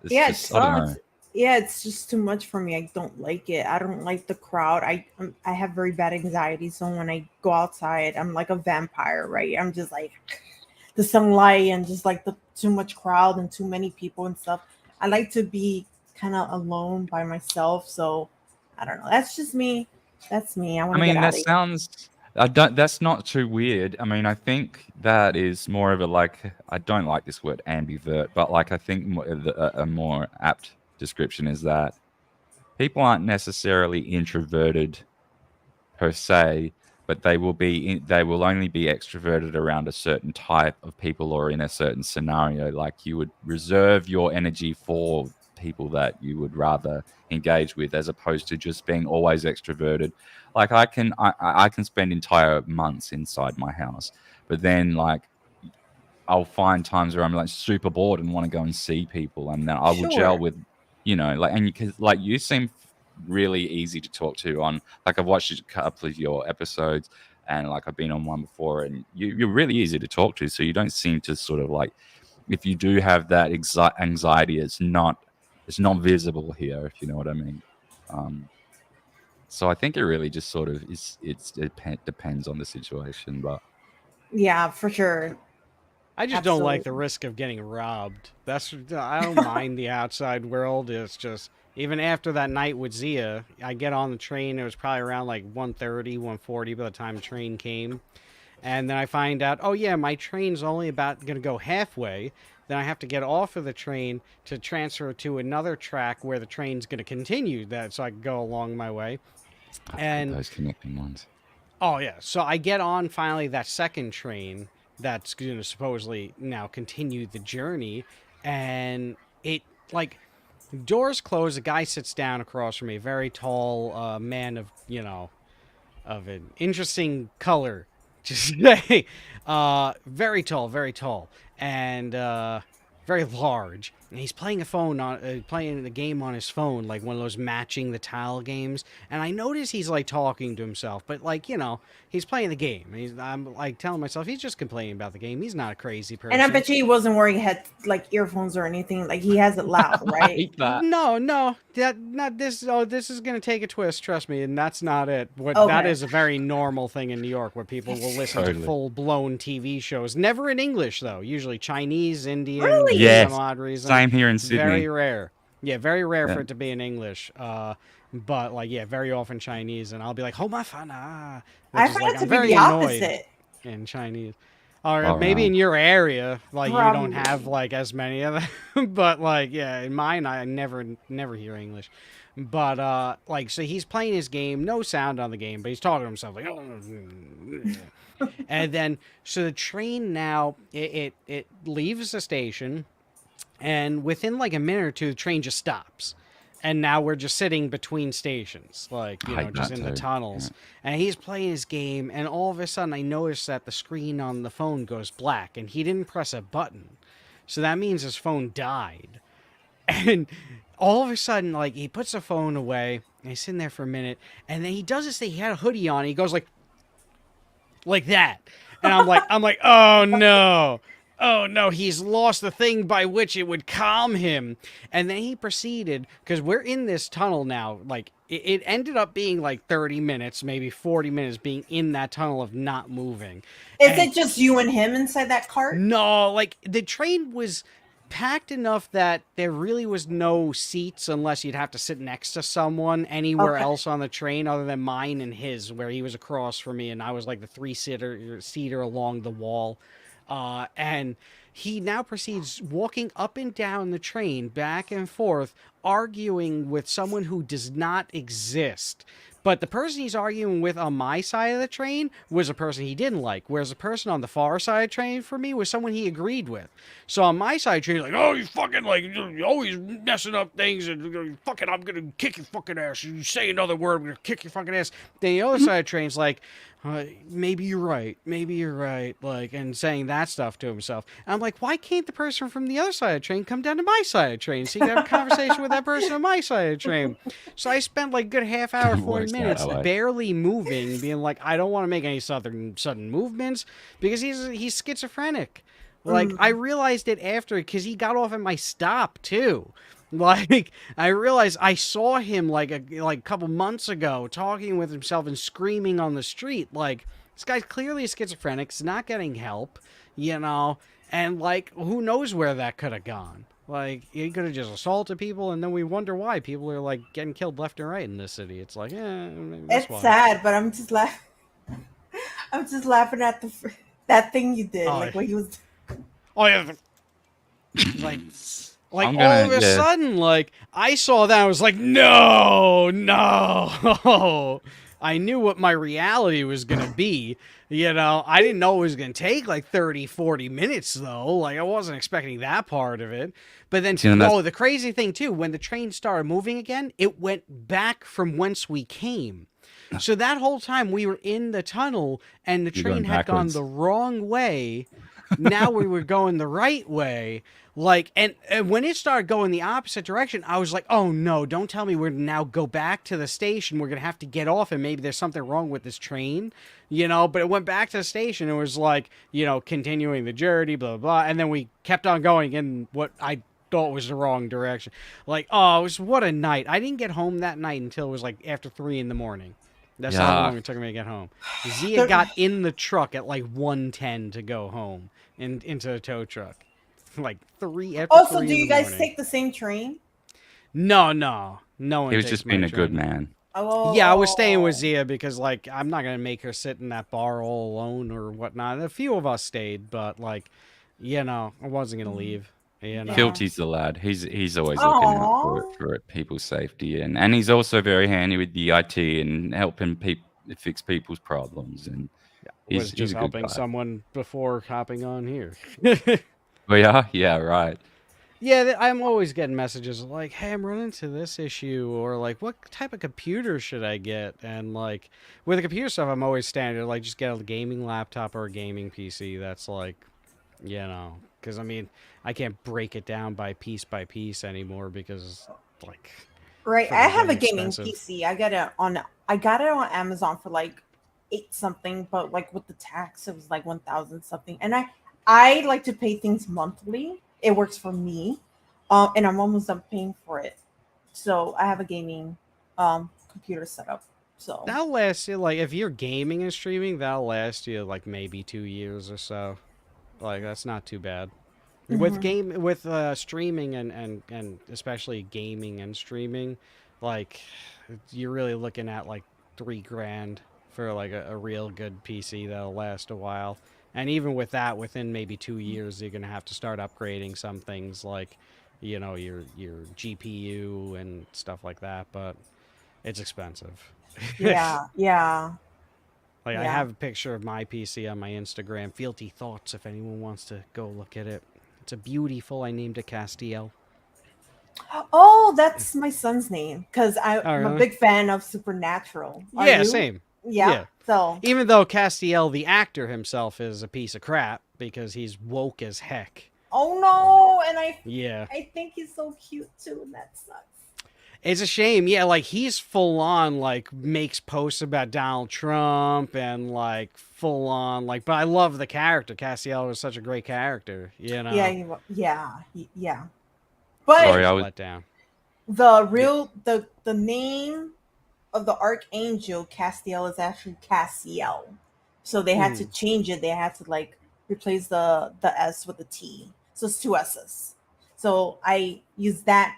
It's just too much for me. I don't like it. I don't like the crowd. I have very bad anxiety, so when I go outside, I'm like a vampire, right? I'm just like, the sunlight and just like the too much crowd and too many people and stuff. I like to be kind of alone by myself. So I don't know. That's just me. That's me. I want to get out that of here. sounds. I don't. That's not too weird. I mean, I think that is more of a like. I don't like this word ambivert, but like I think a more apt description is that people aren't necessarily introverted per se, but they will only be extroverted around a certain type of people or in a certain scenario. Like you would reserve your energy for people that you would rather engage with, as opposed to just being always extroverted. Like I can spend entire months inside my house, but then like I'll find times where I'm like super bored and want to go and see people, and then I will gel with, like, and because like you seem really easy to talk to on, like I've watched a couple of your episodes and like I've been on one before, and you're really easy to talk to, so you don't seem to sort of like, if you do have that anxiety, it's not visible here, if you know what I mean. So I think it really just sort of it depends on the situation, but Yeah, for sure. I just don't like the risk of getting robbed. I don't mind the outside world. It's just, even after that night with Zia, I get on the train. It was probably around like 1:30, 1:40 by the time the train came. And then I find out, oh yeah, my train's only about going to go halfway. Then I have to get off of the train to transfer to another track where the train's going to continue, that so I can go along my way. And those connecting ones. Oh yeah, so I get on finally that second train that's going to supposedly now continue the journey, and it, like, doors close, a guy sits down across from me, very tall man of, of an interesting color, just say, very tall, and very large, and he's playing playing the game on his phone, like one of those matching the tile games. And I notice he's like talking to himself, but like, he's playing the game. I'm like telling myself he's just complaining about the game. He's not a crazy person. And I bet you he wasn't wearing like earphones or anything. Like he has it loud, right? No, not this. Oh, this is gonna take a twist. Trust me, and that's not it. That is a very normal thing in New York, where people will listen to full-blown TV shows. Never in English though. Usually Chinese, Indian. Really? Yes. For some odd reason. Same here in Sydney. Very rare. Yeah, very rare for it to be in English. But like, yeah, very often Chinese, and I'll be like, "Homa fana," I find it to be the opposite in Chinese. Or maybe in your area, like you don't have like as many of them. But like, yeah, in mine, I never hear English. But like, so he's playing his game, no sound on the game, but he's talking to himself like, and then so the train now it leaves the station, and within like a minute or two, the train just stops. And now we're just sitting between stations, like, just in the tunnels. Yeah. And he's playing his game, and all of a sudden I notice that the screen on the phone goes black, and he didn't press a button. So that means his phone died. And all of a sudden, like, he puts the phone away, and he's sitting there for a minute, and then he does this thing. He had a hoodie on, and he goes like that. And I'm like, oh no. Oh no, he's lost the thing by which it would calm him. And then he proceeded, because we're in this tunnel now, like, it ended up being like 30 minutes, maybe 40 minutes being in that tunnel of not moving. Is it just you and him inside that cart? No, like, the train was packed enough that there really was no seats unless you'd have to sit next to someone anywhere else on the train other than mine and his, where he was across from me and I was like the three-seater along the wall. And he now proceeds walking up and down the train, back and forth, arguing with someone who does not exist. But the person he's arguing with on my side of the train was a person he didn't like, whereas the person on the far side of the train for me was someone he agreed with. So on my side of the train, he's like, oh, you fucking, like, you're always messing up things, and fucking, I'm gonna kick your fucking ass. You say another word, I'm gonna kick your fucking ass. Then the other side of the train's like, maybe you're right, like, and saying that stuff to himself. And I'm like, why can't the person from the other side of the train come down to my side of the train so you can have a conversation with that person on my side of the train? So I spent like a good half hour, 40 minutes barely moving, being like, I don't want to make any sudden movements, because he's schizophrenic. Like, I realized it after, because he got off at my stop too. Like, I realized I saw him like a couple months ago talking with himself and screaming on the street. Like, this guy's clearly schizophrenic. He's not getting help. you know, and like who knows where that could have gone. Like he could have just assaulted people, and then we wonder why people are like getting killed left and right in this city. It's like, it's sad, but I'm just laughing. I'm just laughing at that thing you did, like when he was. Oh yeah, like all of a sudden, like I saw that, I was like, no. I knew what my reality was gonna be. You know, I didn't know it was going to take like 30, 40 minutes, though. Like, I wasn't expecting that part of it. But then, the crazy thing, too, when the train started moving again, it went back from whence we came. So that whole time we were in the tunnel and the train had gone the wrong way. Now we were going the right way. Like, and when it started going the opposite direction, I was like, oh no, don't tell me we're now go back to the station. We're going to have to get off and maybe there's something wrong with this train, you know, but it went back to the station. It was like, you know, continuing the journey, blah, blah, blah. And then we kept on going in what I thought was the wrong direction. Like, oh, it was what a night. I didn't get home that night until it was like after 3 a.m. That's how long it took me to get home. Zia got in the truck at like 1:10 to go home and into a tow truck. Like 3 after. Also, 3 do in you the guys morning. take the same train? No one. He was takes just my being a train. good man. Oh. Yeah, I was staying with Zia because like I'm not gonna make her sit in that bar all alone or whatnot. A few of us stayed, but like, you know, I wasn't gonna leave. You know? Fealty's the lad. He's always looking out for people's safety, and he's also very handy with the IT and helping people fix people's problems. And was he's just a good helping guy. someone before hopping on here. Oh yeah, right. Yeah, I'm always getting messages like, hey, I'm running into this issue, or like, what type of computer should I get? And like, with the computer stuff, I'm always standard, like, just get a gaming laptop or a gaming PC. That's like, you know, because I mean, I can't break it down by piece anymore because, like, right. I have a gaming expensive. PC. I got it on Amazon for like 8 something, but like with the tax, it was like 1,000 something. And I like to pay things monthly. It works for me, and I'm almost done paying for it. So I have a gaming computer set up. So That'll last you, like, if you're gaming and streaming, that'll last you like maybe 2 years or so. Like, that's not too bad. With streaming and especially gaming and streaming, like, you're really looking at like $3,000 for like a real good PC that'll last a while. And even with that, within maybe 2 years, you're gonna have to start upgrading some things like, you know, your GPU and stuff like that. But it's expensive. yeah. Like, I Yeah. have a picture of my PC on my Instagram. Fealty Thoughts, if anyone wants to go look at it. It's a beautiful. I named it Castiel. Oh, that's my son's name because I'm a really? big fan of Supernatural. Are Yeah, you? same. Yeah. So Even though Castiel, the actor himself, is a piece of crap because he's woke as heck. oh no, and Yeah. I think he's so cute too, and that sucks. It's a shame. Yeah, like, he's full on, like, makes posts about Donald Trump and, like, full on, like, but I love the character. Castiel was such a great character, you know? Yeah. But Sorry, I was let down. the real the name of the archangel Castiel is actually Cassiel, so they had to change it. They had to like replace the S with a T, so it's 2 S's. So I used the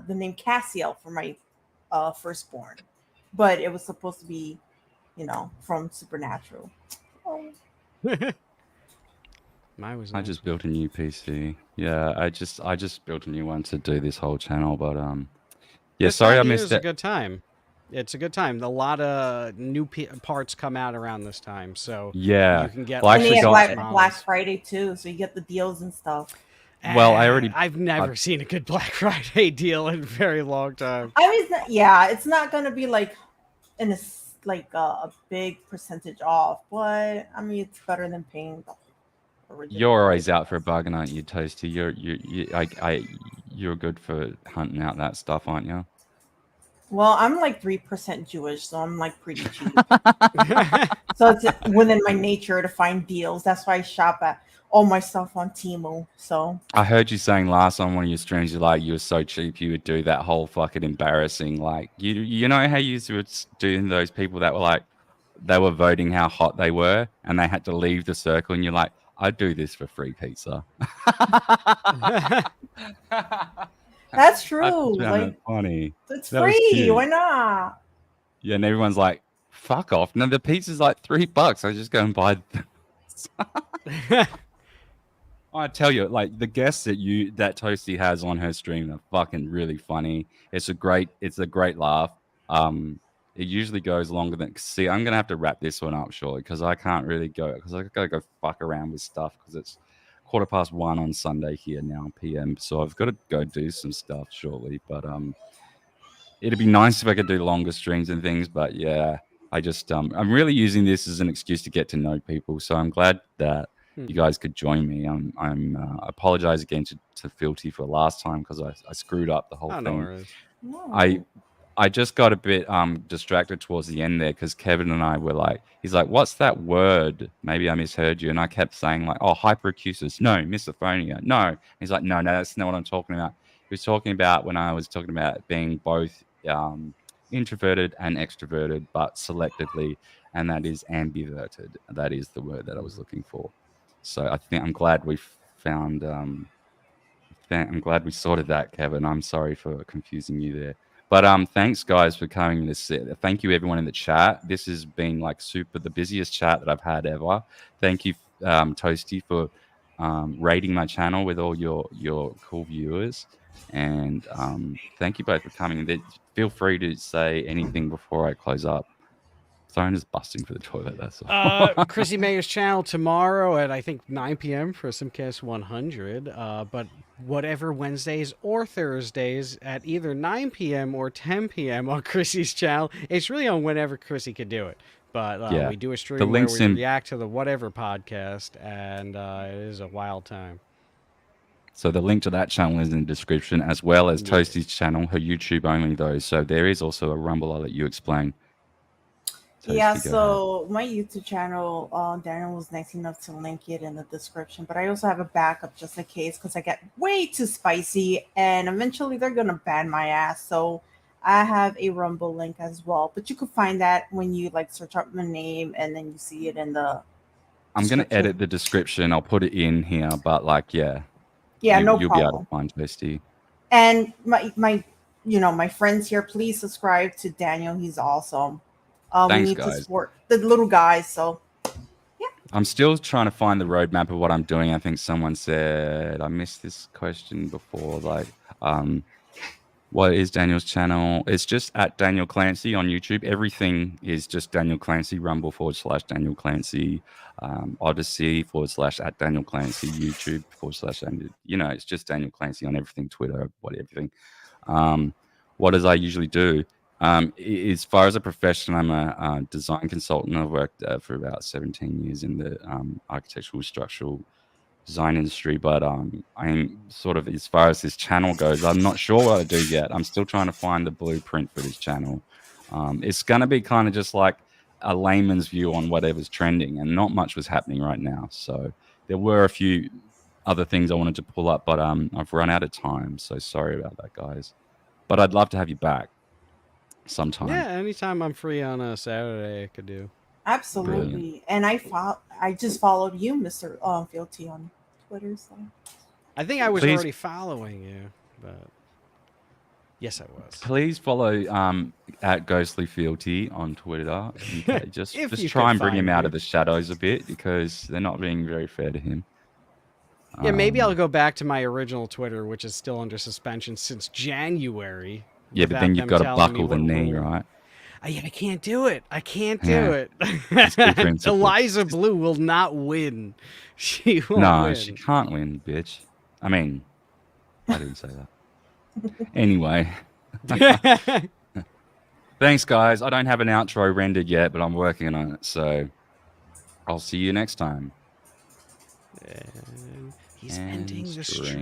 name Cassiel for my firstborn, but it was supposed to be, you know, from Supernatural. Oh. Mine was I nice. just built a new PC. Yeah, I just built a new one to do this whole channel, but yeah, This sorry I time of year missed is it. a good time. It's a good time. A lot of new parts come out around this time, so Yeah. you can get. Well, I And they actually have got- Black Friday too, so you get the deals and stuff. Well, I've never seen a good Black Friday deal in a very long time. I mean, it's not gonna be like a big percentage off, but I mean, it's better than paying the original. You're always out for a bargain, aren't you, Toasty? You're good for hunting out that stuff, aren't you? Well, I'm like 3% Jewish, so I'm like pretty cheap. So it's within my nature to find deals. That's why I shop at all my stuff on Temu. So I heard you saying last on one of your streams, you were so cheap you would do that whole fucking embarrassing, like, you know how you were doing those people that were like, they were voting how hot they were and they had to leave the circle and you're like, I'd do this for free pizza. That's true. Like, funny. It's That was free. cute. Why not? Yeah, and everyone's like, fuck off. No, the pizza's like $3. I just go and buy I tell you, like the guests that Toasty has on her stream are fucking really funny. It's a great laugh. It usually goes longer than. See, I'm gonna have to wrap this one up shortly because I can't really go because I gotta go fuck around with stuff because it's 1:15 on Sunday here now PM. So I've got to go do some stuff shortly. But it'd be nice if I could do longer streams and things. But yeah, I just I'm really using this as an excuse to get to know people. So I'm glad that you guys could join me. I apologize again to Fealty for last time because I screwed up the whole thing. No worries. I just got a bit distracted towards the end there because Kevin and I were like, he's like, what's that word? Maybe I misheard you. And I kept saying like, oh, hyperacusis. No, misophonia. No. He's like, no, that's not what I'm talking about. He was talking about when I was talking about being both introverted and extroverted, but selectively, and that is ambiverted. That is the word that I was looking for. So I think I'm glad we found. I'm glad we sorted that, Kevin. I'm sorry for confusing you there. But thanks, guys, for coming to this. Thank you, everyone in the chat. This has been like the busiest chat that I've had ever. Thank you, Toasty, for rating my channel with all your cool viewers. And thank you both for coming. Feel free to say anything before I close up. Phone is busting for the toilet. That's all. Chrissy Mayer's channel tomorrow at I think 9 p.m. for Simcast 100. But whatever Wednesdays or Thursdays at either 9 p.m. or 10 p.m. on Chrissy's channel. It's really on whenever Chrissy could do it. But Yeah. we do a stream The where link's we in- react to the whatever podcast, and it is a wild time. So the link to that channel is in the description, as well as Toasty's channel, her YouTube only though. So there is also a Rumble. I'll let you explain. Toasty, Yeah, go so my YouTube channel, Daniel was nice enough to link it in the description, but I also have a backup just in case because I get way too spicy and eventually they're going to ban my ass. So I have a Rumble link as well, but you can find that when you like search up my name and then you see it in the I'm going to edit the description. I'll put it in here, but like, yeah. Yeah, no You'll be able problem. to find Toasty. And my friends here, please subscribe to Daniel. He's awesome. Thanks, we need guys. to support the little guys. So I'm still trying to find the roadmap of what I'm doing. I think someone said, I missed this question before, like, what is Daniel's channel? It's just at Daniel Clancy on YouTube. Everything is just Daniel Clancy, Rumble / Daniel Clancy, Odyssey / at Daniel Clancy, YouTube / it's just Daniel Clancy on everything, Twitter, everything. What does I usually do? As far as a profession, I'm a design consultant. I've worked for about 17 years in the architectural structural design industry, but I'm sort of, as far as this channel goes, I'm not sure what I do yet. I'm still trying to find the blueprint for this channel. It's going to be kind of just like a layman's view on whatever's trending, and not much was happening right now. So there were a few other things I wanted to pull up, but I've run out of time, so sorry about that, guys. But I'd love to have you back sometime. Yeah, anytime I'm free on a Saturday, I could do. absolutely. Brilliant. And I just followed you, Mr. Fealty, on Twitter. So I think I was Please- already following you, but yes, I was. Please follow at Ghostly Fealty on Twitter. And, just If you try could and bring him find out me. of the shadows a bit because they're not being very fair to him. Yeah, maybe I'll go back to my original Twitter, which is still under suspension since January. Yeah, but without then you've them got to telling me buckle the what knee, rule. right? Yeah, I can't do it. I can't do Yeah. it. good principle. Eliza Blue will not win. She won't No, win. she can't win, bitch. I mean, I didn't say that. Anyway. Thanks, guys. I don't have an outro rendered yet, but I'm working on it. So I'll see you next time. He's And ending the stream. stream.